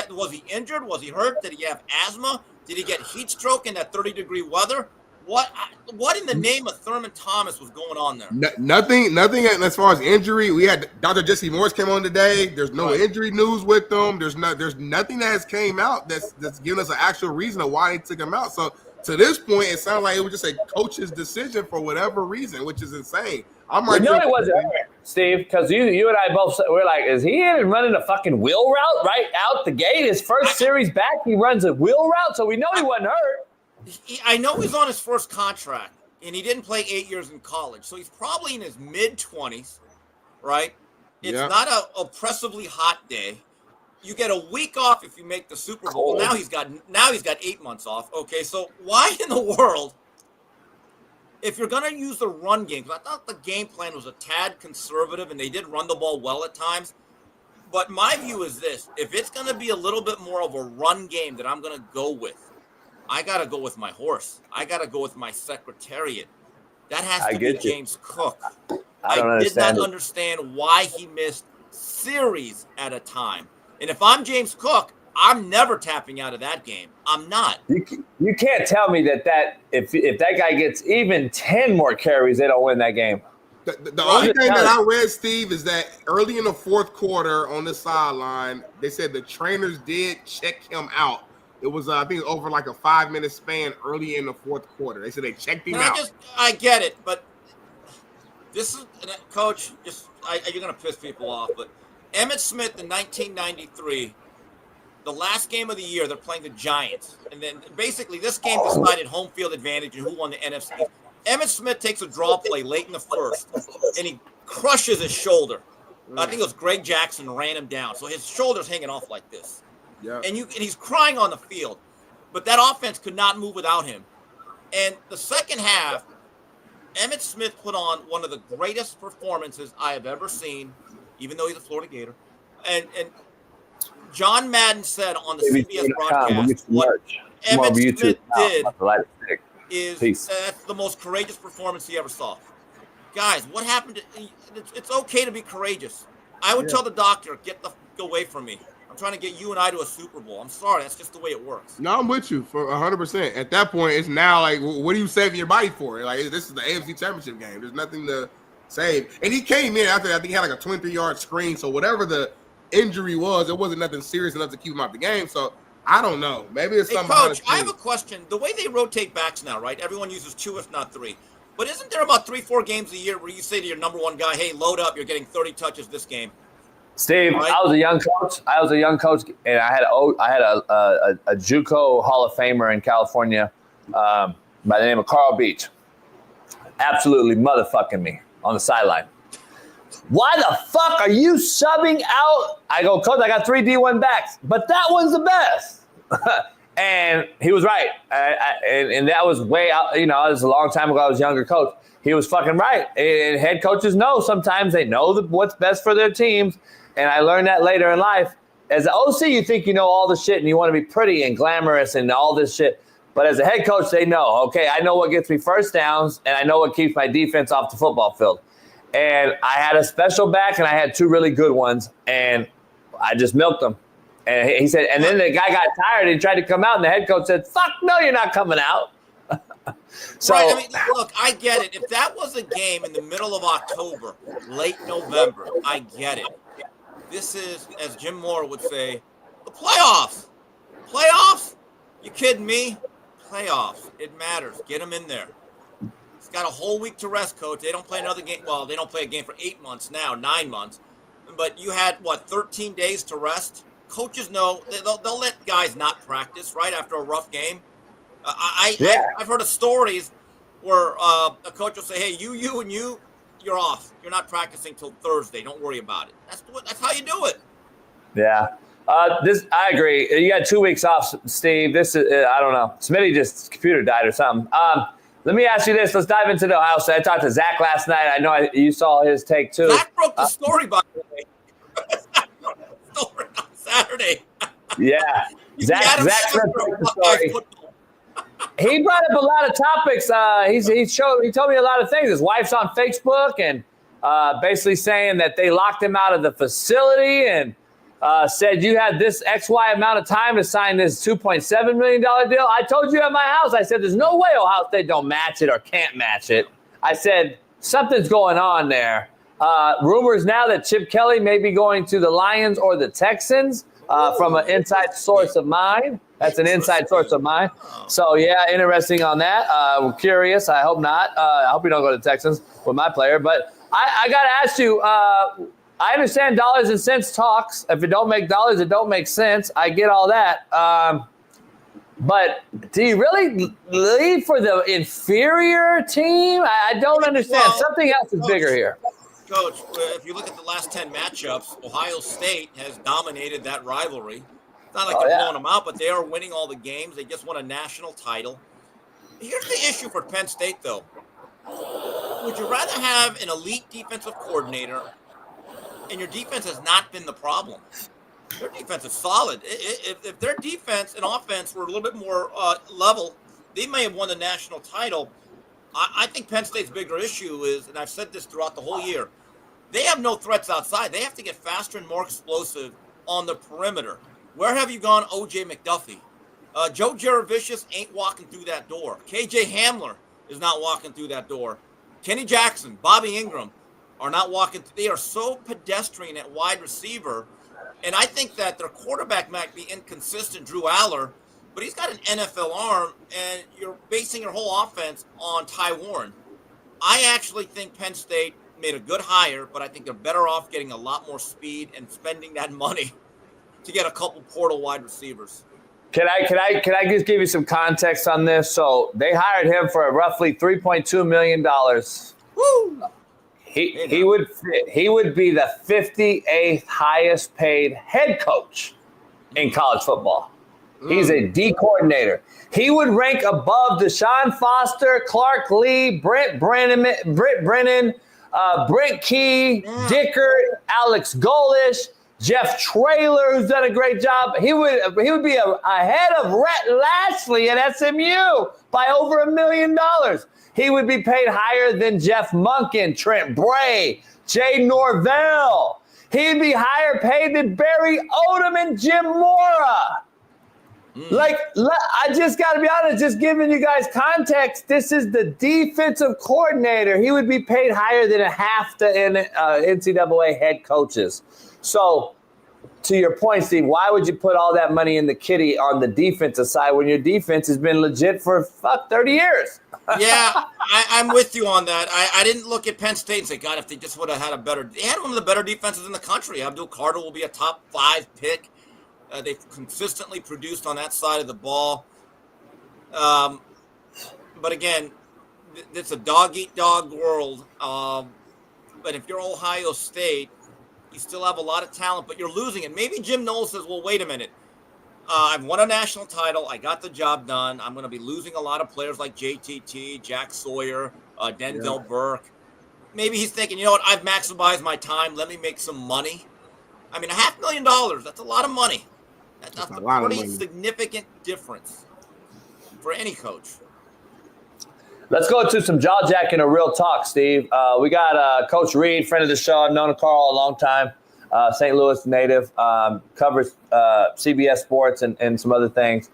was he injured? Was he hurt? Did he have asthma? Did he get heat stroke in that 30-degree weather? What in the name of Thurman Thomas was going on there? Nothing as far as injury. We had Dr. Jesse Morse came on today. There's no injury news with them. There's nothing that has came out that's given us an actual reason of why they took him out. So to this point, it sounds like it was just a coach's decision for whatever reason, which is insane. I'm right. You know it wasn't hurt, Steve, because you and I both we're like, is he running a fucking wheel route right out the gate? His first series back, he runs a wheel route, so we know he wasn't hurt. I know he's on his first contract, and he didn't play 8 years in college, so he's probably in his mid-20s, right? It's not an oppressively hot day. You get a week off if you make the Super Bowl. Now he's got 8 months off. Okay, so why in the world, if you're going to use the run game, because I thought the game plan was a tad conservative, and they did run the ball well at times, But my view is this: if it's going to be a little bit more of a run game that I'm going to go with, I got to go with my horse. I got to go with my secretariat. That has to be James Cook. I did not understand why he missed series at a time. And if I'm James Cook, I'm never tapping out of that game. I'm not. You can't tell me that if that guy gets even 10 more carries, they don't win that game. The only thing that I read, Steve, is that early in the fourth quarter on the sideline, they said the trainers did check him out. It was, I think, over like a 5-minute span early in the fourth quarter. They said they checked him out. I get it, but this is, Coach, you're going to piss people off, but Emmitt Smith in 1993, the last game of the year, they're playing the Giants. And then basically this game decided home field advantage and who won the NFC. Emmitt Smith takes a draw play late in the first, and he crushes his shoulder. I think it was Greg Jackson ran him down. So his shoulder's hanging off like this. Yeah. And he's crying on the field. But that offense could not move without him. And the second half, Emmitt Smith put on one of the greatest performances I have ever seen, even though he's a Florida Gator. And John Madden said on the CBS broadcast, what Emmitt Smith did is that's the most courageous performance he ever saw. Guys, what happened? It's okay to be courageous. I would tell the doctor, get away from me. I'm trying to get you and I to a Super Bowl. I'm sorry, that's just the way it works. No, I'm with you for 100%. At that point, it's now like, what are you saving your body for? Like, this is the AFC Championship game. There's nothing to save. And he came in after, I think he had like a 23-yard screen. So whatever the injury was, it wasn't nothing serious enough to keep him out the game. So I don't know. Maybe it's something. Coach, I have a question. The way they rotate backs now, right? Everyone uses 2, if not 3. But isn't there about 3-4 games a year where you say to your number one guy, hey, load up, you're getting 30 touches this game? Steve, right? I was a young coach, and I had a JUCO Hall of Famer in California by the name of Carl Beach. Absolutely motherfucking me on the sideline. Why the fuck are you subbing out? I go, Coach, I got 3 D1 backs, but that one's the best. And he was right. And that was way out, that was a long time ago. I was a younger coach. He was fucking right. And head coaches know sometimes they know what's best for their teams. And I learned that later in life. As an OC, you think you know all the shit and you want to be pretty and glamorous and all this shit. But as a head coach, they know, okay, I know what gets me first downs and I know what keeps my defense off the football field. And I had a special back and I had 2 really good ones and I just milked them. And he said, and then the guy got tired and he tried to come out and the head coach said, fuck no, you're not coming out. So, right, I mean, look, I get it. If that was a game in the middle of October, late November, I get it. This is, as Jim Moore would say, the playoffs. Playoffs? You kidding me? Playoffs. It matters. Get them in there. He's got a whole week to rest, Coach. They don't play another game. Well, they don't play a game for 8 months now, 9 months. But you had, 13 days to rest? Coaches know they'll let guys not practice, right, after a rough game. I've heard of stories where a coach will say, hey, you and you're off. You're not practicing till Thursday. Don't worry about it. That's how you do it. Yeah. I agree. You got 2 weeks off, Steve. This is, I don't know. Smitty just computer died or something. Let me ask you this. Let's dive into the Ohio State. I talked to Zach last night. I know you saw his take too. Zach broke the story, by the way. Zach broke the story on Saturday. Yeah. Zach broke the story. He brought up a lot of topics. He told me a lot of things. His wife's on Facebook and basically saying that they locked him out of the facility and said you had this XY amount of time to sign this $2.7 million deal. I told you at my house, I said, there's no way Ohio State don't match it or can't match it. I said, something's going on there. Rumors now that Chip Kelly may be going to the Lions or the Texans from an inside source of mine. That's an inside source of mine. So, yeah, interesting on that. I'm curious. I hope not. I hope you don't go to the Texans with my player. But I got to ask you, I understand dollars and cents talks. If it don't make dollars, it don't make sense. I get all that. But do you really leave for the inferior team? I don't understand. Well, something else is bigger here. Coach, if you look at the last 10 matchups, Ohio State has dominated that rivalry. It's not like they're blowing them out, but they are winning all the games. They just won a national title. Here's the issue for Penn State, though. Would you rather have an elite defensive coordinator and your defense has not been the problem. Their defense is solid. If their defense and offense were a little bit more level, they may have won the national title. I think Penn State's bigger issue is, and I've said this throughout the whole year, they have no threats outside. They have to get faster and more explosive on the perimeter. Where have you gone, O.J. McDuffie? Joe Jaravicius ain't walking through that door. K.J. Hamler is not walking through that door. Kenny Jackson, Bobby Ingram are not walking through. They are so pedestrian at wide receiver. And I think that their quarterback might be inconsistent, Drew Aller, but he's got an NFL arm, and you're basing your whole offense on Ty Warren. I actually think Penn State made a good hire, but I think they're better off getting a lot more speed and spending that money to get a couple portal wide receivers. Can I just give you some context on this? So they hired him for roughly $3.2 million. Woo! He would be the 58th highest paid head coach in college football. He's a D coordinator. He would rank above Deshaun Foster, Clark Lee, Britt Brennan, Brent Key, Dickert, Alex Golish, Jeff Traylor, who's done a great job. He would be ahead of Rhett Lashley at SMU by over $1 million. He would be paid higher than Jeff Monken, Trent Bray, Jay Norvell. He'd be higher paid than Barry Odom and Jim Mora. I just got to be honest, just giving you guys context, this is the defensive coordinator. He would be paid higher than a half the NCAA head coaches. So, to your point, Steve, why would you put all that money in the kitty on the defensive side when your defense has been legit for 30 years? Yeah, I'm with you on that. I didn't look at Penn State and say, God, if they just would have had they had one of the better defenses in the country. Abdul Carter will be a top 5 pick. They've consistently produced on that side of the ball. But again, it's a dog-eat-dog world. But if you're Ohio State, you still have a lot of talent, but you're losing it. Maybe Jim Knowles says, well, wait a minute. I've won a national title. I got the job done. I'm going to be losing a lot of players like JTT, Jack Sawyer, Denzel Burke. Maybe he's thinking, you know what, I've maximized my time. Let me make some money. I mean, $500,000, that's a lot of money. That's a pretty significant difference for any coach. Let's go to some jaw jacking or real talk, Steve. We got Coach Reed, friend of the show. I've known Carl a long time. St. Louis native, covers CBS Sports and some other things.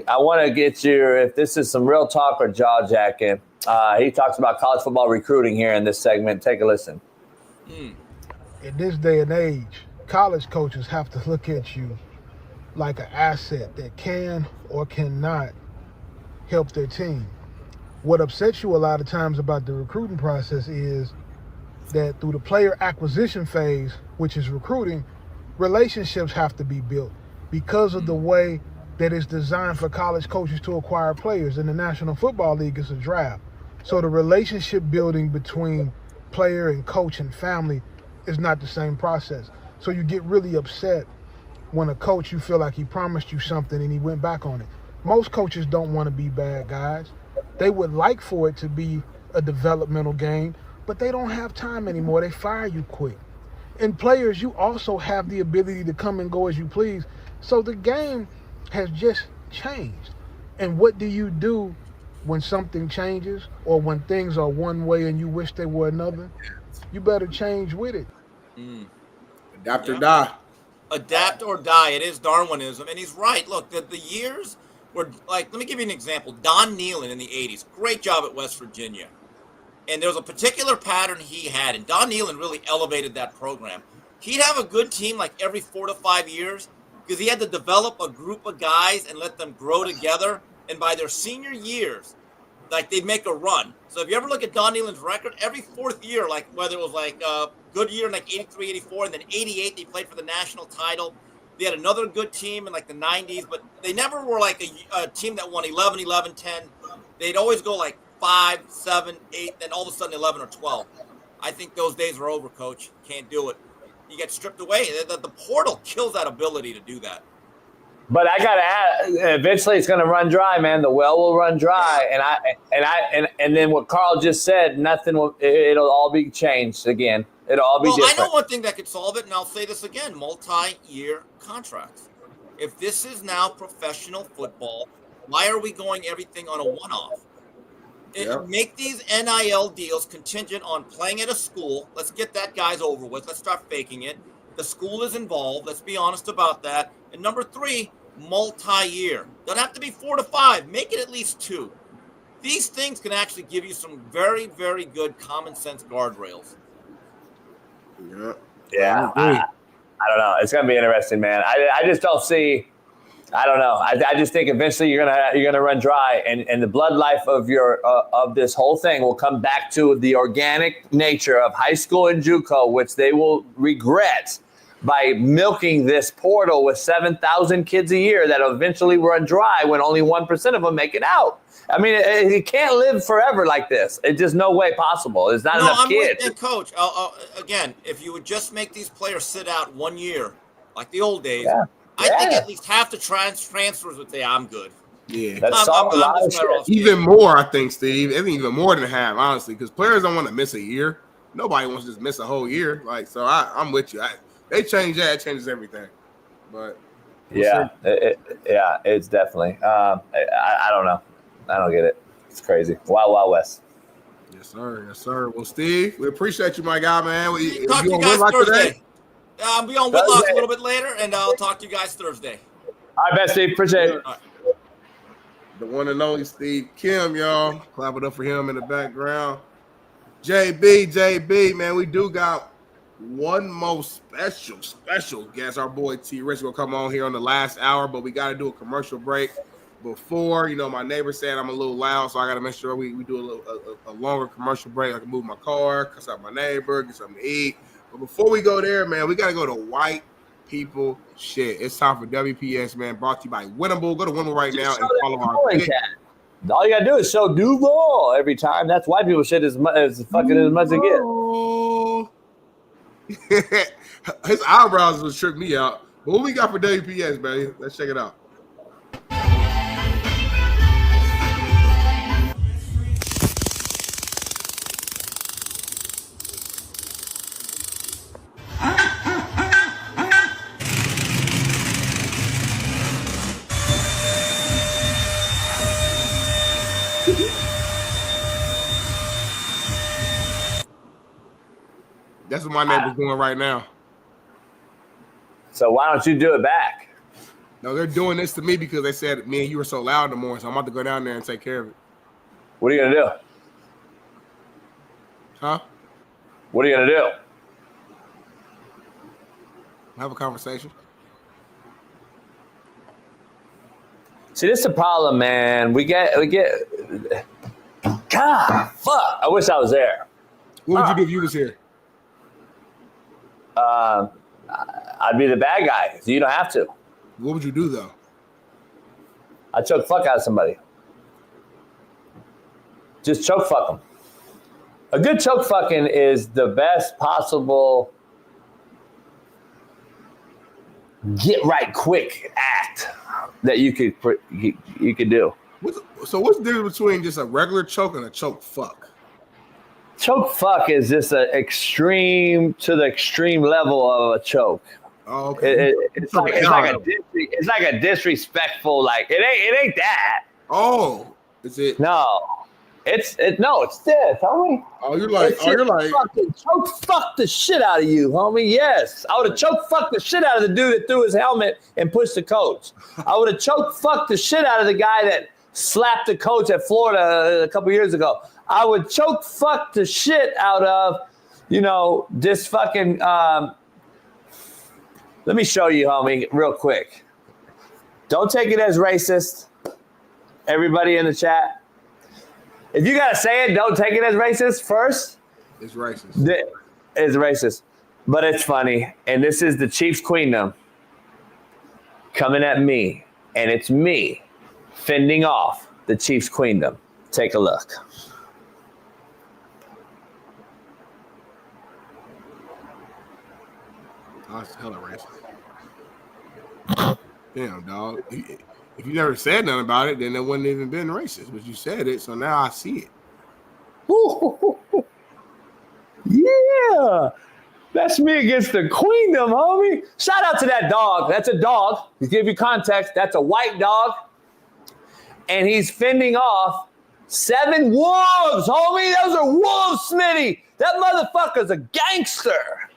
I want to get if this is some real talk or jaw jacking. He talks about college football recruiting here in this segment. Take a listen. In this day and age, college coaches have to look at you like an asset that can or cannot help their team. What upsets you a lot of times about the recruiting process is that through the player acquisition phase, which is recruiting, relationships have to be built because of the way that it's designed for college coaches to acquire players. In the National Football League, it's a draft. So the relationship building between player and coach and family is not the same process. So you get really upset when a coach, you feel like he promised you something and he went back on it. Most coaches don't want to be bad guys. They would like for it to be a developmental game, but they don't have time anymore. They fire you quick. And players, you also have the ability to come and go as you please. So the game has just changed. And what do you do when something changes or when things are one way and you wish they were another? You better change with it. Adapt or die. Adapt or die. It is Darwinism. And he's right. Look, the years were like, let me give you an example. Don Nehlen in the 80s. Great job at West Virginia. And there was a particular pattern he had, and Don Nehlen really elevated that program. He'd have a good team like every 4 to 5 years because he had to develop a group of guys and let them grow together. And by their senior years, like they'd make a run. So if you ever look at Don Nehlen's record, every 4th year, like whether it was like a good year in like 83, 84, and then 88, they played for the national title. They had another good team in like the 90s, but they never were like a team that won 11, 11, 10. They'd always go like 5, 7, 8, then all of a sudden 11 or 12. I think those days are over, Coach. Can't do it. You get stripped away. The portal kills that ability to do that. But I gotta add, eventually it's gonna run dry, man. The well will run dry, and then what Carl just said, nothing will. It'll all be changed again. It'll all be different. I know one thing that could solve it, and I'll say this again: multi-year contracts. If this is now professional football, why are we going everything on a one-off? Make these NIL deals contingent on playing at a school. Let's get that guy's over with. Let's start faking it. The school is involved. Let's be honest about that. And number 3, multi-year. Doesn't have to be 4 to 5. Make it at least 2. These things can actually give you some very, very good common sense guardrails. Yeah. I don't know. It's gonna be interesting, man. I just don't see. I don't know. I just think eventually you're gonna run dry, and the blood life of your of this whole thing will come back to the organic nature of high school and JUCO, which they will regret by milking this portal with 7,000 kids a year that eventually run dry when only 1% of them make it out. I mean, it can't live forever like this. It's just no way possible. There's not enough kids. And Coach, again, if you would just make these players sit out 1 year, like the old days, I think at least half the transfers would say, I'm good. Yeah. That's even more, I think, Steve. I think even more than half, honestly, because players don't want to miss a year. Nobody wants to just miss a whole year. Like, so I'm with you. They change that. It changes everything. But it's definitely. I don't know. I don't get it. It's crazy. Wild, Wild West. Yes, sir. Yes, sir. Well, Steve, we appreciate you, my guy, man. Talk to you guys Thursday. I'll be on Whitlock a little bit later, and I'll talk to you guys Thursday. All right, best Steve. Appreciate it. The one and only Steve Kim, y'all. Clap it up for him in the background. JB, man, we do got one more special guest. Our boy T. Rich will come on here on the last hour, but we got to do a commercial break before. You know, my neighbor said I'm a little loud, so I got to make sure we do a longer commercial break. I can move my car, cuss out my neighbor, get something to eat. But before we go there, man, we got to go to white people shit. It's time for WPS, man, brought to you by Winnable. Go to Winnable right now and follow our page. All you got to do is show Duval every time. That's white people shit as fucking as much as it gets. His eyebrows will trip me out. But what we got for WPS, baby? Let's check it out. That's what my neighbor's doing right now. So why don't you do it back? No, they're doing this to me because they said me and you were so loud in the morning, so I'm about to go down there and take care of it. What are you gonna do? Huh? What are you gonna do? Have a conversation. See, this is the problem, man. We get. God, fuck! I wish I was there. What would you do if you was here? I'd be the bad guy, so you don't have to. What would you do, though? I'd choke fuck out of somebody. Just choke fuck them. A good choke fucking is the best possible get right quick act that you could do. So what's the difference between just a regular choke and a choke fuck? Choke fuck is just an extreme to the extreme level of a choke. Oh, okay. It's like a disrespectful, like it ain't that. Oh, is it? No, it's this, homie. Oh, you're like fucking choke fuck the shit out of you, homie. Yes, I would have choke fucked the shit out of the dude that threw his helmet and pushed the coach. I would have choke fucked the shit out of the guy that slapped the coach at Florida a couple years ago. I would choke fuck the shit out of, this fucking. Let me show you, homie, real quick. Don't take it as racist. Everybody in the chat. If you gotta say it, don't take it as racist first. It's racist. It's racist. But it's funny. And this is the Chiefs Queendom coming at me. And it's me fending off the Chiefs Queendom. Take a look. Oh, that's hella racist. Damn, dog. If you never said nothing about it, then it wouldn't even been racist. But you said it, so now I see it. Yeah. That's me against the queendom, homie. Shout out to that dog. That's a dog. To give you context, that's a white dog. And he's fending off 7 wolves, homie. Those are wolves, Smitty. That motherfucker's a gangster.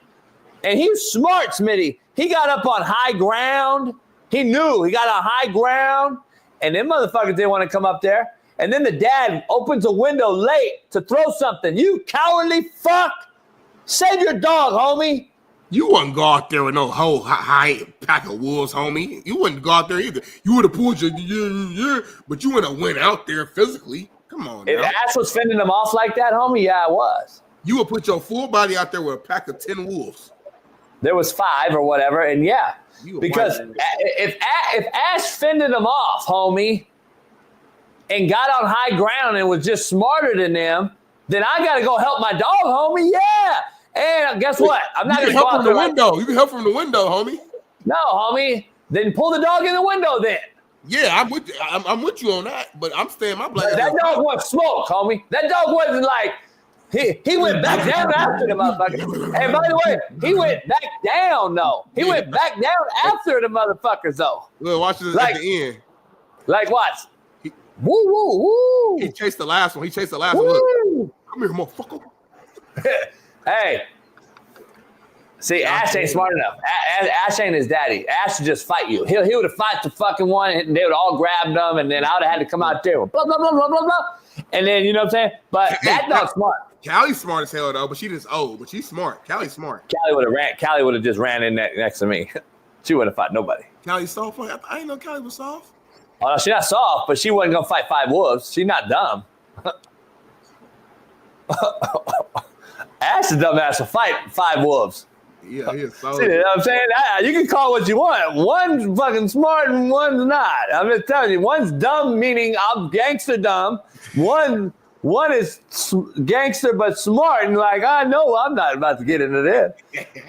And he's smart, Smitty. He got up on high ground. He knew he got on high ground. And them motherfuckers didn't want to come up there. And then the dad opens a window late to throw something. You cowardly fuck. Save your dog, homie. You wouldn't go out there with no whole high pack of wolves, homie. You wouldn't go out there either. You would have pulled your but you wouldn't have went out there physically. Come on, If now. Ash was fending them off like that, homie, yeah, I was. You would put your full body out there with a pack of 10 wolves. There was 5 or whatever, and yeah. Because if Ash fended them off, homie, and got on high ground and was just smarter than them, then I got to go help my dog, homie. Yeah. And guess what? I'm not going to go out there. You can help from the window, homie. No, homie. Then pull the dog in the window then. Yeah, I'm with you. I'm with you on that, but I'm staying my black. That dog wasn't smoke, homie. That dog wasn't like, he went back down after the motherfuckers. And by the way, he went back down, though. He went back down after the motherfuckers, though. Well, watch this like, at the end. Like what? Woo, woo, woo. He chased the last one. Look, come here, motherfucker. Hey. See, Ash ain't smart enough. Ash ain't his daddy. Ash would just fight you. He would have fought the fucking one, and they would all grab them, and then I would have had to come out there with blah, blah, blah, blah, blah, blah. And then, you know what I'm saying? But that dog's smart. Callie's smart as hell, though, but she just old. But she's smart. Callie's smart. Callie would have just ran in next to me. She wouldn't have fought nobody. Callie's soft? I didn't know Callie was soft. Oh, no, she's not soft, but she wasn't going to fight 5 wolves. She's not dumb. Ash is dumb ass to fight 5 wolves. Yeah, he is so. See, you know what I'm saying? You can call what you want. One's fucking smart and one's not. I'm just telling you, one's dumb, meaning I'm gangster dumb. One is gangster but smart, and like, I know I'm not about to get into this.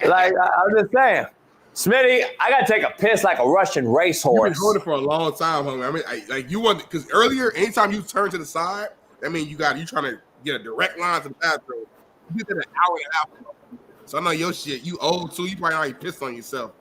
Like, I'm just saying. Smitty, I got to take a piss like a Russian racehorse. You've been holding for a long time, homie. I mean, like you want, because earlier, anytime you turn to the side, I mean, you trying to get a direct line to the bathroom. You did an hour and a half ago. So I know your shit. You old too. You probably already pissed on yourself.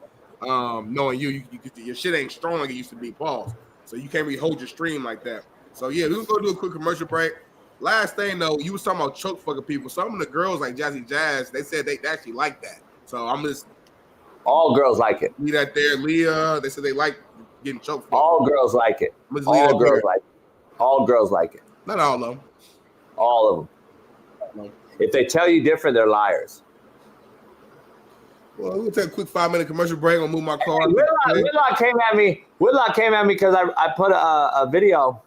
Knowing you your shit ain't strong like it used to be, pause. So you can't really hold your stream like that. So yeah, we're gonna go do a quick commercial break. Last thing though, you was talking about choke fucking people. Some of the girls like Jazzy Jazz, they said they actually like that. So I'm just all girls like it. Leave that there, Leah. They said they like getting choked. All girls like it. All girls like it. All girls like it. Not all of them. All of them. If they tell you different, they're liars. Well, we'll take a quick 5-minute commercial break. I'll move my car. Hey, Whitlock came at me. Whitlock came at me because I put a video.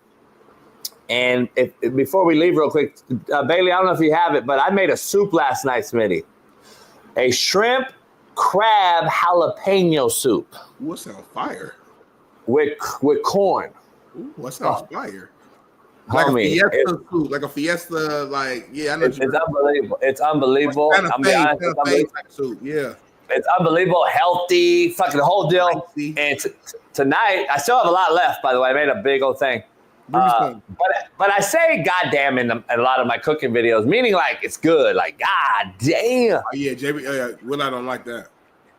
And before we leave real quick, Bailey, I don't know if you have it, but I made a soup last night, Smitty. A shrimp crab jalapeno soup. Ooh, that sounds fire. With corn. Ooh, that sounds fire. Like Homie, a fiesta soup, like a fiesta, like, yeah, I know. It's unbelievable. It's unbelievable. Kind of type soup, yeah. It's unbelievable, healthy, fucking the whole deal. And tonight, I still have a lot left, by the way. I made a big old thing. But I say goddamn in a lot of my cooking videos, meaning like it's good. Like, god damn. Oh, yeah, JB, Whitlock don't like that.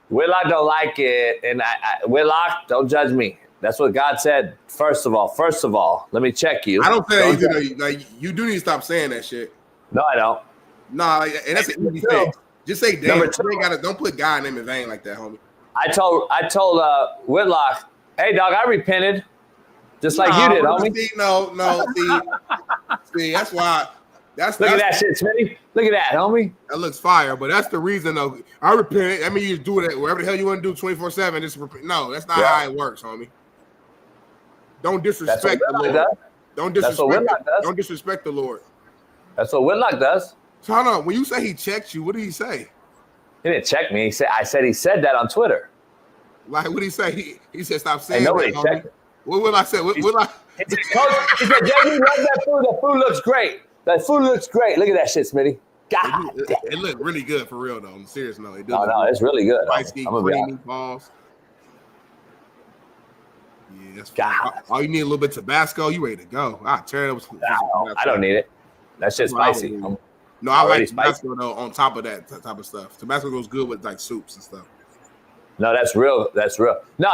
Whitlock don't like it. And Whitlock, don't judge me. That's what God said. First of all, let me check you. I don't say that. Like, you do need to stop saying that shit. No, I don't. No, and that's an easy thing. Just say damn. Don't put God name in vain like that, homie. I told Whitlock, hey dog, I repented, just like you did, homie. See, that's why. Look at that shit, Smitty. Look at that, homie. That looks fire, but that's the reason though. I repented. I mean, you just do it wherever the hell you want to do 24/7. Just no, that's not how it works, homie. Don't disrespect the Lord. Don't disrespect the Lord. That's what Whitlock does. So hold on. When you say he checked you, what did he say? He didn't check me. He said that on Twitter. Like, what did he say? He said stop saying nobody that. Checked it. What will I say? He said, Coach, he said, JB, love that food. That food looks great. That food looks great. Look at that shit, Smitty. God damn. It looked really good for real though. On a serious note. No, it's really good. Spicy, creamy balls. Yeah, that's fine. All you need a little bit of Tabasco. You ready to go? I'll tear it up. I don't need it. That shit's spicy. No, I like Tabasco though. On top of that type of stuff, Tabasco goes good with like soups and stuff. No, that's real. That's real. No,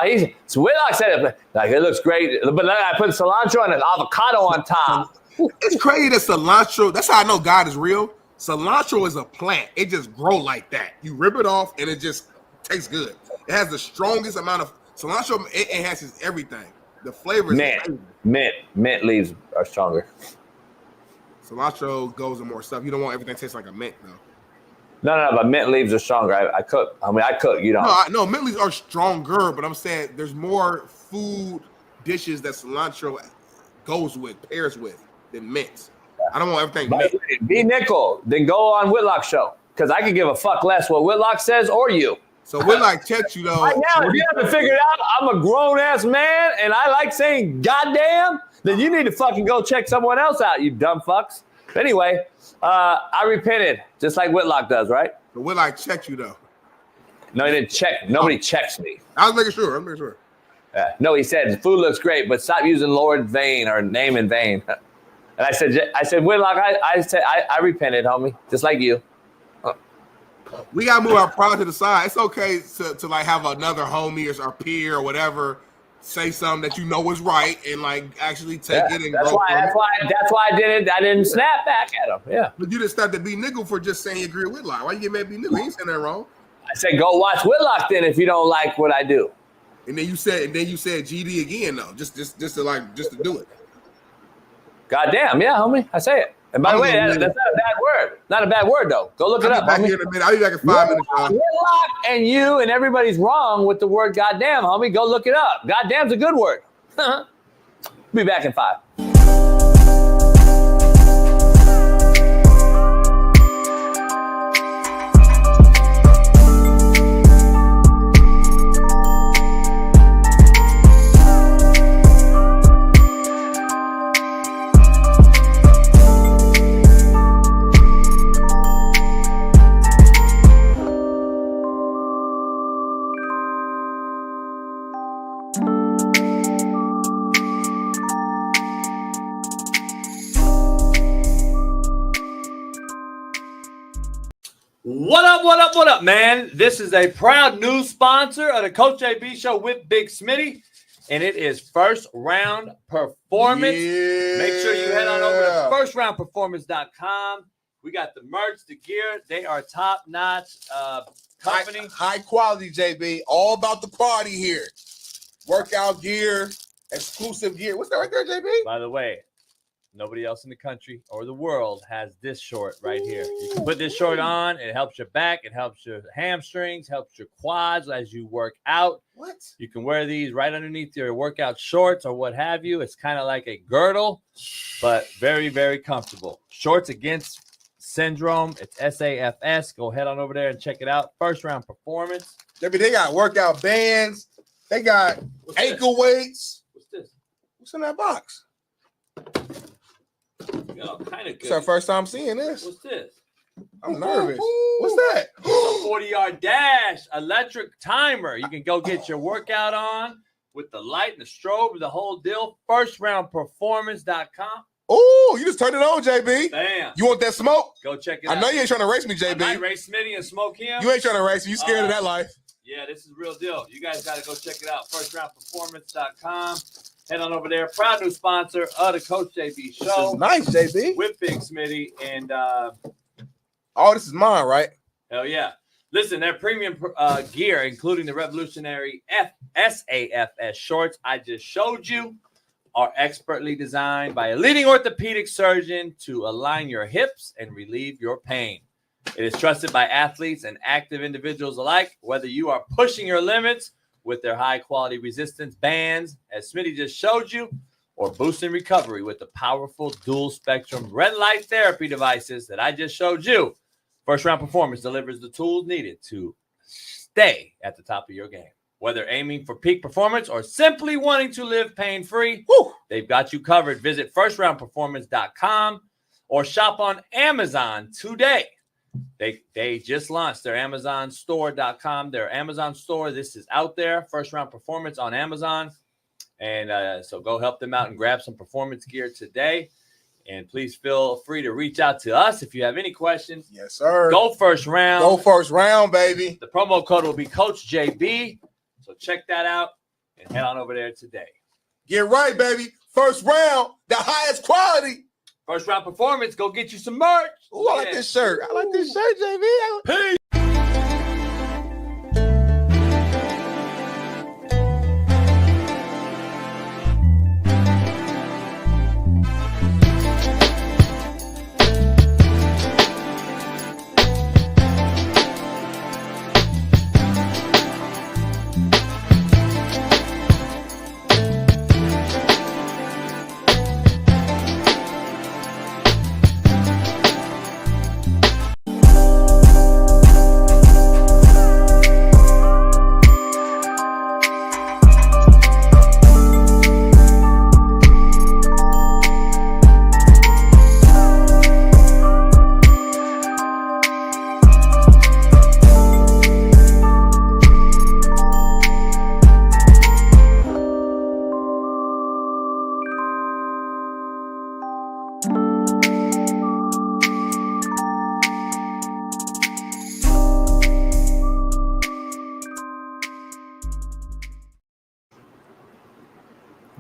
so Whitlock said it like it looks great, but then I put cilantro and an avocado on top. It's crazy that cilantro. That's how I know God is real. Cilantro is a plant. It just grow like that. You rip it off and it just tastes good. It has the strongest amount of cilantro. It enhances everything. The flavor is mint leaves are stronger. Cilantro goes in more stuff. You don't want everything to taste like a mint though. No, but mint leaves are stronger. I cook. You don't. No, mint leaves are stronger, but I'm saying there's more food dishes that cilantro pairs with than mint. I don't want everything mint. Be Nickel, then go on Whitlock's show because I could give a fuck less what Whitlock says or you. So Whitlock checks you though. Right now, if you haven't figured out I'm a grown ass man and I like saying goddamn, then you need to fucking go check someone else out, you dumb fucks. Anyway, I repented, just like Whitlock does, right? But Whitlock checked you though. No, he didn't check. Nobody checks me. I was making sure. No, he said food looks great, but stop using Lord vain or name in vain. And I said, Whitlock, I repented, homie, just like you. We gotta move our pride to the side. It's okay to like have another homie or peer or whatever say something that you know is right and like actually take it and that's grow. That's why I didn't snap back at him. Yeah. But you didn't start to be niggle for just saying you agree with Whitlock. Why you get mad at be niggle? He ain't saying that wrong. I said go watch Whitlock then if you don't like what I do. And then you said GD again though, just to do it. Goddamn, yeah, homie. I say it. And by the way, that's not a bad word. Not a bad word though. Go look it up. I'll be back here in a minute. I'll be back in 5 minutes. Whitlock and you and everybody's wrong with the word goddamn, homie. Go look it up. Goddamn's a good word. Be back in 5. What up, man? This is a proud new sponsor of the Coach JB Show with Big Smitty, and it is First Round Performance. Yeah. Make sure you head on over to firstroundperformance.com. We got the merch, the gear. They are top-notch company. High quality, JB. All about the party here. Workout gear, exclusive gear. What's that right there, JB? By the way, nobody else in the country or the world has this short right here. You can put this short on. It helps your back. It helps your hamstrings, helps your quads as you work out. What? You can wear these right underneath your workout shorts or what have you. It's kind of like a girdle, but very, very comfortable. Shorts Against Syndrome. It's SAFS. Go head on over there and check it out. First Round Performance. They got workout bands. They got ankle weights. What's this? What's in that box? Kind of good. It's our first time seeing this. What's this? I'm nervous. What's that? It's a 40-yard dash electric timer. You can go get your workout on with the light and the strobe, the whole deal. Firstroundperformance.com. Oh, you just turned it on, JB. Bam. You want that smoke? Go check it out. I know you ain't trying to race me, JB. I might race Smitty and smoke him. You ain't trying to race me. You scared of that life. Yeah, this is the real deal. You guys got to go check it out. Firstroundperformance.com. Head on over there. Proud new sponsor of the Coach JB Show. This is nice, JB. With Big Smitty. And this is mine, right? Hell yeah. Listen, their premium gear, including the revolutionary SAFS shorts I just showed you, are expertly designed by a leading orthopedic surgeon to align your hips and relieve your pain. It is trusted by athletes and active individuals alike, whether you are pushing your limits with their high-quality resistance bands, as Smitty just showed you, or boosting recovery with the powerful dual-spectrum red light therapy devices that I just showed you. First Round Performance delivers the tools needed to stay at the top of your game. Whether aiming for peak performance or simply wanting to live pain-free, they've got you covered. Visit firstroundperformance.com or shop on Amazon today. They just launched their AmazonStore.com, their Amazon store. This is out there, First Round Performance on Amazon. And so go help them out and grab some performance gear today. And please feel free to reach out to us if you have any questions. Yes, sir. Go first round. Go first round, baby. The promo code will be Coach JB. So check that out and head on over there today. Get right, baby. First round, the highest quality. First round performance. Go get you some merch. Ooh, I like this shirt. I like this shirt, JB. Peace.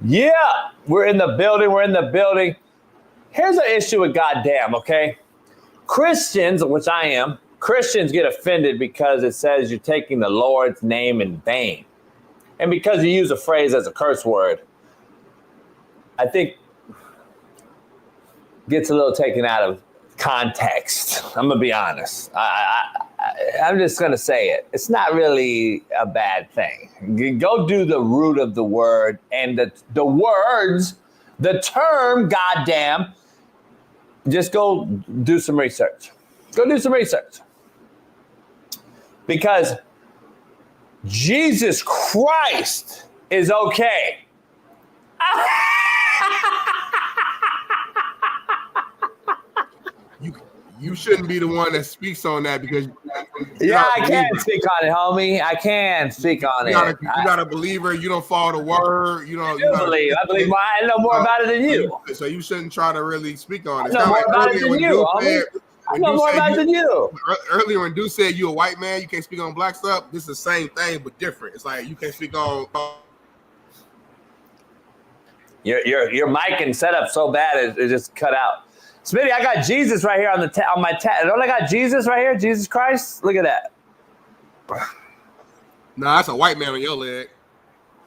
Yeah, we're in the building. We're in the building. Here's an issue with goddamn, okay? Christians, which I am, Christians get offended because it says you're taking the Lord's name in vain. And because you use a phrase as a curse word, I think gets a little taken out of context. I'm going to be honest. I'm just going to say it. It's not really a bad thing. Go do the root of the word and the words, the term goddamn. Just go do some research. Go do some research. Because Jesus Christ is okay. You shouldn't be the one that speaks on that because I can speak on it, homie. I can speak on it. You're not a believer. You don't follow the word. I believe. I know more about it than you. So you shouldn't try to really speak on it. I know more about it than you, homie. I know more about it than you. Earlier when Dude said you a white man, you can't speak on black stuff. This is the same thing but different. It's like you can't speak on. Your mic and setup so bad it just cut out. Smitty, I got Jesus right here on my tab. Don't I got Jesus right here? Jesus Christ? Look at that. Nah, that's a white man on your leg.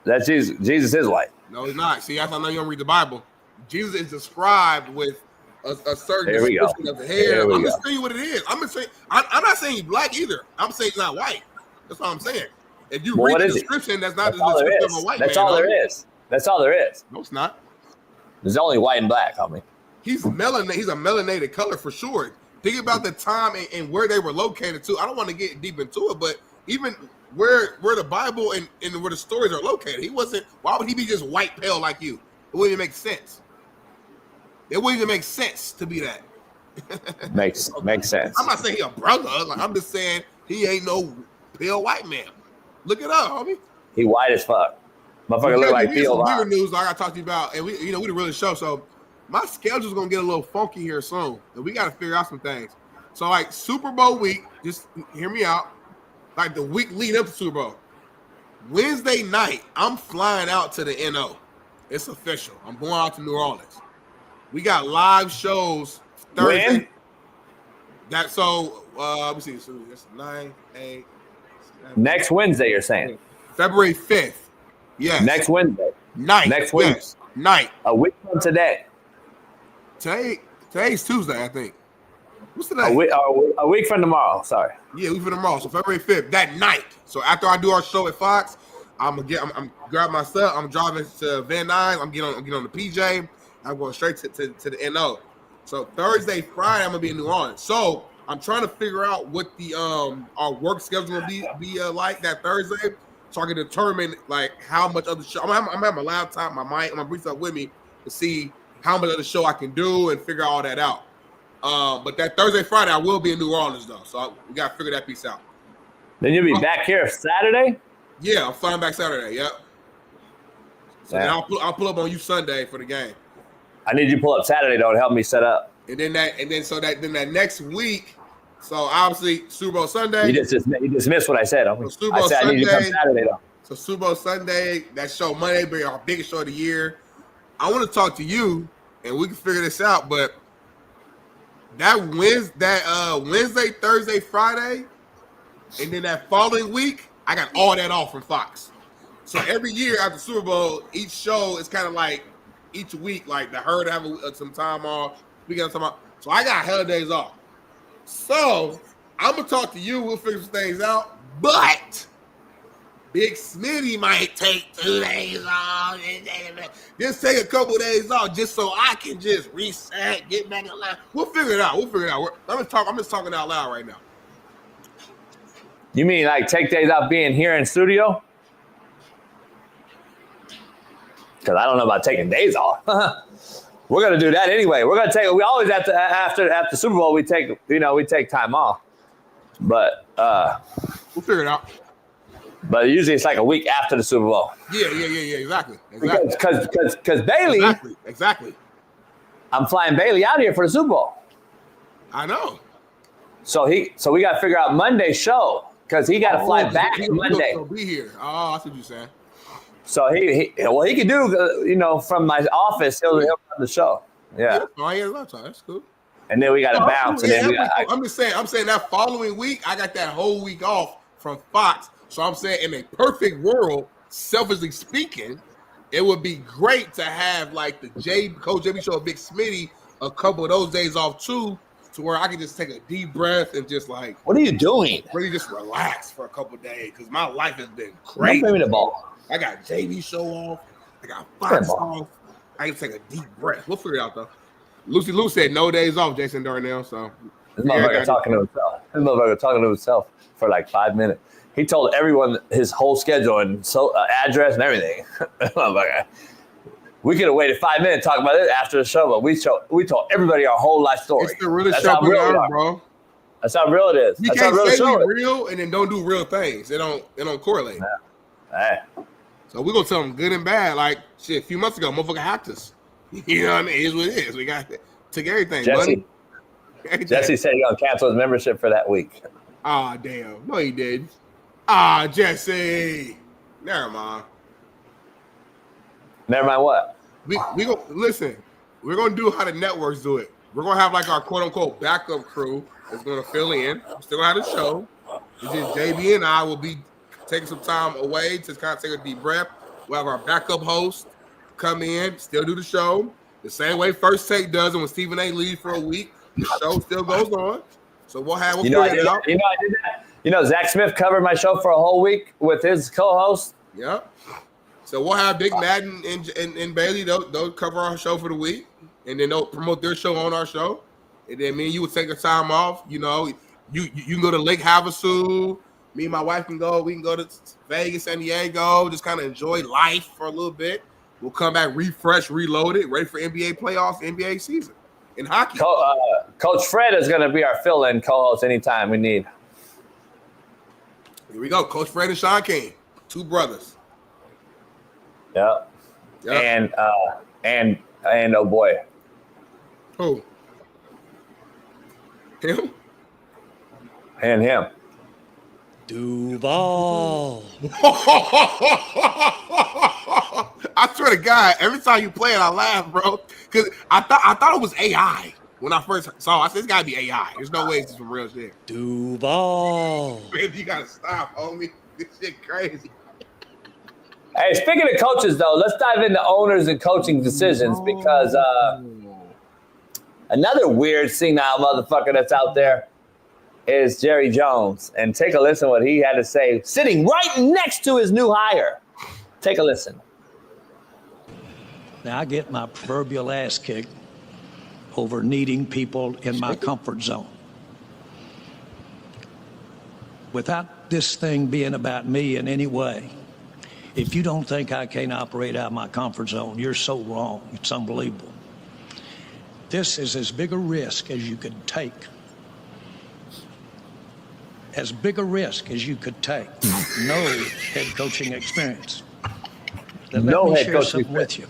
That's Jesus. Jesus is white. No, he's not. See, I know you don't read the Bible. Jesus is described with a certain description of the hair. I'm just telling you what it is. I'm not saying he's black either. I'm saying he's not white. That's what I'm saying. If you read the description, that's not the description of a white man. That's all there is. That's all there is. No, it's not. There's only white and black, homie. He's a melanated color for sure. Think about the time and where they were located too. I don't want to get deep into it, but even where the Bible and where the stories are located, he wasn't. Why would he be just white pale like you? It wouldn't even make sense. It wouldn't even make sense to be that. Makes sense. I'm not saying he a brother. I'm just saying he ain't no pale white man. Look it up, homie. He white as fuck. Motherfucker look like Theo. Weird news I gotta talk to you about, and we didn't really show. So my schedule's gonna get a little funky here soon, and we gotta figure out some things. So like Super Bowl week, just hear me out. Like the week leading up to Super Bowl, Wednesday night, I'm flying out to the NO. It's official. I'm going out to New Orleans. We got live shows Thursday. When? Let me see. So it's 9, 8. 7, Next Wednesday, you're saying? February 5th. Yes. Next Wednesday. Night. Next Wednesday. Yes. Night. A week from today. Today's Tuesday, I think. What's today? A week from tomorrow. Sorry. Yeah, a week from tomorrow. So February 5th, that night. So after I do our show at Fox, I'm grabbing my stuff. I'm driving to Van Nuys. I'm getting on the PJ. I'm going straight to the NO. So Thursday, Friday, I'm gonna be in New Orleans. So I'm trying to figure out what the our work schedule will be like that Thursday, so I can determine like how much of the show. I'm gonna have my laptop, my mic, and my brief stuff with me to see how much of the show I can do and figure all that out. But that Thursday, Friday, I will be in New Orleans though, so we gotta figure that piece out. Then you'll be back here Saturday. Yeah, I'm flying back Saturday. Yep. So then I'll pull up on you Sunday for the game. I need you to pull up Saturday though to help me set up. And then that next week. So obviously Super Bowl Sunday. You just missed what I said. So Super Bowl I need you to come Saturday though. So Super Bowl Sunday, that show Monday be our biggest show of the year. I want to talk to you, and we can figure this out. But that Wednesday, Thursday, Friday, and then that following week, I got all that off from Fox. So every year after Super Bowl, each show is kind of like each week, like the herd have some time off. We got some off. So I got hella days off. So I'm gonna talk to you. We'll figure some things out. But Big Smitty might take 2 days off. Just take a couple of days off, just so I can just reset, get back in line. We'll figure it out. I'm just talking out loud right now. You mean like take days off being here in studio? Because I don't know about taking days off. We're gonna do that anyway. We always after Super Bowl we take time off. But we'll figure it out. But usually it's like a week after the Super Bowl. Yeah, exactly. Because Bailey. Exactly. I'm flying Bailey out here for the Super Bowl. I know. So we got to figure out Monday's show because he got to fly back Monday. He'll be here. Oh, that's what you're saying. So he can do from my office. He'll run the show. Yeah. Oh, yeah, that's cool. And then we got to bounce. I'm saying that following week, I got that whole week off from Fox. So I'm saying in a perfect world, selfishly speaking, it would be great to have like the Coach JB show, Big Smitty, a couple of those days off too, to where I can just take a deep breath and just like, what are you doing? Really just relax for a couple of days because my life has been crazy. Don't play me the ball. I got JB show off. I got Fox off. I can take a deep breath. We'll figure it out though. Lucy Lou said no days off, Jason Darnell. So this motherfucker talking to himself for like 5 minutes. He told everyone his whole schedule and address and everything. We could have waited 5 minutes talking about it after the show, but we told everybody our whole life story. It's the realest show we are, bro. That's how real it is. You can't say we real and then don't do real things. They don't correlate. Yeah. So we're gonna tell them good and bad. Like shit, a few months ago, motherfucker hacked us. You know what I mean? It is what it is. We took everything, buddy. Jesse said he's gonna cancel his membership for that week. Ah, damn. No, he didn't. Jesse. Never mind. Never mind what? We go listen. We're gonna do how the networks do it. We're gonna have like our quote unquote backup crew that's gonna fill in. We're still gonna have the show. It's just JB and I will be taking some time away to kind of take a deep breath. We'll have our backup host come in, still do the show the same way First Take does it when Stephen A. leaves for a week. The show still goes on. So we'll figure it out. I did that. Zach Smith covered my show for a whole week with his co-host. Yeah. So we'll have Big Madden and Bailey. They'll cover our show for the week, and then they'll promote their show on our show. And then me and you would take a time off. You can go to Lake Havasu. Me and my wife can go. We can go to Vegas, San Diego. Just kind of enjoy life for a little bit. We'll come back, refresh, reloaded, ready for NBA playoffs, NBA season in hockey. Coach Fred is going to be our fill-in co-host anytime we need. Here we go, Coach Fred and Shaun King, two brothers. Yep. And oh boy. Who? Him? And him. Duval. I swear to God, every time you play it, I laugh, bro. Because I thought it was AI when I first saw it. I said, it's got to be AI. There's no way it's some real shit. Duval. Man, you got to stop, homie. This shit crazy. Hey, speaking of coaches, though, let's dive into owners and coaching decisions because another weird senile motherfucker that's out there is Jerry Jones. And take a listen to what he had to say sitting right next to his new hire. Take a listen. Now, I get my proverbial ass kicked over needing people in my comfort zone. Without this thing being about me in any way, if you don't think I can't operate out of my comfort zone, you're so wrong. It's unbelievable. This is as big a risk as you could take. As big a risk as you could take. No head coaching experience. Then let me share something with you.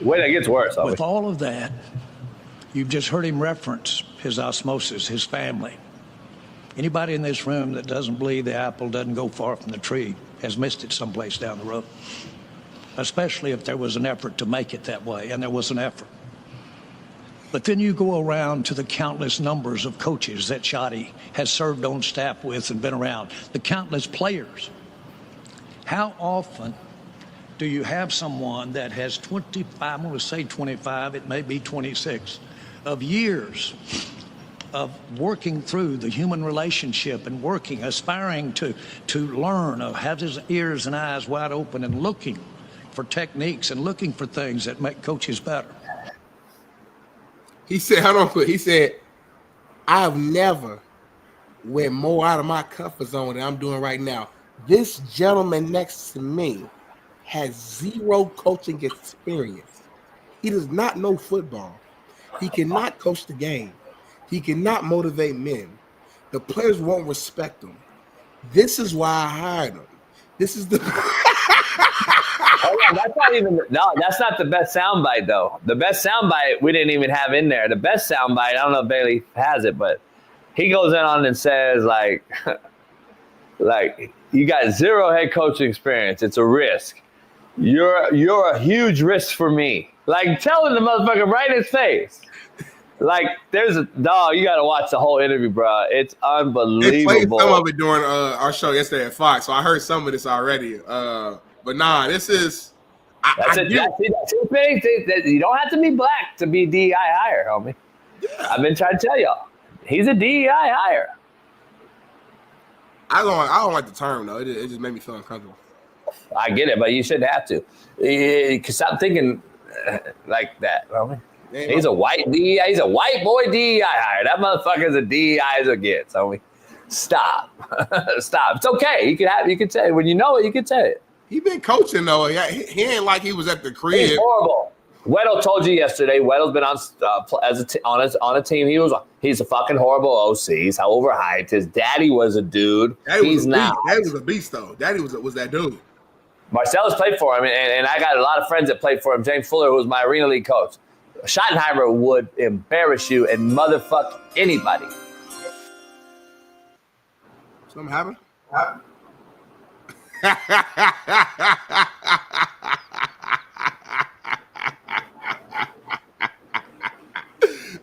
Wait, it gets worse. With all of that, you've just heard him reference his osmosis, his family. Anybody in this room that doesn't believe the apple doesn't go far from the tree has missed it someplace down the road, especially if there was an effort to make it that way, and there was an effort. But then you go around to the countless numbers of coaches that Shotty has served on staff with and been around, the countless players. How often do you have someone that has 25, I'm going to say 25, it may be 26, of years of working through the human relationship and working, aspiring to learn, have his ears and eyes wide open and looking for techniques and looking for things that make coaches better? He said, hold on, he said, I've never went more out of my comfort zone than I'm doing right now. This gentleman next to me has zero coaching experience. He does not know football. He cannot coach the game. He cannot motivate men. The players won't respect him. This is why I hired him. This is the... That's not the best soundbite, though. The best soundbite we didn't even have in there. The best soundbite, I don't know if Bailey has it, but he goes in on and says, like, you got zero head coaching experience. It's a risk. You're a huge risk for me. Like, telling the motherfucker right in his face. Like, there's a dog. You got to watch the whole interview, bro. It's unbelievable. They played some of it during our show yesterday at Fox, so I heard some of this already. But nah, this is. That's it. You don't have to be black to be a DEI hire, homie. Yeah. I've been trying to tell y'all. He's a DEI hire. I don't like the term though. It just made me feel uncomfortable. I get it, but you shouldn't have to. Stop thinking like that, homie. He's a white DEI. He's a white boy DEI hire. That motherfucker's a DEI as it gets, homie. Stop. Stop. It's okay. You can say it. When you know it, you can say it. He been coaching though. He ain't like he was at the crib. He's horrible. Weddle told you yesterday. Weddle's been on a team. He's a fucking horrible OC. He's overhyped. His daddy was a dude. He's not. Daddy was a beast though. Daddy was that dude. Marcellus played for him, and I got a lot of friends that played for him. James Fuller, who was my arena league coach. Schottenheimer would embarrass you and motherfuck anybody. Something happened?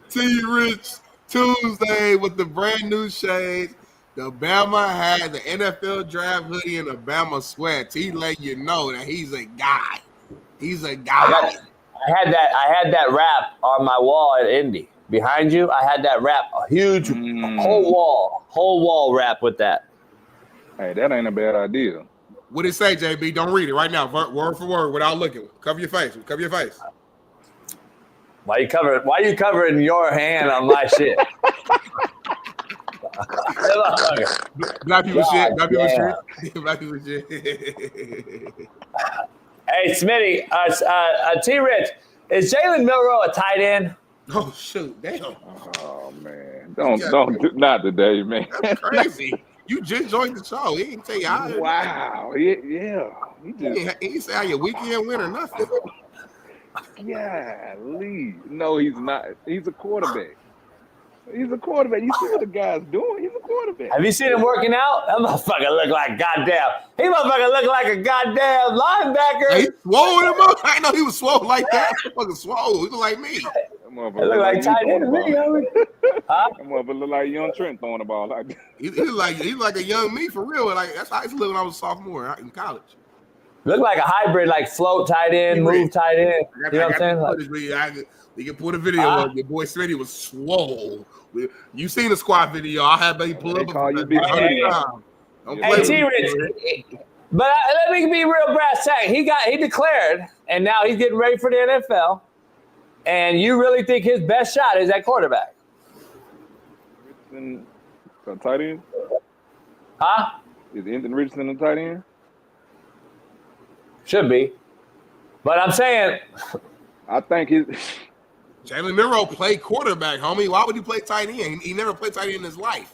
T-Rich Tuesday with the brand new shades. The Bama had the NFL draft hoodie and the Bama sweats. He let you know that he's a guy. He's a guy. I had that wrap on my wall at Indy. Behind you, I had that wrap, a huge whole wall wrap with that. Hey, that ain't a bad idea. What did it say, JB? Don't read it right now, word for word, without looking. Cover your face. Cover your face. Why you covering your hand on my shit? Black people shit. Black people shit. Black people shit. Hey, Smitty, T-Rich, is Jalen Milroe a tight end? Oh shoot, damn. Oh man, don't not today, man. That's crazy. You just joined the show. He didn't tell you how. Wow. Yeah. He didn't say how your weekend went or nothing. Golly. No, he's not. He's a quarterback. He's a quarterback. You see what the guy's doing? He's a quarterback. Have you seen him working out? That motherfucker look like goddamn. He motherfucker look like a goddamn linebacker. He swole him up. I know he was swole like that. Fucking swole. He look like me. He look like tight end to me, homie. Huh? That motherfucker look like young Trent throwing the ball like that. He's like a young me for real. Like that's how I used to look when I was a sophomore in college. Look like a hybrid, like float tight end, move tight end. You know what I'm saying? We can put a video of your boy Smitty was swole. You seen the squad video? I had baby pull up. Hey, T-Rich, but let me be real brass tack. He declared, and now he's getting ready for the NFL. And you really think his best shot is at quarterback? Richardson, a tight end? Huh? Is Anthony Richardson a tight end? Should be. But I'm saying, I think his Jalen Milroe played quarterback, homie. Why would he play tight end? He never played tight end in his life.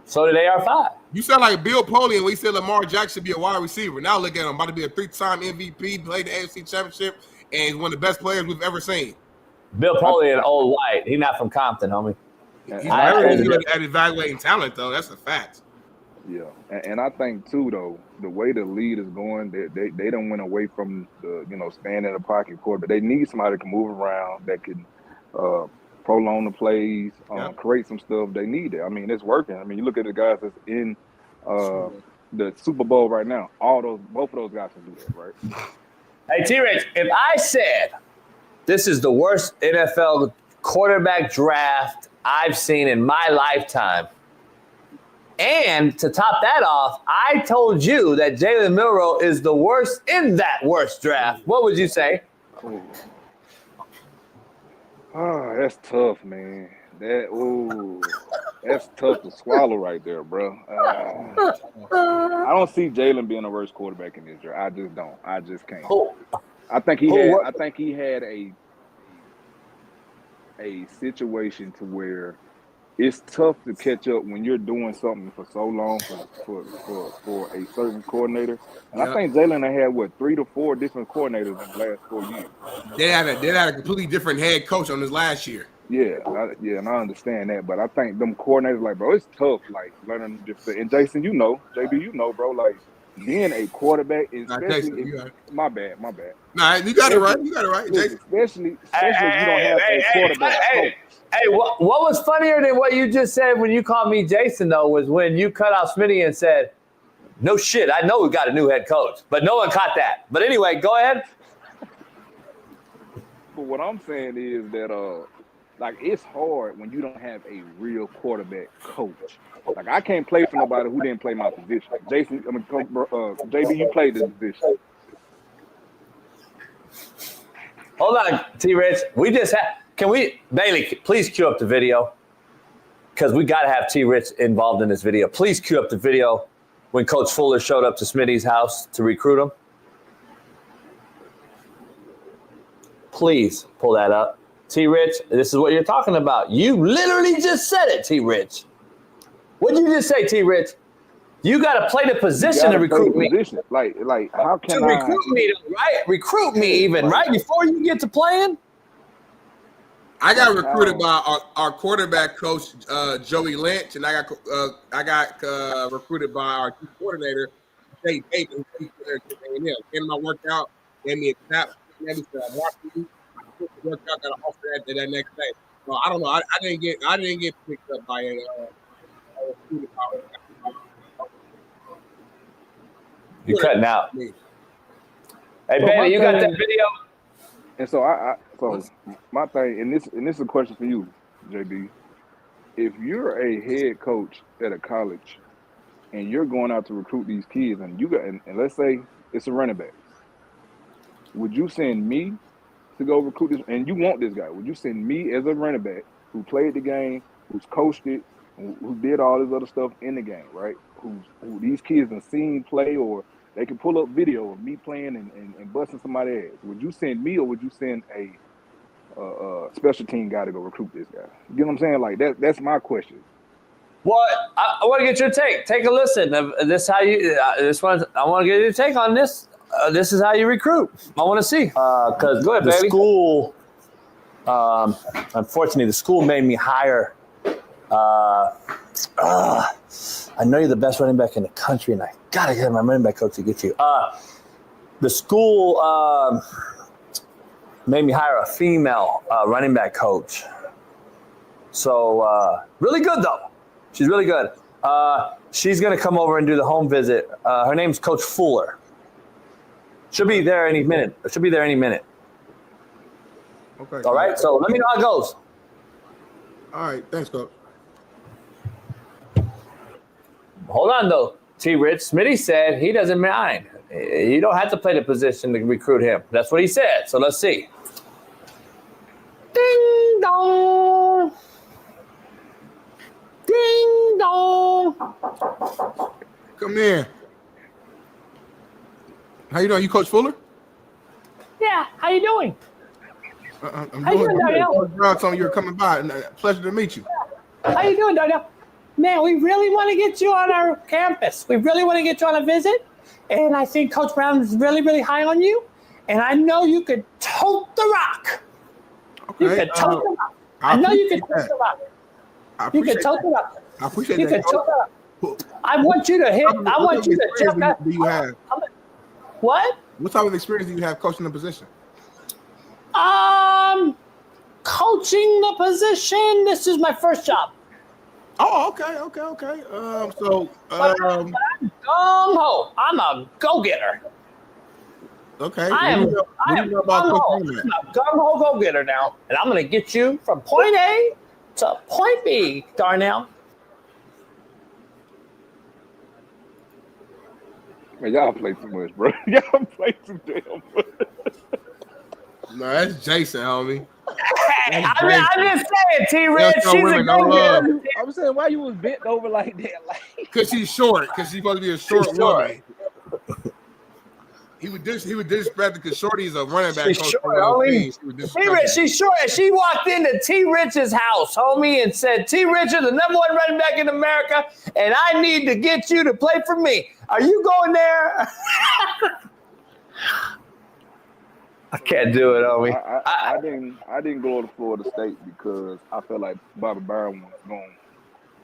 So did AR5. You sound like Bill Polian when he said Lamar Jackson should be a wide receiver. Now look at him, about to be a 3-time MVP, played the AFC Championship, and he's one of the best players we've ever seen. Bill Polian, old white. He's not from Compton, homie. He's very good at evaluating talent, though. That's a fact. Yeah, and I think too, though, the way the lead is going, they don't went away from the stand in the pocket quarterback. They need somebody that can move around, that can prolong the plays, create some stuff. They need it. I mean, it's working. I mean, you look at the guys that's in the Super Bowl right now. Both of those guys can do that, right? Hey, T-Rich, if I said this is the worst NFL quarterback draft I've seen in my lifetime, and to top that off, I told you that Jalen Milroe is the worst in that worst draft, what would you say? Oh, that's tough, man. That's tough to swallow right there, bro. I don't see Jalen being the worst quarterback in this draft. I just don't. I just can't. I think he had a situation to where it's tough to catch up when you're doing something for so long for a certain coordinator. And I think Jalen had 3 to 4 different coordinators in the last 4 years. They had a completely different head coach on his last year. Yeah, and I understand that, but I think them coordinators, like, bro, it's tough, like, learning different. And Jason, JB, bro, like, being a quarterback, especially my bad. Nah, you got it right. Jason. Especially if you don't have a quarterback coach. Hey, what was funnier than what you just said when you called me Jason, though, was when you cut out Smitty and said, no shit, I know we got a new head coach. But no one caught that. But anyway, go ahead. But what I'm saying is that, like, it's hard when you don't have a real quarterback coach. Like, I can't play for nobody who didn't play my position. Jason, JB, you played this position. Hold on, T-Rich. Bailey, please cue up the video, because we got to have T-Rich involved in this video. Please cue up the video when Coach Fuller showed up to Smitty's house to recruit him. Please pull that up. T-Rich, this is what you're talking about. You literally just said it, T-Rich. What did you just say, T-Rich? You got to play the position to recruit me. Like, how can to recruit me, right? Recruit me even, right? Before you get to playing? I got recruited by our quarterback coach, Joey Lynch, and I got recruited by our chief coordinator, State Alum, who's in my workout, gave me a tap, and he said, I'm watching you. I took the workout, got an offer that next day. So I don't know. I didn't get picked up by a recruited by. You're cutting out. Hey, Bailey, you got that video? And so so my thing, and this is a question for you, JB. If you're a head coach at a college and you're going out to recruit these kids, and and let's say it's a running back, would you send me to go recruit this? And you want this guy? Would you send me as a running back who played the game, who's coached it, who did all this other stuff in the game, right? Who these kids have seen play, or they can pull up video of me playing and busting somebody's ass. Would you send me, or would you send a special team guy to go recruit this guy? You know what I'm saying? Like, that's my question. Well, I want to get your take. Take a listen. This how you. I want to get your take on this. This is how you recruit. I want to see. Because go ahead, the baby. School. Unfortunately, the school made me hire. I know you're the best running back in the country, and I gotta get my running back coach to get you. The school made me hire a female running back coach. So really good though. She's really good. She's gonna come over and do the home visit. Her name's Coach Fuller. She'll be there any minute. Okay. All right. So let me know how it goes. All right. Thanks, Coach. Hold on, though. T-Rich, Smitty said he doesn't mind. You don't have to play the position to recruit him. That's what he said. So let's see. Ding dong. Ding dong. Come in. How you doing? You Coach Fuller? Yeah. How you doing? I'm How you doing, Darnell? Brown told me you were coming by. Pleasure to meet you. How you doing, Darnell? Man, we really want to get you on our campus. We really want to get you on a visit. And I think Coach Brown is really, really high on you. and I know you could tote the rock. Okay, You could tote the rock. I know you could tote the rock. You could tote the rock. I appreciate You that. could tote the rock. I want you to hit. I want you to jump out. Do you have? What? What type of experience do you have coaching the position? Coaching the position. This is my first job. Oh, okay. So, I'm gung-ho. I'm a go-getter. Okay. I am a gung-ho go-getter now, and I'm going to get you from point A to point B, Darnell. Man, y'all play too much, bro. Y'all play too damn much. No, that's Jason, homie. Hey, I'm just saying, T-Red, she's a go-getter. I'm saying, why you was bent over like that? Because she's short. Because she's supposed to be a short woman. He would disrespect because Shorty's a running back. She's short, homie. T-Rich, she's short. And she walked into T-Rich's house, homie, and said, T-Rich is the #1 running back in America, and I need to get you to play for me. Are you going there? I can't do it, homie. I didn't go to Florida State because I felt like Bobby Brown was going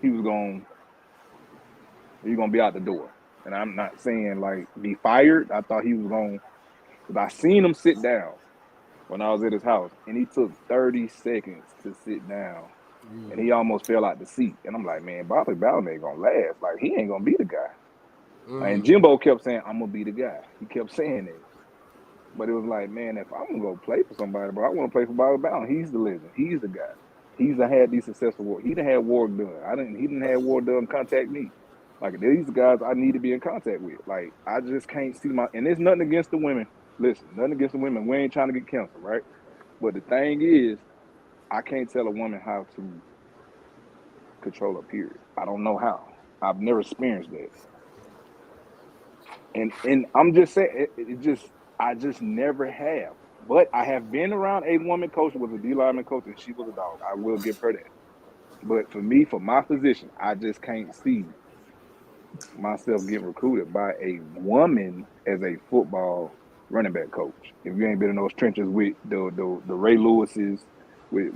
to be out the door. And I'm not saying like be fired. I thought he was going, because I seen him sit down when I was at his house, and he took 30 seconds to sit down, and he almost fell out the seat. And I'm like, man, Bobby Brown ain't gonna last. Like, he ain't gonna be the guy. And Jimbo kept saying, I'm gonna be the guy. He kept saying it. But it was like, man, if I'm gonna go play for somebody, bro, I want to play for Bobby Brown. He's the legend. He's the guy. He's had these successful work. He done had work done. He didn't have work done contact me. Like, these guys I need to be in contact with. Like, I just can't see and there's nothing against the women. Listen, nothing against the women. We ain't trying to get canceled, right? But the thing is, I can't tell a woman how to control her period. I don't know how. I've never experienced that. And I'm just saying, I just never have. But I have been around a woman coach who was a D-lineman coach, and she was a dog. I will give her that. But for me, for my position, I just can't see myself getting recruited by a woman as a football running back coach. If you ain't been in those trenches with the Ray Lewises, with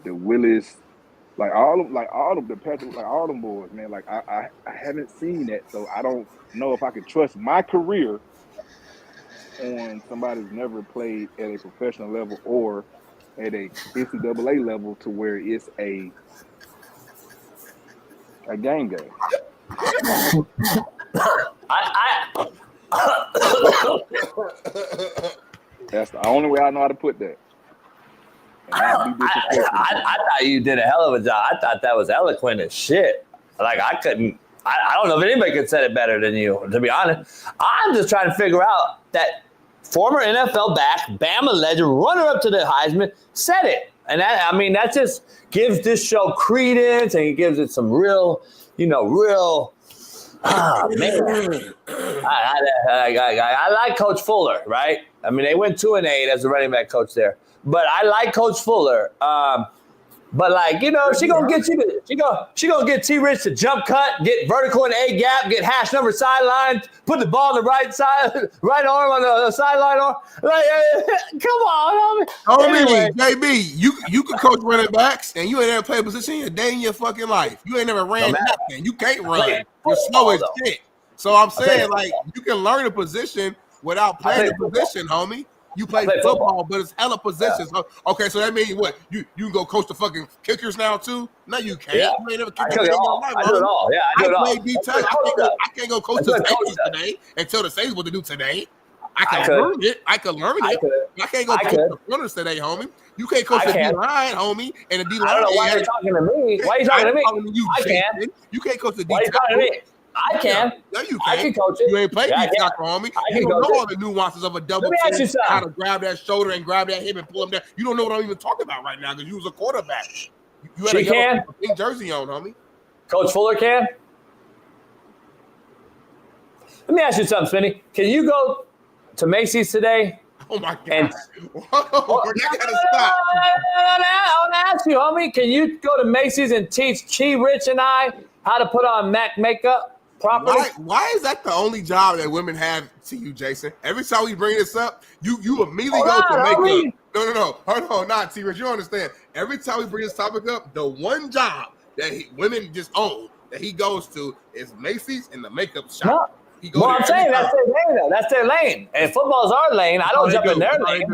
the Willis, all of the Patrick, all them boys, man. Like, I haven't seen that, so I don't know if I can trust my career on somebody who's never played at a professional level or at a NCAA level to where it's a game. That's the only way I know how to put that. I thought you did a hell of a job. I thought that was eloquent as shit. Like, I don't know if anybody could say it better than you, to be honest. I'm just trying to figure out that former NFL back, Bama legend, runner-up to the Heisman, said it. And that just gives this show credence, and it gives it some real, man. I like Coach Fuller, right? I mean, they went 2-8 as a running back coach there. But I like Coach Fuller. But she gonna get you she gonna get T-Rich to jump cut, get vertical in A gap, get hash number sideline, put the ball on the right side, right arm on the sideline arm. Like, come on, homie. Anyway. JB, you can coach running backs, and you ain't never played a position a day in your fucking life. You ain't never ran nothing. You can't run. You're slow as shit. So I'm saying, you can learn a position without playing the position, homie. You play football, but it's hella positions. Yeah. Okay, so that means what? You can go coach the fucking kickers now too? No, you can't. Yeah. You ain't never kicked I do it all. Yeah, I do it all. I can't go coach the safeties today and tell the safeties what to do today. I can learn it. I can't go coach the runners today, homie. You can't coach the D-line, homie, and the D-line. I don't know why you're talking to me. Why are you talking to me? I can. You can't coach the D-line. Why are you talking to me? I can. No, you can't. I can coach it. You ain't played soccer, homie. You don't know all the nuances of a double team, how to grab that shoulder and grab that hip and pull him down. You don't know what I'm even talking about right now because you was a quarterback. You had a pink jersey on, homie. Coach Fuller can? Let me ask you something, Smitty. Can you go to Macy's today? Oh, my God. And, you gotta stop. I want to ask you, homie, can you go to Macy's and teach Chi Rich and I how to put on MAC makeup? properly. Why is that the only job that women have to you, Jason? Every time we bring this up, you immediately go to makeup. No. Hold on, not T-Rich. You don't understand. Every time we bring this topic up, the one job that women just own that he goes to is Macy's and the makeup shop. No. Well, I'm saying that's their lane, though. That's their lane. And football's our lane. I don't jump in their lane.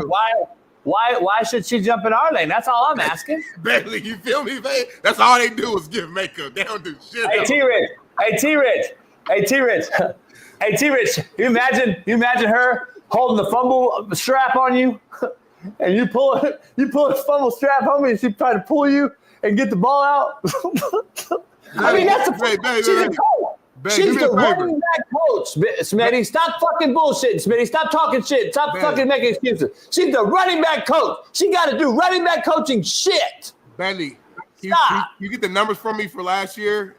Why should she jump in our lane? That's all I'm asking. Bailey, you feel me, man? That's all they do is give makeup. They don't do shit. Hey, T-Rich. You imagine her holding the fumble strap on you, and you pull the fumble strap on me, and she try to pull you and get the ball out. I mean, that's the coach. She's the running back coach, Smitty. Stop fucking bullshitting, Smitty. Stop talking shit. Stop fucking making excuses. She's the running back coach. She got to do running back coaching shit. Bailey, you get the numbers from me for last year,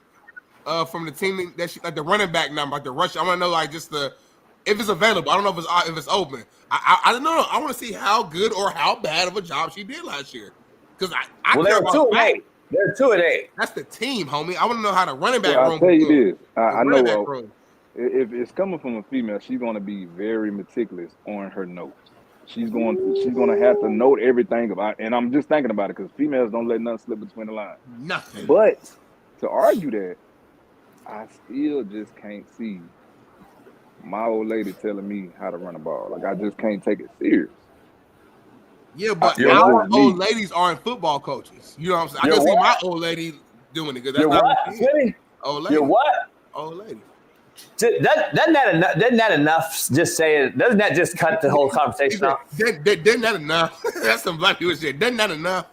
from the team that she, like the running back number, like the rush. I want to know like just if it's available. I don't know if it's open. I don't know. I want to see how good or how bad of a job she did last year. Because I well, care about 2-8. They're 2-8. That's the team, homie. I want to know how the running back I'll room. tell you this. I know room. if it's coming from a female, she's going to be very meticulous on her notes. She's going to have to note everything about. And I'm just thinking about it because females don't let nothing slip between the lines. Nothing. But to argue that, I still just can't see my old lady telling me how to run a ball. Like I just can't take it serious. Yeah, but our old ladies aren't football coaches. You know what I'm saying? I can see my old lady doing it because that's not what she is. Old lady. You're what? Old lady. Doesn't that enough? Just say it. Doesn't that just cut the whole conversation off? Isn't that enough? That's some black people shit. Isn't that enough?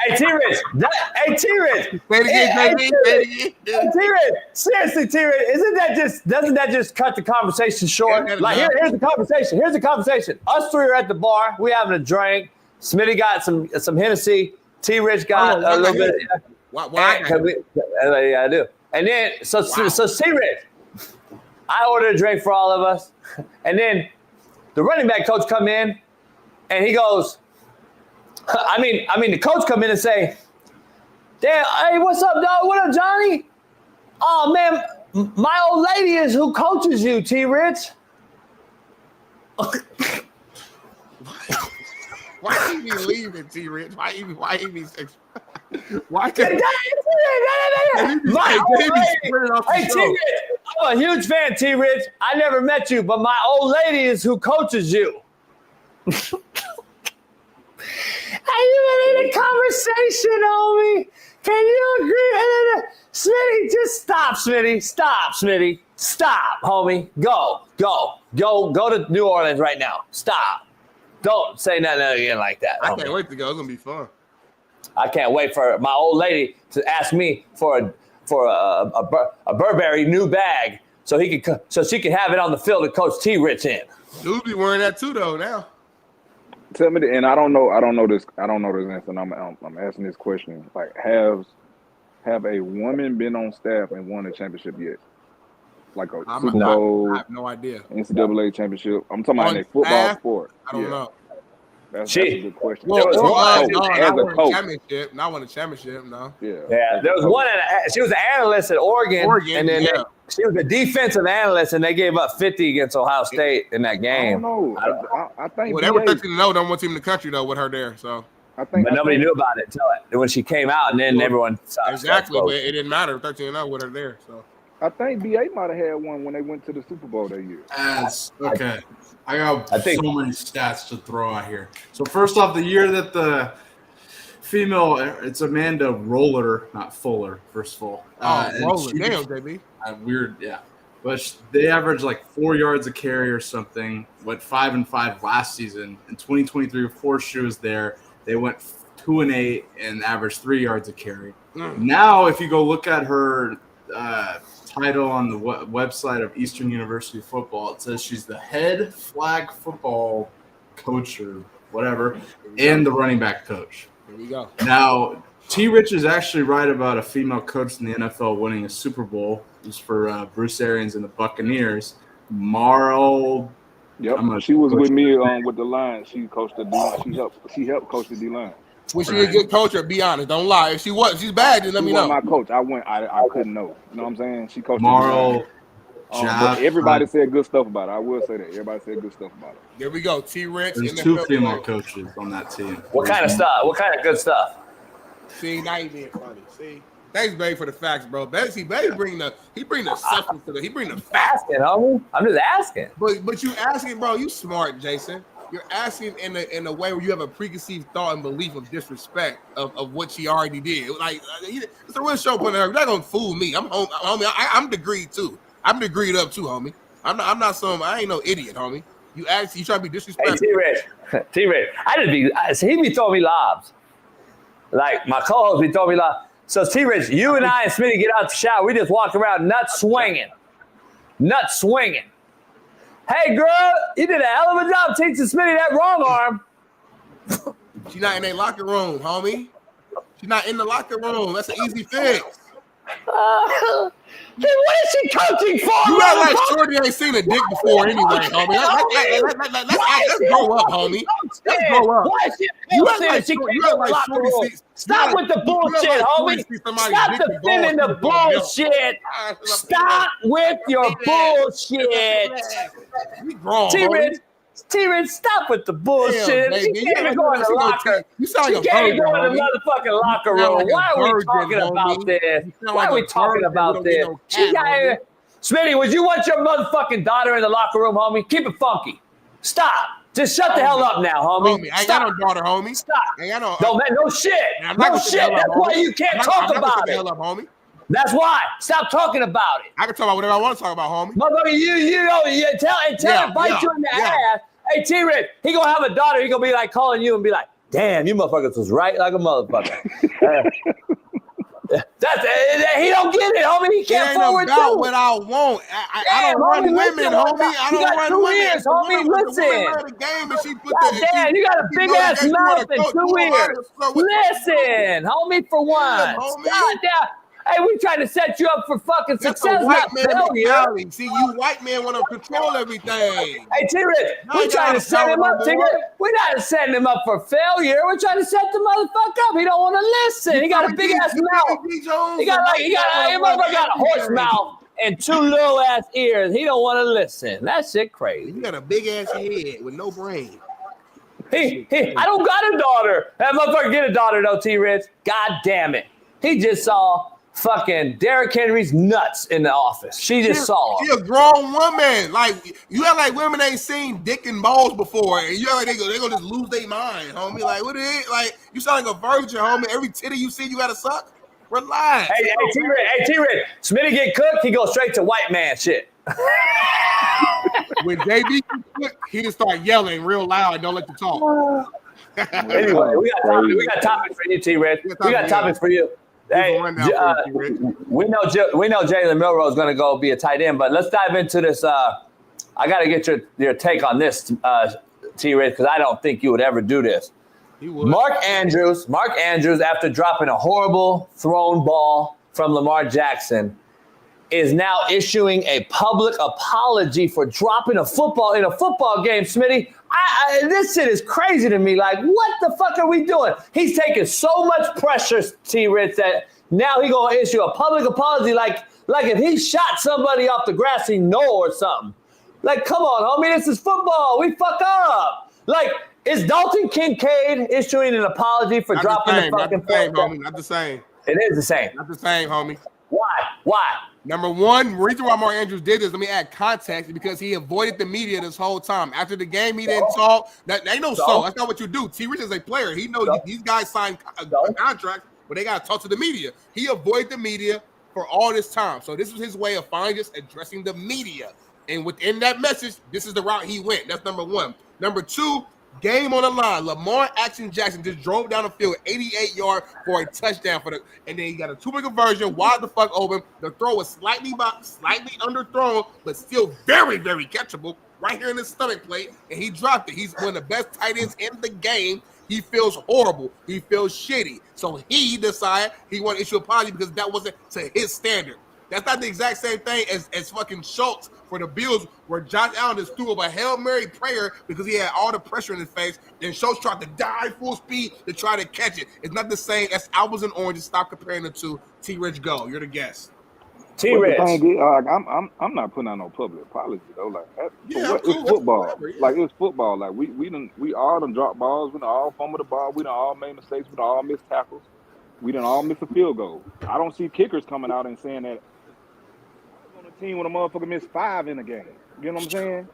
Hey T-Rich. Say it again. T-Rich. Seriously, T-Rich. Doesn't that just cut the conversation short? Like here's the conversation. Here's the conversation. Us three are at the bar. We having a drink. Smitty got some Hennessy. T-Rich got a little bit. Why? I do. And then so T-Rich. I ordered a drink for all of us, and then the running back coach come in, and he goes, I mean, the coach come in and say, "Damn, hey, what's up, dog? What up, Johnny? Oh man, my old lady is who coaches you, T-Rich." Why he be leaving, T-Rich? Why he be? Why can't Hey, T-Rich, I'm a huge fan, T-Rich. I never met you, but my old lady is who coaches you. Are you in a conversation, homie? Can you agree? Smitty, just stop, Smitty. Stop, Smitty. Stop, homie. Go to New Orleans right now. Stop. Don't say nothing again like that. I can't wait to go. It's gonna be fun. I can't wait for my old lady to ask me for a Burberry new bag so she can have it on the field to coach T-Rich in. Dude be wearing that too though now. Tell me, and I don't know this answer. And I'm asking this question: like, have a woman been on staff and won a championship yet? Like a Super Bowl? I have no idea. NCAA championship. I'm talking about in a football sport. I don't know. That's a good question. Well, as I a coach. Championship. Not won a championship, no. Yeah. There was one. She was an analyst at Oregon, and then she was a defensive analyst, and they gave up 50 against Ohio State in that game. I don't know. I think they were 13-0. Number one team in the country though with her there. So but nobody knew about it until when she came out, and then everyone saw exactly. But it didn't matter. 13-0 with her there. So I think BA might have had one when they went to the Super Bowl that year. Okay. I got so many stats to throw out here. So first off, the year that the female, it's Amanda Roller, not Fuller, first of all. Roller. Damn, baby. Weird, yeah. But they averaged like 4 yards a carry or something. Went 5-5 last season. In 2023, before she was there, they went 2-8 and averaged 3 yards a carry. Now, if you go look at her title on the website of Eastern University Football, it says she's the head flag football coach or whatever, and the running back coach. There we go. Now, T-Rich is actually right about a female coach in the NFL winning a Super Bowl. It was for Bruce Arians and the Buccaneers. Marl. Yep, she was with me with the line. She coached the D. She helped coach the D line. Was she a good coach? Or be honest, don't lie. If she's bad, then let me know. My coach, I couldn't know. You know what I'm saying? She coached Marl But everybody said good stuff about it. I will say that. Everybody said good stuff about it. There we go. T-Rich. There's 2 female coaches on that team. What kind of stuff? What kind of good stuff? See, now you being funny. See, thanks, babe, for the facts, bro. Babe bring the substance to the. He bring the facts. Asking, homie. I'm just asking. But you asking, bro. You smart, Jason. You're asking in a way where you have a preconceived thought and belief of disrespect of what she already did. Like it's a real show point. You're not gonna fool me. I'm home, homie. I'm degreed too. I'm degreed up too, homie. I ain't no idiot, homie. You try to be disrespectful. Hey, T-Rich. He be throwing me lobs. Like my co-host be throwing me lobs. So T-Rich, you and I and Smitty get out the shower. We just walk around nuts swinging. Hey, girl, you did a hell of a job teaching Smitty that wrong arm. She's not in a locker room, homie. She's not in the locker room. That's an easy fix. Then what is she coaching for? You act like Shorty ain't seen a dick before anyway, homie. Let's grow up, homie. Let's grow up. Why is she she can't go to the locker room? Stop with the bullshit, homie. Stop defending the bullshit. Stop with your bullshit. T-Rich, stop with the bullshit. She can't even go in the locker. She can't even go in the motherfucking locker room. Why are we talking about this? Why are we talking about this? She got here. Smitty, would you want your motherfucking daughter in the locker room, homie? Keep it funky. Stop. Just shut the hell up now, homie. I ain't got no daughter, homie. Stop. No shit. No shit. That's why you can't talk about it. That's why. Stop talking about it. I can talk about whatever I want to talk about, homie. Motherfucker, you tell it bite you in the ass. Hey, T-Rich, he gonna have a daughter. He gonna be like calling you and be like, damn, you motherfuckers was right like a motherfucker. He don't get it, homie. He can't forward to it. What I want. I don't run women, homie. I don't run women. Ears, homie. Listen. Damn, you got a big ass mouth and 2 ears. Listen, homie, for once. God damn. Hey, we trying to set you up for fucking success, not failure. See, you white men want to control everything. Hey, T-Rich, we trying to set him up, T-Rich. We're not setting him up for failure. We're trying to set the motherfucker up. He don't want to listen. He got a big ass mouth. He got a horse mouth and 2 little ass ears. He don't want to listen. That shit crazy. You got a big ass head with no brain. I don't got a daughter. That motherfucker get a daughter though, T-Rich. God damn it. He just saw fucking Derrick Henry's nuts in the office. She just saw him. She a grown woman. Like, you act like women ain't seen dick and balls before. And you act like they gonna just lose their mind, homie. Like, what is it? Like, you sound like a virgin, homie. Every titty you see, you gotta suck. Relax. Hey, T-Rich. Smitty get cooked, he goes straight to white man shit. When JB cook, he just start yelling real loud and don't let you talk. Anyway, we got topics for you, T-Rich. We got topics for you. Hey, we know Jalen Milroe is going to go be a tight end, but let's dive into this. I got to get your take on this, T-Rich, because I don't think you would ever do this. Mark Andrews, after dropping a horrible thrown ball from Lamar Jackson, is now issuing a public apology for dropping a football in a football game, Smitty. This shit is crazy to me. Like, what the fuck are we doing? He's taking so much pressure, T-Rich, that now he gonna issue a public apology like if he shot somebody off the grassy knoll or something. Like, come on, homie, this is football. We fuck up. Like, is Dalton Kincaid issuing an apology for dropping the fucking football? Homie, not the same. It is the same. Not the same, homie. Why? Number one, reason why Mark Andrews did this, let me add context, because he avoided the media this whole time. After the game, he didn't talk. That ain't no so. That's not what you do. T-Rich is a player. He knows these guys sign contracts, but they got to talk to the media. He avoided the media for all this time. So this was his way of finally just addressing the media. And within that message, this is the route he went. That's number one. Number two, game on the line. Lamar Jackson just drove down the field 88 yards for a touchdown and then he got a 2-point conversion, wide the fuck open. The throw was slightly underthrown, but still very, very catchable right here in his stomach plate, and he dropped it. He's one of the best tight ends in the game. He feels horrible. He feels shitty. So he decided he wanted to issue an apology because that wasn't to his standard. That's not the exact same thing as fucking Schultz for the Bills, where Josh Allen just threw up a Hail Mary prayer because he had all the pressure in his face. Then Schultz tried to dive full speed to try to catch it. It's not the same as apples and oranges. Stop comparing the two. T-Rich, go. You're the guest. T-Rich. The thing is, I'm not putting out no public apology though. Like, it's football. Like it's football. Like we all done dropped balls. We done all fumbled the ball. We done all made mistakes. We done all missed tackles. We done all missed a field goal. I don't see kickers coming out and saying that I was on a team when a motherfucker missed 5 in a game. You know what I'm saying?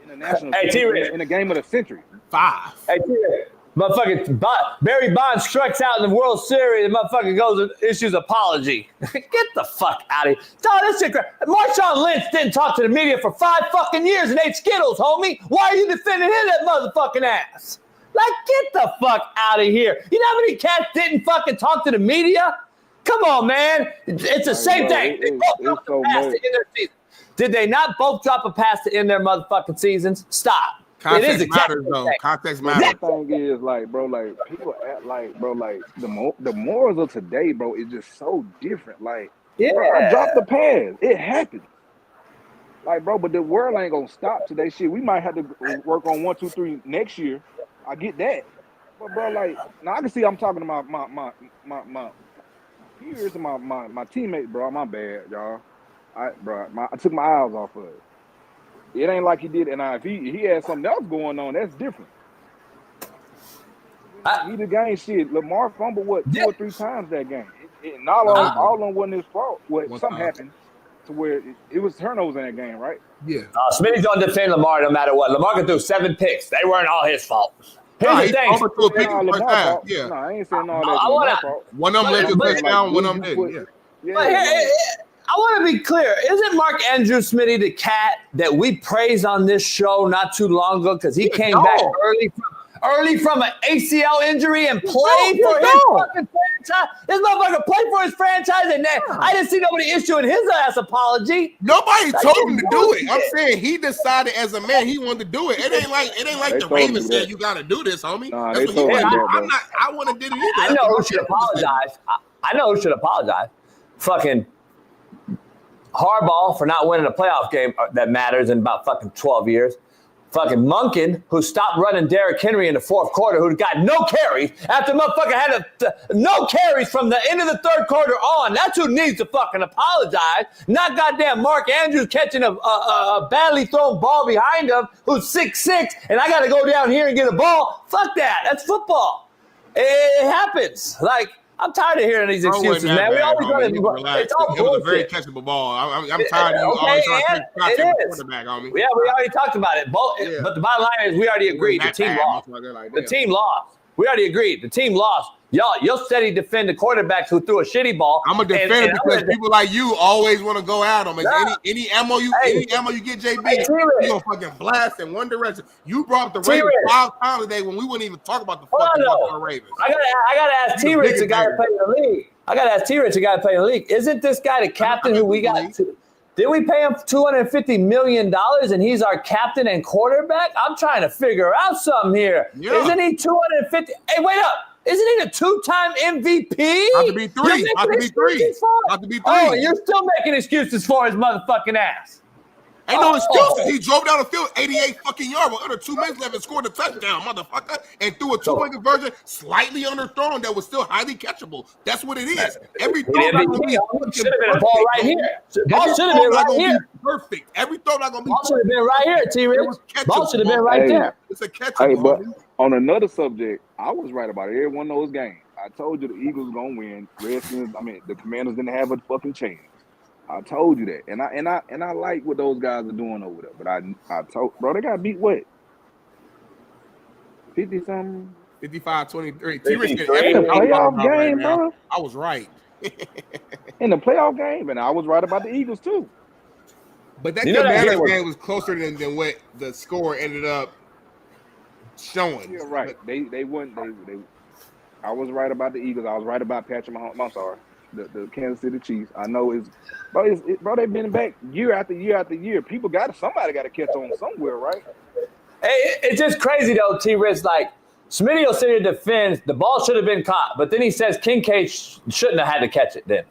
In the national in the game of the century. 5. Hey, T-Rich. Motherfucking Barry Bonds strikes out in the World Series. The motherfucker goes and issues apology. Get the fuck out of here. Dog, this shit. Marshawn Lynch didn't talk to the media for 5 fucking years and ate Skittles, homie. Why are you defending him, that motherfucking ass? Like, get the fuck out of here. You know how many cats didn't fucking talk to the media? Come on, man. It's the same thing. They both dropped a pass to end their season. Did they not both drop a pass to end their motherfucking seasons? Stop. Context matters, though. Context matters. The thing is, like, bro, like, people act like, bro, like, the morals of today, bro, is just so different. Like, bro, I dropped the pass. It happened. Like, bro, but the world ain't gonna stop today. Shit, we might have to work on 1, 2, 3 next year. I get that. But, bro, like, now I can see I'm talking to my peers and my teammates, bro. My bad, y'all. I took my eyes off of it. It ain't like he did, and if he had something else going on, that's different. He the game shit. Lamar fumbled 2 or 3 times that game. All on wasn't his fault. Something happened to where it was turnovers in that game, right? Yeah. Smitty's gonna defend Lamar no matter what. Lamar can do 7 picks. They weren't all his fault. Here's the thing. Yeah. No, I ain't saying all that. One of them led to touchdown. One of them didn't. Yeah. I want to be clear. Isn't Mark Andrews Smitty the cat that we praised on this show not too long ago because he came back early from an ACL injury and played for his fucking franchise? This motherfucker played for his franchise, and I didn't see nobody issuing his ass apology. Nobody told him to do it. I'm saying he decided as a man he wanted to do it. It ain't like the Ravens said you got to do this, homie. Nah, that's what he wanted to do. I want to do it either. I know who should apologize. I know who should apologize. Fucking Harbaugh for not winning a playoff game that matters in about fucking 12 years. Fucking Monken, who stopped running Derrick Henry in the 4th quarter, who got no carries after motherfucker had no carries from the end of the 3rd quarter on. That's who needs to fucking apologize. Not goddamn Mark Andrews catching a badly thrown ball behind him who's 6'6", and I got to go down here and get a ball. Fuck that. That's football. It happens. Like, I'm tired of hearing these excuses, man. We always got to. It's all bullshit. It was a very catchable ball. I'm tired of you always trying to take the quarterback on me. Yeah, we already talked about it. But the bottom line is we already agreed the team lost. The team lost. We already agreed. The team lost. You'll steady defend the quarterbacks who threw a shitty ball. I'm a defender because people like you always want to go at them. Any ammo you get, JB, you gonna fucking blast in one direction. You brought the Ravens 5 times today when we wouldn't even talk about the fucking Ravens. I gotta ask T-Rich, the guy that played in the league. I gotta ask T-Rich, the guy that played in the league. Isn't this guy the captain who we got? Did we pay him $250 million and he's our captain and quarterback? I'm trying to figure out something here. Yeah. Isn't he 250? Hey, wait up. Isn't he a 2-time MVP? Not to be 3. Not to be 3. Not to be 3. Oh, you're still making excuses for his motherfucking ass. Ain't no excuses. He drove down the field 88 fucking yards with under 2 minutes left and scored a touchdown, motherfucker, and threw a 2-point conversion slightly underthrown that was still highly catchable. That's what it is. Every throw not gonna be should have been a ball right here. Ball should have been right here. Perfect. Every throw not gonna be. Ball should have been right here, T-Rich. Ball should have been right there. It's a catchable. Hey, but on another subject, I was right about every one of those games. I told you the Eagles were gonna win. The Commanders didn't have a fucking chance. I told you that, and I like what those guys are doing over there. But I told, bro, they got beat what? 50-something? 55-23. In the playoff game, bro. I was right. In the playoff game, and I was right about the Eagles too. But that Commanders game was closer than what the score ended up showing. You're right. They wouldn't. I was right about the Eagles. I was right about Patrick Mahomes. I'm sorry. The Kansas City Chiefs. I know bro, they've been back year after year after year. Somebody got to catch on somewhere, right? Hey, it's just crazy though, T-Rich. Like Smitty will sit here and defend the ball should have been caught, but then he says Kincaid shouldn't have had to catch it. Then,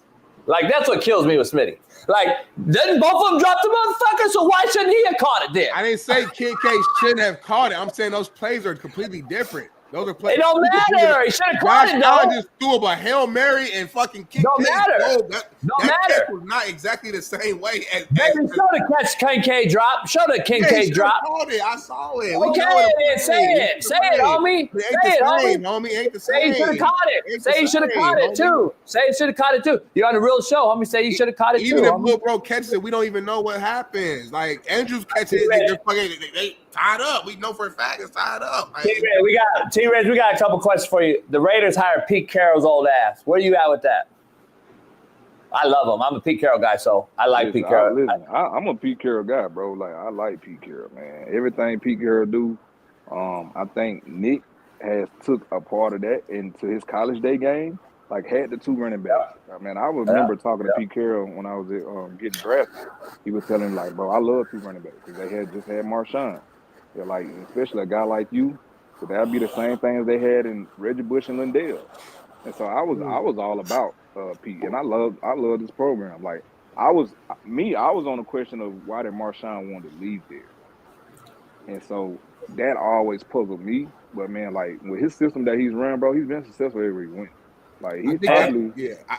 like that's what kills me with Smitty. Like, didn't both of them drop the motherfucker? So why shouldn't he have caught it then? I didn't say Kincaid shouldn't have caught it. I'm saying those plays are completely different. Those are plays. It don't matter. He should have caught it, Allen though. just threw up a Hail Mary and fucking kicked. Don't matter. That matter. catch was not exactly the same way as. Maybe show the catch Kincaid drop. Show the Kincaid drop. Called it. I saw it. Okay, then say it. Say it, homie. Say it, homie. Ain't the Say same. he should have caught it. Say he should have caught it, too. Say he should have caught it, too. You're on the real show, homie. Say you should have caught it, too. Even if homie. Lil Bro catches it, we don't even know what happens. Like, Andrews catches it, they tied up. We know for a fact it's tied up. Like, T-Reg, we got a couple questions for you. The Raiders hired Pete Carroll's old ass. Where you at with that? I love him. I'm a Pete Carroll guy, so I like Pete Carroll. I'm a Pete Carroll guy, bro. Like, I like Pete Carroll, man. Everything Pete Carroll do, I think Nick has took a part of that into his college day game. Like, had the 2 running backs. Man, I remember talking to Pete Carroll when I was getting drafted. He was telling me, like, bro, I love 2 running backs because they had just had Marshawn. They're like, especially a guy like you, so that'd be the same thing as they had in Reggie Bush and Lindell. And so I was all about Pete, and I love this program. Like, I was on the question of why did Marshawn want to leave there, and so that always puzzled me. But man, like with his system that he's run, bro, he's been successful everywhere he went. Like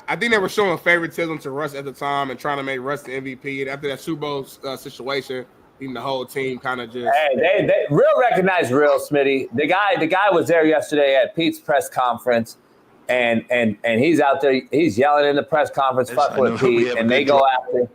I think they were showing favoritism to Russ at the time and trying to make Russ the MVP. And after that Super Bowl situation, even the whole team kind of just. Hey, they real recognize real, Smitty. The guy was there yesterday at Pete's press conference, and he's out there. He's yelling in the press conference, "Fuck with Pete," and they go after.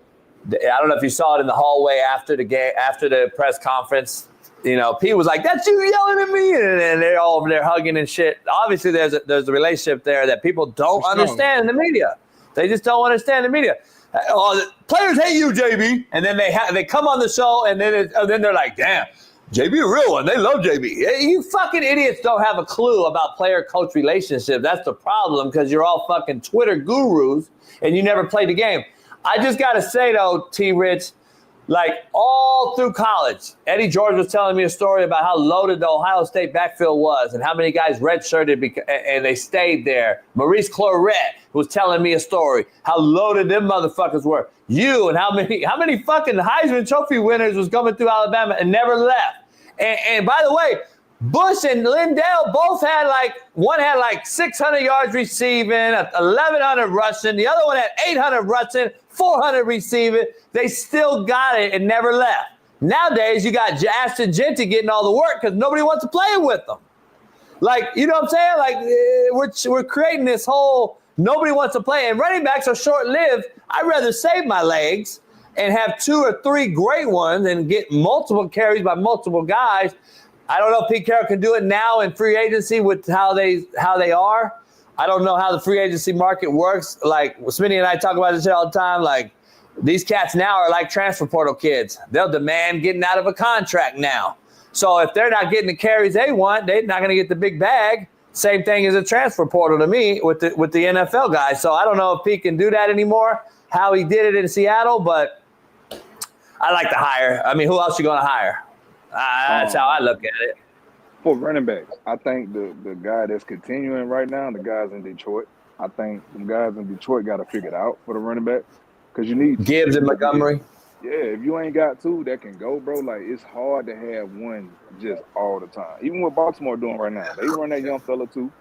I don't know if you saw it in the hallway after the game, after the press conference. You know, Pete was like, "That's you yelling at me," and they're all over there hugging and shit. Obviously, there's a relationship there that people don't understand in the media. They just don't understand the media. The players hate you, JB, and then they come on the show, and then they're like, "Damn, JB a real one. They love JB." You fucking idiots don't have a clue about player-coach relationships. That's the problem because you're all fucking Twitter gurus and you never played the game. I just gotta say though, T-Rich. Like all through college, Eddie George was telling me a story about how loaded the Ohio State backfield was and how many guys redshirted and they stayed there. Maurice Claret was telling me a story how loaded them motherfuckers were. You and how many fucking Heisman Trophy winners was coming through Alabama and never left. And by the way, Bush and Lindell both had one had 600 yards receiving, 1,100 rushing. The other one had 800 rushing, 400 receiving. They still got it and never left. Nowadays, you got Ashton Genty getting all the work because nobody wants to play with them. Like, you know what I'm saying? Like, we're creating this whole nobody wants to play. And running backs are short-lived. I'd rather save my legs and have 2 or 3 great ones and get multiple carries by multiple guys. I don't know if Pete Carroll can do it now in free agency with how they are. I don't know how the free agency market works. Like, Smitty and I talk about this shit all the time. Like, these cats now are like transfer portal kids. They'll demand getting out of a contract now. So if they're not getting the carries they want, they're not going to get the big bag. Same thing as a transfer portal to me with the NFL guys. So I don't know if Pete can do that anymore, how he did it in Seattle, but I like to hire. I mean, who else you going to hire? That's how I look at it. For running backs, I think the guy that's continuing right now, the guys in Detroit, I think the guys in Detroit got to figure it out for the running back because you need Gibbs and Montgomery. Yeah, if you ain't got 2 that can go, bro, like it's hard to have one just all the time. Even what Baltimore doing right now, they run that young fella too,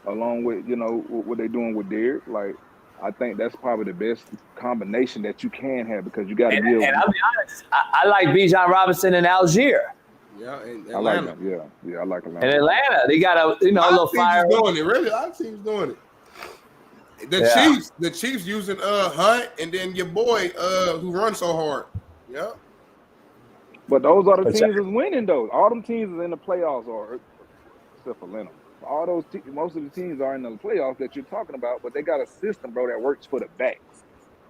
along with what they doing with Derek. Like, I think that's probably the best combination that you can have because you got to give. And I'll be honest, I like Bijan Robinson in Algier. Yeah, in Atlanta. I like them. Yeah, I like Atlanta. In Atlanta, they got a little fire. Doing it really. A lot of teams doing it. The Chiefs using Hunt and then your boy who runs so hard. Yeah. But those are the teams that's winning though. All them teams is in the playoffs, or except for Atlanta. All those most of the teams are in the playoffs that you're talking about, but they got a system, bro, that works for the backs.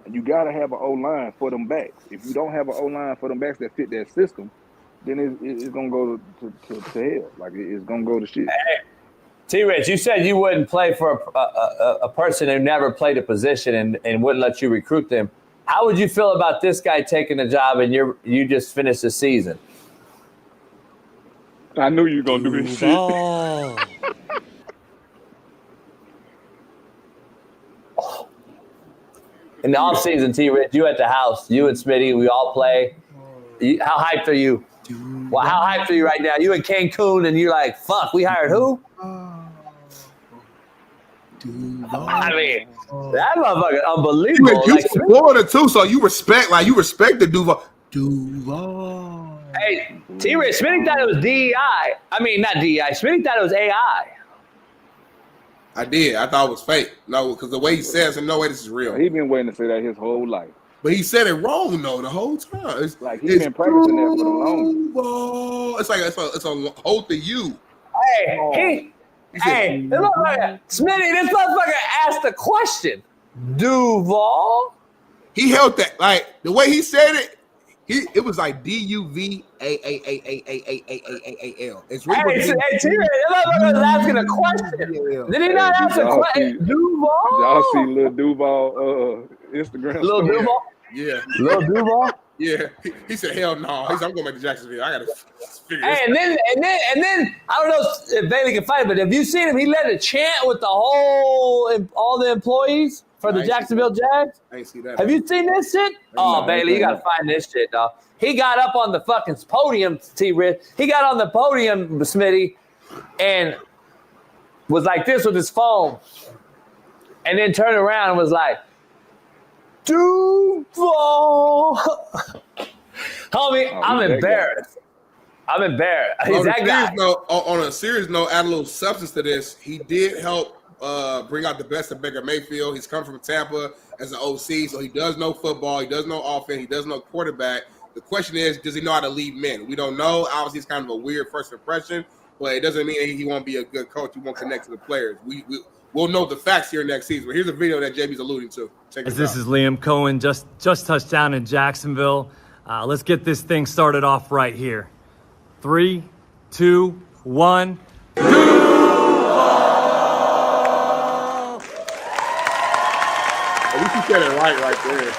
And you got to have an O-line for them backs. If you don't have an O-line for them backs that fit that system, then it's going to go to hell. Like, it's going to go to shit. Hey, T-Rich, you said you wouldn't play for a person who never played a position and wouldn't let you recruit them. How would you feel about this guy taking the job and you just finished the season? I knew you were going to do this shit. In the offseason, T-Rich, you at the house, you and Smitty, we all play. How hyped are you? Well, how hyped are you right now? You in Cancun and you're like, fuck, we hired who? I mean, that motherfucker unbelievable. You Like, from Florida too, so you respect the Duval. Hey, T-Rich, Smitty thought it was DEI. I mean, not DEI. Smitty thought it was AI. I did. I thought it was fake. No, because the way he says, no way, this is real. He been waiting to say that his whole life. But he said it wrong though the whole time. It's like he's been practicing that for the longest. It's like it's a hold to you. Hey, this motherfucker, Smitty, this motherfucker asked a question. Duval? He held that like the way he said it. It was like DUVAAAAAAAAAL. It's Hey, T-Rich, this motherfucker was asking a question. Did he not ask a question? Duval? Y'all see Lil Duval Instagram? Lil Duval? Yeah. Lil Duval? Yeah. He said, hell no. He said, I'm going back to Jacksonville. I got to figure this And then, I don't know if Bailey can fight, but have you seen him? He led a chant with all the employees for the Jacksonville Jags. I ain't see that. Have you seen this shit? Oh, Bailey, you got to find this shit, dog. He got up on the fucking podium, T-Rich. He got on the podium, Smitty, and was like this with his phone. And then turned around and was like, Duval. Homie, I'm embarrassed. I'm embarrassed. He's that guy. On a serious note, add a little substance to this. He did help bring out the best of Baker Mayfield. He's come from Tampa as an OC, so he does know football. He does know offense. He does know quarterback. The question is, does he know how to lead men? We don't know. Obviously, it's kind of a weird first impression, but it doesn't mean he won't be a good coach. He won't connect to the players. We'll know the facts here next season. But here's a video that JB's alluding to. This is Liam Coen, just touched down in Jacksonville. Let's get this thing started off right here. 3, 2, 1. At least he said it right there.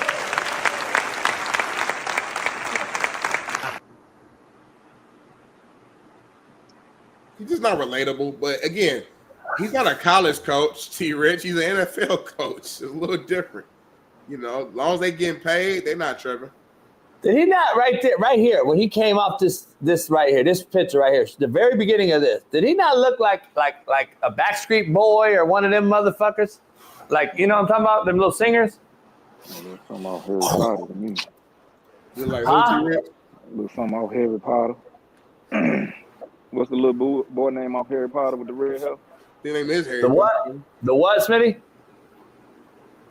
He's just not relatable. But again, he's not a college coach, T-Rich. He's an NFL coach. It's a little different. You know, as long as they getting paid, they're not tripping. Did he not right here, when he came off this right here, this picture right here, the very beginning of this, did he not look like a Backstreet Boy or one of them motherfuckers? Like, you know what I'm talking about? Them little singers? Look something off Harry Potter to me. Like Look something off Harry Potter. What's the little boy name off Harry Potter with the red hair? His name is Harry Potter. The what, Smitty?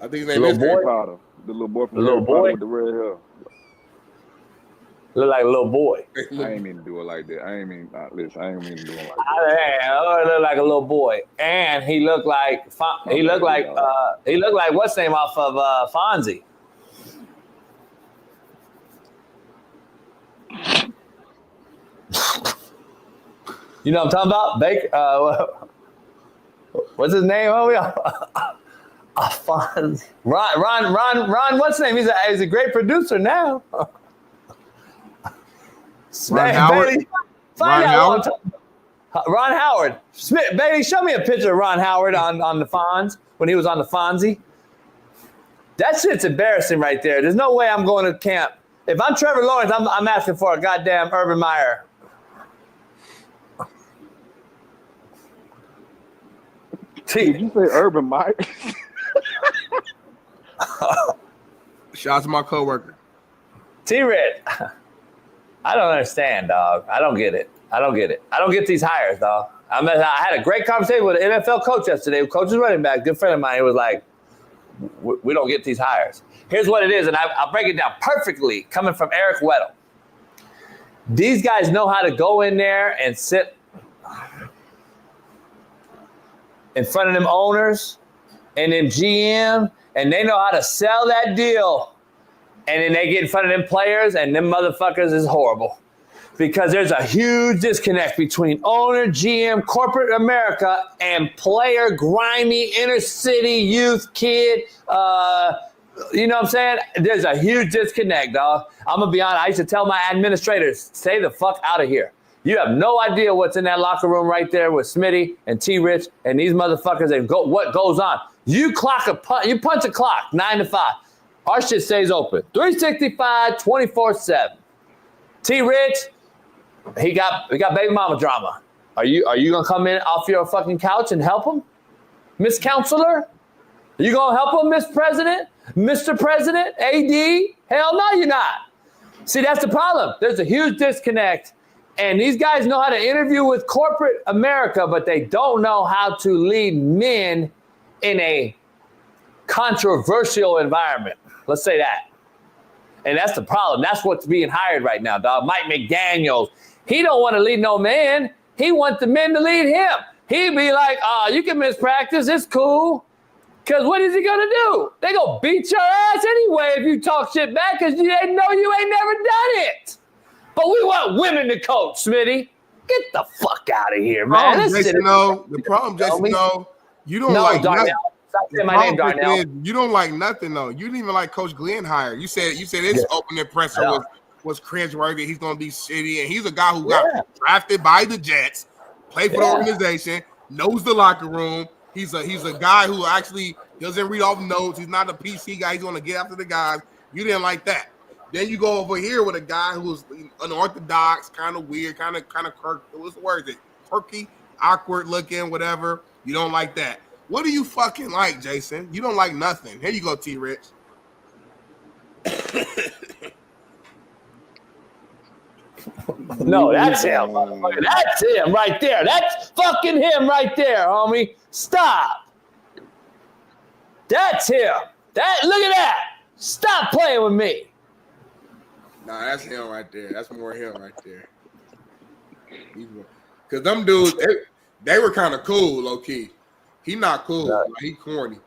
I think his name is Harry Potter. The little boy from Harry Potter with the red hair. Look like a little boy. I ain't mean to do it like that. I ain't mean to do it like that. He looked like a little boy, and he looked like what's the name off of Fonzie. You know what I'm talking about? Baker. What's his name? Fonzie. Ron. What's his name? He's a great producer now. Ron Howard. Ron Howard. Bailey, show me a picture of Ron Howard on the Fonz when he was on the Fonzie. That shit's embarrassing right there. There's no way I'm going to camp. If I'm Trevor Lawrence, I'm asking for a goddamn Urban Meyer. Did you say Urban Meyer? Shout out to my coworker. T-Red. I don't understand, dog. I don't get it. I don't get these hires, dog. I had a great conversation with an NFL coach yesterday, who coaches running back, good friend of mine. He was like, we don't get these hires. Here's what it is, and I'll break it down perfectly, coming from Eric Weddle. These guys know how to go in there and sit in front of them owners and them GM, and they know how to sell that deal. And then they get in front of them players, and them motherfuckers is horrible. Because there's a huge disconnect between owner, GM, corporate America, and player, grimy, inner city, youth, kid. You know what I'm saying? There's a huge disconnect, dog. I'm going to be honest. I used to tell my administrators, stay the fuck out of here. You have no idea what's in that locker room right there with Smitty and T-Rich and these motherfuckers and what goes on. You punch a clock, 9 to 5. Our shit stays open. 365, 24/7. T-Rich, he got baby mama drama. Are you gonna come in off your fucking couch and help him, Miss Counselor? Are you gonna help him, Miss President, Mr. President, AD? Hell no, you're not. See, that's the problem. There's a huge disconnect, and these guys know how to interview with corporate America, but they don't know how to lead men in a controversial environment. Let's say that. And that's the problem. That's what's being hired right now, dog. Mike McDaniels. He don't want to lead no man. He wants the men to lead him. He'd be like, you can miss practice. It's cool. Because what is he going to do? They going to beat your ass anyway if you talk shit back because they know you ain't never done it. But we want women to coach, Smitty. Get the fuck out of here, man. The problem, Jason, you don't like nothing. My name, Darnell. You don't like nothing, though. You didn't even like Coach Glenn hire. You said his opening presser was cringeworthy. He's going to be shitty. And he's a guy who got drafted by the Jets, played for the organization, knows the locker room. He's a guy who actually doesn't read off notes. He's not a PC guy. He's going to get after the guys. You didn't like that. Then you go over here with a guy who's unorthodox, kind of weird, kind of what's the word? Is it quirky, awkward looking, whatever. You don't like that. What do you fucking like, Jason? You don't like nothing. Here you go, T. Rich. No, that's him, motherfucker. That's him right there. That's fucking him right there, homie. Stop. That's him. Look at that. Stop playing with me. Nah, that's him right there. That's more him right there. Because them dudes, they were kind of cool, low key. He not cool. Like, he corny.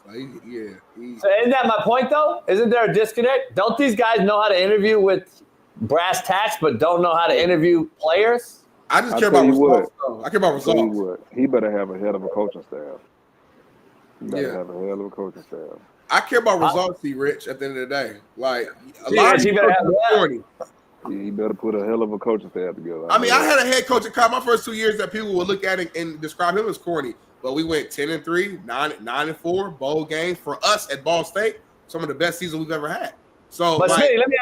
So isn't that my point, though? Isn't there a disconnect? Don't these guys know how to interview with brass tacks, but don't know how to interview players? I just care about results, though. I care about results. He better have a hell of a coaching staff. Have a hell of a coaching staff. I care about results, T. Rich, at the end of the day. Like, a lot of people are corny. He better put a hell of a coaching staff together. I mean, I had a head coach at college my first 2 years that people would look at it and describe him as corny. But we went 10-3, 9-4, bowl games for us at Ball State. Some of the best seasons we've ever had. So, but Smitty, let me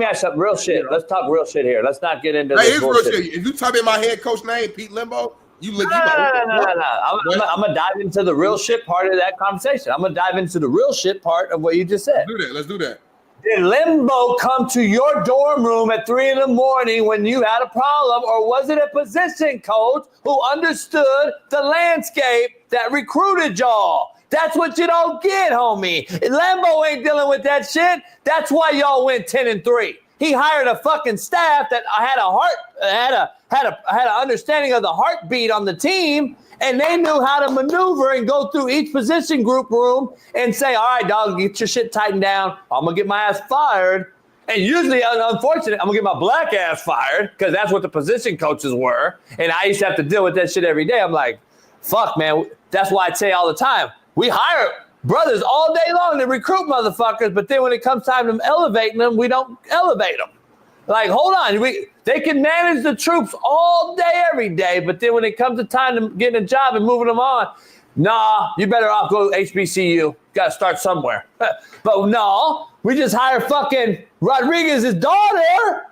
ask you something real shit. Let's talk real shit here. Let's not get into this bullshit. Real shit. If you type in my head coach name, Pete Limbo, you look. No. I'm gonna dive into the real shit part of that conversation. I'm gonna dive into the real shit part of what you just said. Let's do that. Did Limbo come to your dorm room at 3 a.m. when you had a problem, or was it a position coach who understood the landscape that recruited y'all? That's what you don't get, homie. Lambo ain't dealing with that shit. That's why y'all went 10-3. He hired a fucking staff that had an understanding of the heartbeat on the team, and they knew how to maneuver and go through each position group room and say, all right, dog, get your shit tightened down. I'm going to get my ass fired. And usually, unfortunately, I'm going to get my black ass fired because that's what the position coaches were. And I used to have to deal with that shit every day. I'm like, fuck, man. That's why I say all the time, we hire brothers all day long to recruit motherfuckers, but then when it comes time to elevating them, we don't elevate them. Like, hold on. They can manage the troops all day, every day, but then when it comes to time to getting a job and moving them on, nah, you better off go HBCU. Got to start somewhere. But no, we just hire fucking Rodriguez's daughter.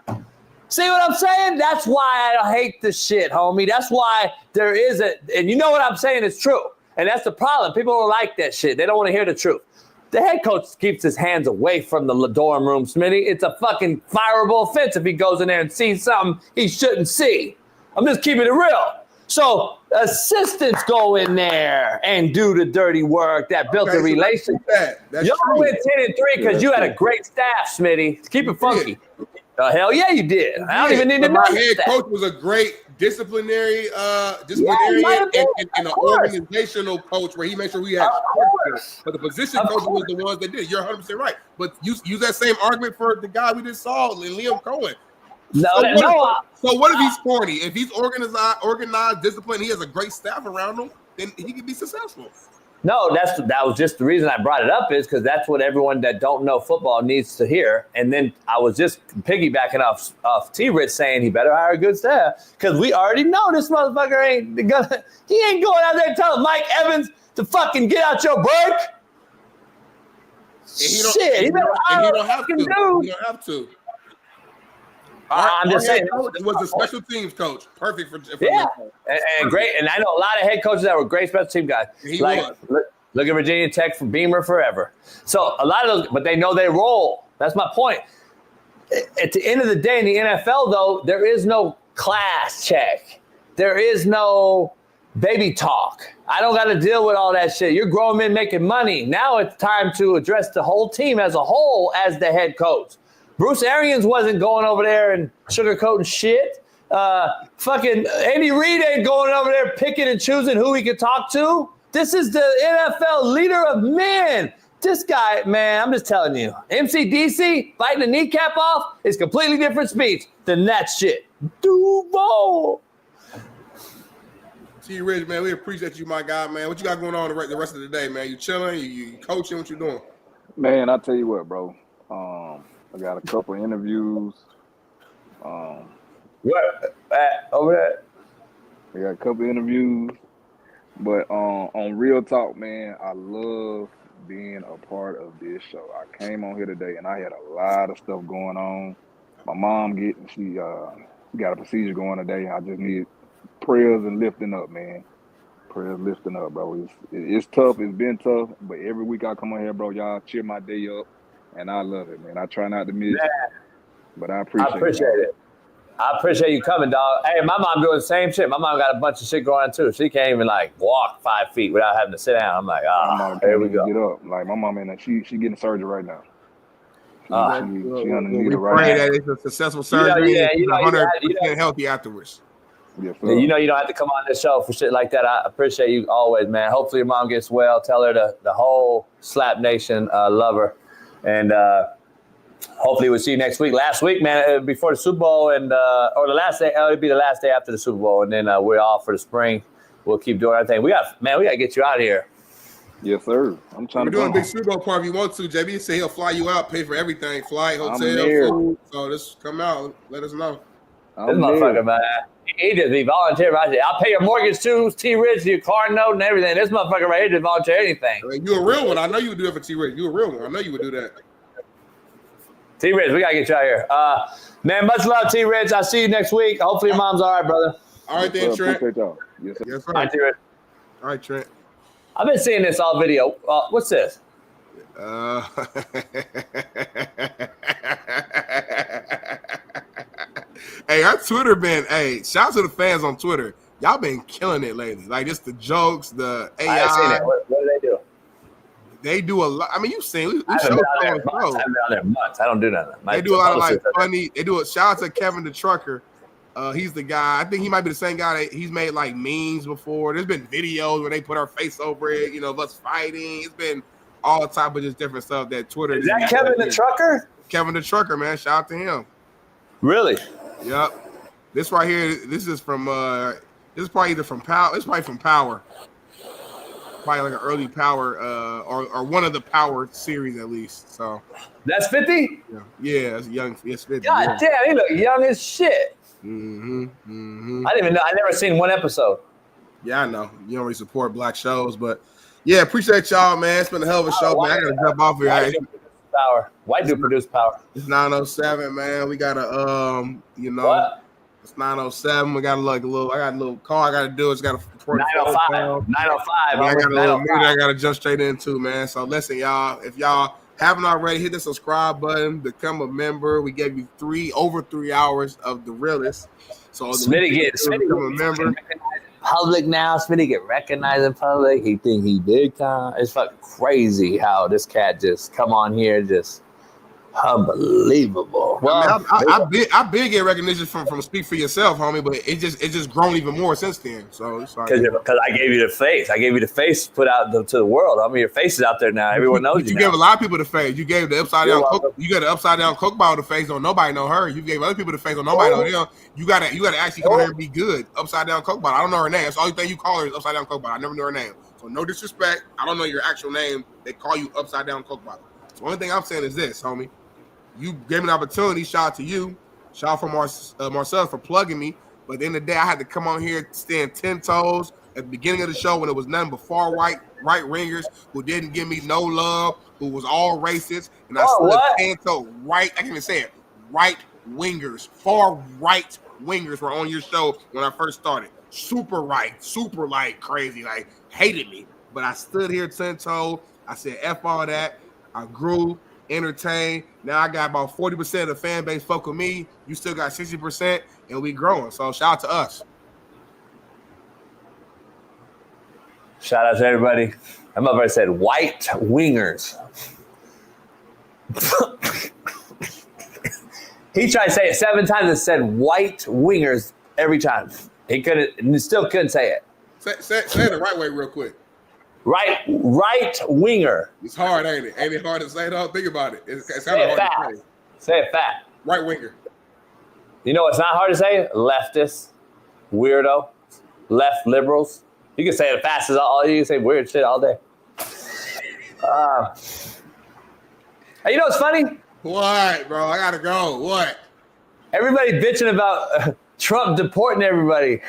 See what I'm saying? That's why I hate this shit, homie. That's why there is and you know what I'm saying is true. And that's the problem. People don't like that shit. They don't want to hear the truth. The head coach keeps his hands away from the dorm room, Smitty. It's a fucking fireable offense if he goes in there and sees something he shouldn't see. I'm just keeping it real. So assistants go in there and do the dirty work that built a relationship. Y'all went 10-3 because you had a great staff, Smitty. Keep it funky. Hell yeah, you did. I don't even need to know. My head coach was a great disciplinary and an organizational coach where he made sure we had structure. But the position coach was the ones that did it. You're 100% right. But use that same argument for the guy we just saw, Liam Coen. So what if he's corny? If he's organized, disciplined, he has a great staff around him, then he can be successful. No, that was just the reason I brought it up is because that's what everyone that don't know football needs to hear. And then I was just piggybacking off T-Rich saying he better hire a good staff because we already know this motherfucker ain't going out there telling Mike Evans to fucking get out your break. Shit, he don't have to. I'm just saying. It was the special teams coach. Perfect for yeah, and great. And I know a lot of head coaches that were great special team guys. Look at Virginia Tech for Beamer forever. So a lot of those, but they know they roll. That's my point. At the end of the day in the NFL, though, there is no class check. There is no baby talk. I don't got to deal with all that shit. You're grown men making money. Now it's time to address the whole team as a whole as the head coach. Bruce Arians wasn't going over there and sugarcoating shit. Fucking Andy Reid ain't going over there picking and choosing who he could talk to. This is the NFL leader of men. This guy, man, I'm just telling you, MCDC biting the kneecap off is completely different speech than that shit. Duval. T. Rich, man, we appreciate you, my guy, man. What you got going on the rest of the day, man? You chilling? You coaching? What you doing? Man, I'll tell you what, bro. I got a couple interviews. What? Over there? I got a couple interviews. But on Real Talk, man, I love being a part of this show. I came on here today, and I had a lot of stuff going on. My mom she got a procedure going today. I just need prayers and lifting up, man. Prayers lifting up, bro. It's tough. It's been tough, but every week I come on here, bro, y'all cheer my day up, and I love it, man. I try not to miss, but I appreciate it. I appreciate you coming, dog. Hey, my mom doing the same shit. My mom got a bunch of shit going on, too. She can't even, walk 5 feet without having to sit down. I'm like, here we go. Get up. Like, my mom, she getting surgery right now. She we pray that it's a successful surgery. You 100% healthy afterwards. Yes, you don't have to come on this show for shit like that. I appreciate you always, man. Hopefully your mom gets well. Tell her the whole Slap Nation love her. And hopefully we'll see you next week. Last week, man, before the Super Bowl or the last day, it'll be the last day after the Super Bowl. And then we're off for the spring. We'll keep doing our thing. We got to get you out of here. Yes, sir. I'm trying We're to doing a big Super Bowl party if you want to. JB said he'll fly you out, pay for everything, flight, hotel, food. So just come out, let us know. This motherfucker, man. He just be volunteer right there. I'll pay your mortgage too, T. Rich, your car note and everything. This motherfucker right here just volunteer anything. You a real one. I know you would do it for T. Rich. You a real one. I know you would do that. T. Rich, we got to get you out here. Man, much love, T. Rich. I'll see you next week. Hopefully your mom's all right, brother. All right, then, Trent. Yes, sir. Yes, sir. All right, T. Rich. All right, Trent. I've been seeing this all video. What's this? Hey, our Twitter been, shout out to the fans on Twitter. Y'all been killing it lately. Like, just the jokes, the AI. I haven't seen it. What do they do? They do a lot. I mean, you've seen. We I haven't been on there months. I don't do nothing. They do a lot of funny. They do a shout out to Kevin the Trucker. He's the guy. I think he might be the same guy that he's made like memes before. There's been videos where they put our face over it, of us fighting. It's been all type of just different stuff that Twitter. Is that Kevin the Trucker? Kevin the Trucker, man. Shout out to him. Really? Yep. This right here, this is from this is probably either from Power. It's probably from Power. Probably like an early Power or one of the Power series at least. So that's 50? Yeah, that's young. It's 50. God damn, he look young as shit. I didn't even know. I never seen one episode. Yeah, I know. You don't really support black shows, but yeah, appreciate y'all, man. It's been a hell of a show, man. I gotta jump off here. White dude produce Power. It's 9:07, man. We gotta what? It's 9:07. We got I got a little call I gotta do. It's got a 9:05. 9:05. I got a little meeting I gotta jump straight into, man. So listen, y'all. If y'all haven't already, hit the subscribe button, become a member. We gave you over 3 hours of the realest. So Smitty become a member. Public now. Smitty get recognized in public. He think he big time. It's fucking crazy how this cat just come on here, just unbelievable. Well, I big get recognition from Speak for Yourself, homie, but it just grown even more since then. So it's like, because I gave you the face. I gave you the face put out to the world. I mean, your face is out there now. Everyone knows you. You gave a lot of people the face. You gave the upside down Coke. You got the upside down Coke bottle the face. Don't nobody know her. You gave other people the face. Don't nobody know them. You gotta actually come here and be good. Upside down Coke bottle. I don't know her name. That's the only thing you call her is upside down Coke bottle. I never knew her name. So no disrespect. I don't know your actual name. They call you upside down Coke bottle. So the only thing I'm saying is this, homie. You gave me an opportunity. Shout out to you. Shout out for Marcellus for plugging me. But at the end of the day, I had to come on here, stand 10 toes at the beginning of the show when it was nothing but far right ringers who didn't give me no love, who was all racist. And I stood 10 toes, right, I can't even say it, right wingers, far right wingers were on your show when I first started. Super right, super like crazy, like hated me. But I stood here 10-toe. I said, F all that. I grew, entertained. Now I got about 40% of the fan base fuck with me. You still got 60%, and we growing. So shout out to us. Shout out to everybody. My mother said white wingers. He tried to say it 7 times and said white wingers every time. He still couldn't say it. Say it the right way real quick. Right winger. It's hard, ain't it? Ain't it hard to say though? Think about it. It's kind Say of it hard fast. to say. Say it fast. Right winger. You know what's not hard to say? Leftist, weirdo, left liberals. You can say it fast as all. You can say weird shit all day. You know what's funny? What, bro? I gotta go. What? Everybody bitching about Trump deporting everybody.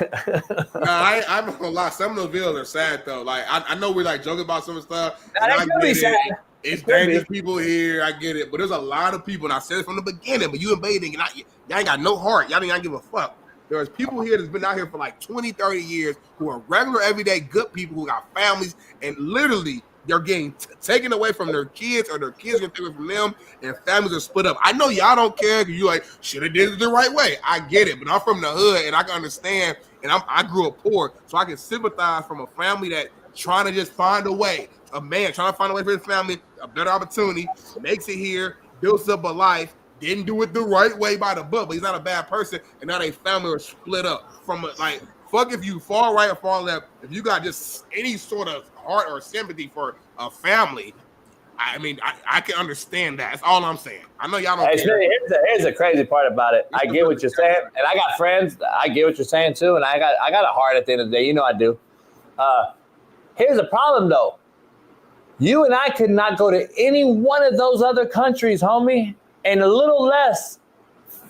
I'm not gonna lie. Some of those videos are sad though. Like I know we like joking about some of the stuff. Nah, that could be sad. It's dangerous people here. I get it, but there's a lot of people, and I said it from the beginning. But you invading, and y'all ain't got no heart. Y'all ain't give a fuck. There's people here that's been out here for like 20, 30 years who are regular, everyday, good people who got families, and literally they're getting taken away from their kids, or their kids getting taken from them, and families are split up. I know y'all don't care because you like should have did it the right way. I get it, but I'm from the hood and I can understand. And I grew up poor, so I can sympathize from a family that trying to just find a way. A man trying to find a way for his family, a better opportunity, makes it here, builds up a life. Didn't do it the right way by the book, but he's not a bad person, and now they family are split up from like fuck if you far right or far left. If you got just any sort of heart or sympathy for a family, I mean, I can understand that. That's all I'm saying. I know y'all don't. Hey, here's the crazy part about it. I get what you're saying, and I got friends. I get what you're saying too, and I got a heart at the end of the day. You know I do. Here's the problem though. You and I could not go to any one of those other countries, homie, and a little less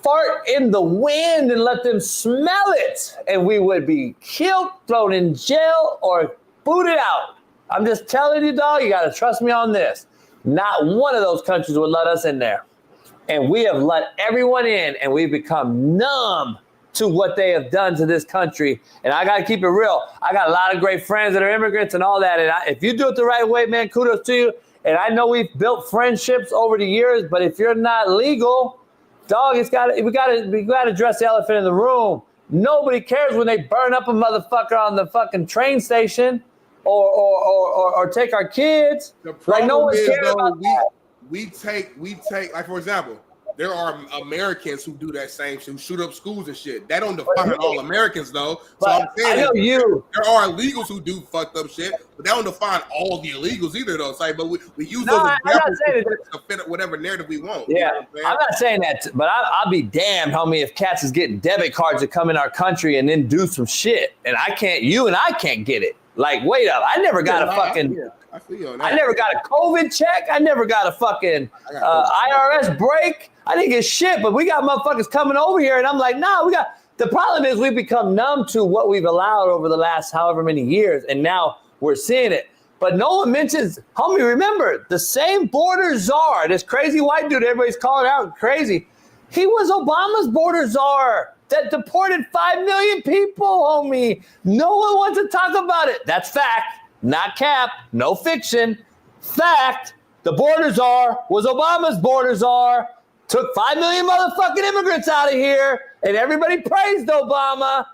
fart in the wind and let them smell it, and we would be killed, thrown in jail, or booted out. I'm just telling you, dog, you got to trust me on this. Not one of those countries would let us in there. And we have let everyone in, and we've become numb to what they have done to this country. And I got to keep it real. I got a lot of great friends that are immigrants and all that. And if you do it the right way, man, kudos to you. And I know we've built friendships over the years, but if you're not legal, dog, we got to address the elephant in the room. Nobody cares when they burn up a motherfucker on the fucking train station or take our kids. The problem like no one is, cares though, about that. we take like, for example, there are Americans who do that same shit, who shoot up schools and shit. That don't define all Americans though. So I'm saying I know there are illegals who do fucked up shit, but that don't define all the illegals either though. It's like, but we use those examples to fit whatever narrative we want. Yeah, you know I'm not saying that, but I'll be damned, homie, if cats is getting debit cards to come in our country and then do some shit, and you and I can't get it. Like, wait up, I never got a fucking. I feel you on that. I never got a COVID check. I never got a fucking IRS break. I didn't get shit, but we got motherfuckers coming over here, and I'm like, nah, the problem is we've become numb to what we've allowed over the last however many years, and now we're seeing it. But no one mentions, homie, remember, the same border czar, this crazy white dude everybody's calling out crazy, he was Obama's border czar that deported 5 million people, homie. No one wants to talk about it. That's fact. Not cap, no fiction. Fact, the border czar was Obama's border czar, took 5 million motherfucking immigrants out of here, and everybody praised Obama.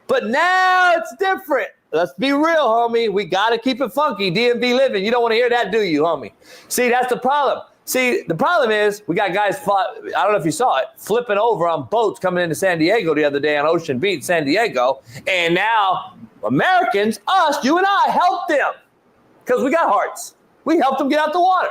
But now it's different. Let's be real, homie. We got to keep it funky. DMV living. You don't want to hear that, do you, homie? See, that's the problem. See, the problem is we got guys, I don't know if you saw it, flipping over on boats coming into San Diego the other day on Ocean Beach, San Diego. And now Americans, us, you and I, helped them because we got hearts. We helped them get out the water.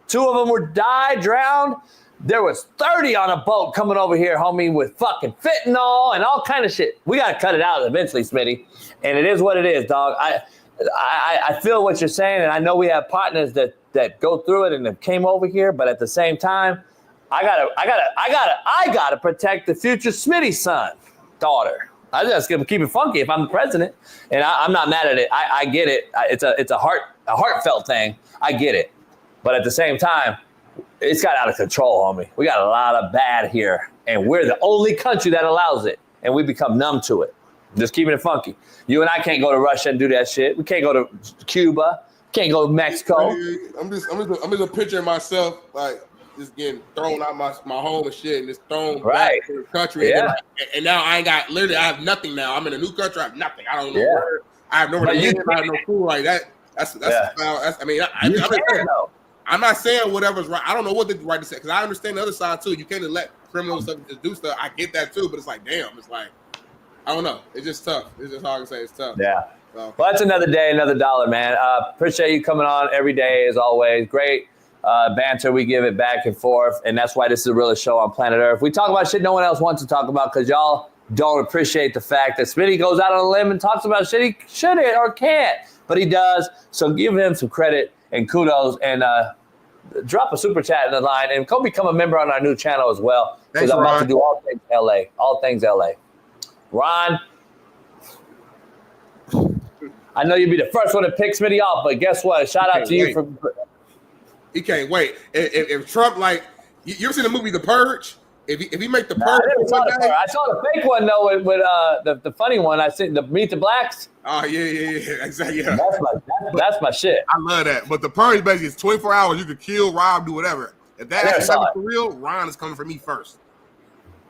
2 of them were drowned. There was 30 on a boat coming over here, homie, with fucking fentanyl and all kind of shit. We got to cut it out eventually, Smitty. And it is what it is, dog. I feel what you're saying, and I know we have partners that go through it and that came over here, but at the same time, I gotta protect the future Smitty son, daughter. I just gonna keep it funky if I'm the president, and I'm not mad at it. I get it. It's a heartfelt thing. I get it, but at the same time, it's got out of control, homie. We got a lot of bad here, and we're the only country that allows it, and we become numb to it. Just keeping it funky. You and I can't go to Russia and do that shit. We can't go to Cuba. Can't go to Mexico. I'm just picturing myself like just getting thrown out my home and shit, and just thrown back to the country. Yeah. And now I have nothing now. I'm in a new country. I have nothing. I don't know where. I have nowhere to live. I have no food like that. I'm not saying whatever's right. I don't know what the right to say because I understand the other side too. You can't just let criminals just do stuff. I get that too, but it's like, damn, it's like, I don't know. It's just tough. It's just hard to say. It's tough. Yeah. So. Well, that's another day, another dollar, man. Appreciate you coming on every day as always. Great banter. We give it back and forth, and that's why this is the realest show on planet Earth. We talk about shit no one else wants to talk about because y'all don't appreciate the fact that Smitty goes out on a limb and talks about shit he shouldn't or can't, but he does. So give him some credit and kudos, and drop a super chat in the line, and come become a member on our new channel as well because I'm about to do all things LA. All things LA. Ron, I know you'll be the first one to pick Smitty off, but guess what? Shout out to you for. He can't wait. If Trump, like, you ever seen the movie The Purge? If he make The Purge, I saw the fake one though with the funny one. I seen the Meet the Blacks. Oh yeah, exactly. Yeah. That's my shit. I love that. But The Purge basically is 24 hours. You could kill, rob, do whatever. If that actually happens for real, Ron is coming for me first.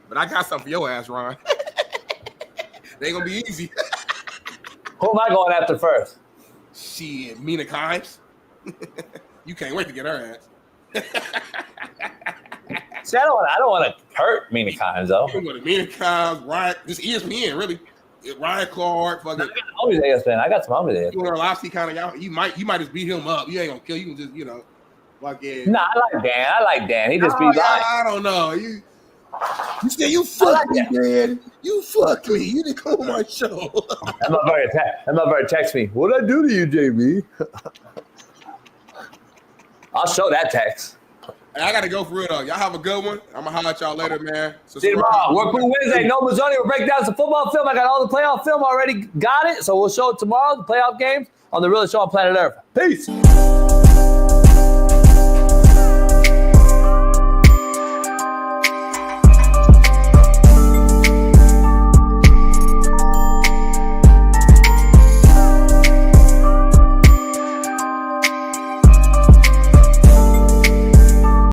But I got something for your ass, Ron. They ain't gonna be easy. Who am I going after first? Shit, Mina Kimes. You can't wait to get her ass. See, I don't want to hurt Mina Kimes though. You want to Mina Kimes, Ryan, just ESPN really. Ryan Clark, fucking. I got some homies there. You want to kind of y'all. You might just beat him up. You ain't gonna kill. You can just fucking. Nah, I like Dan. He just be lying. I don't know. You said you fucked me, man. You fucked me. You didn't come on my show. I'm not very text me. What'd I do to you, JB? I'll show that text. Hey, I gotta go for real though. Y'all have a good one. I'm gonna holler at y'all later, man. See you tomorrow. Work Cool Wednesday. No Mazzoni will break down some football film. I got all the playoff film already. Got it. So we'll show it tomorrow. The playoff games on the realest show on planet Earth. Peace.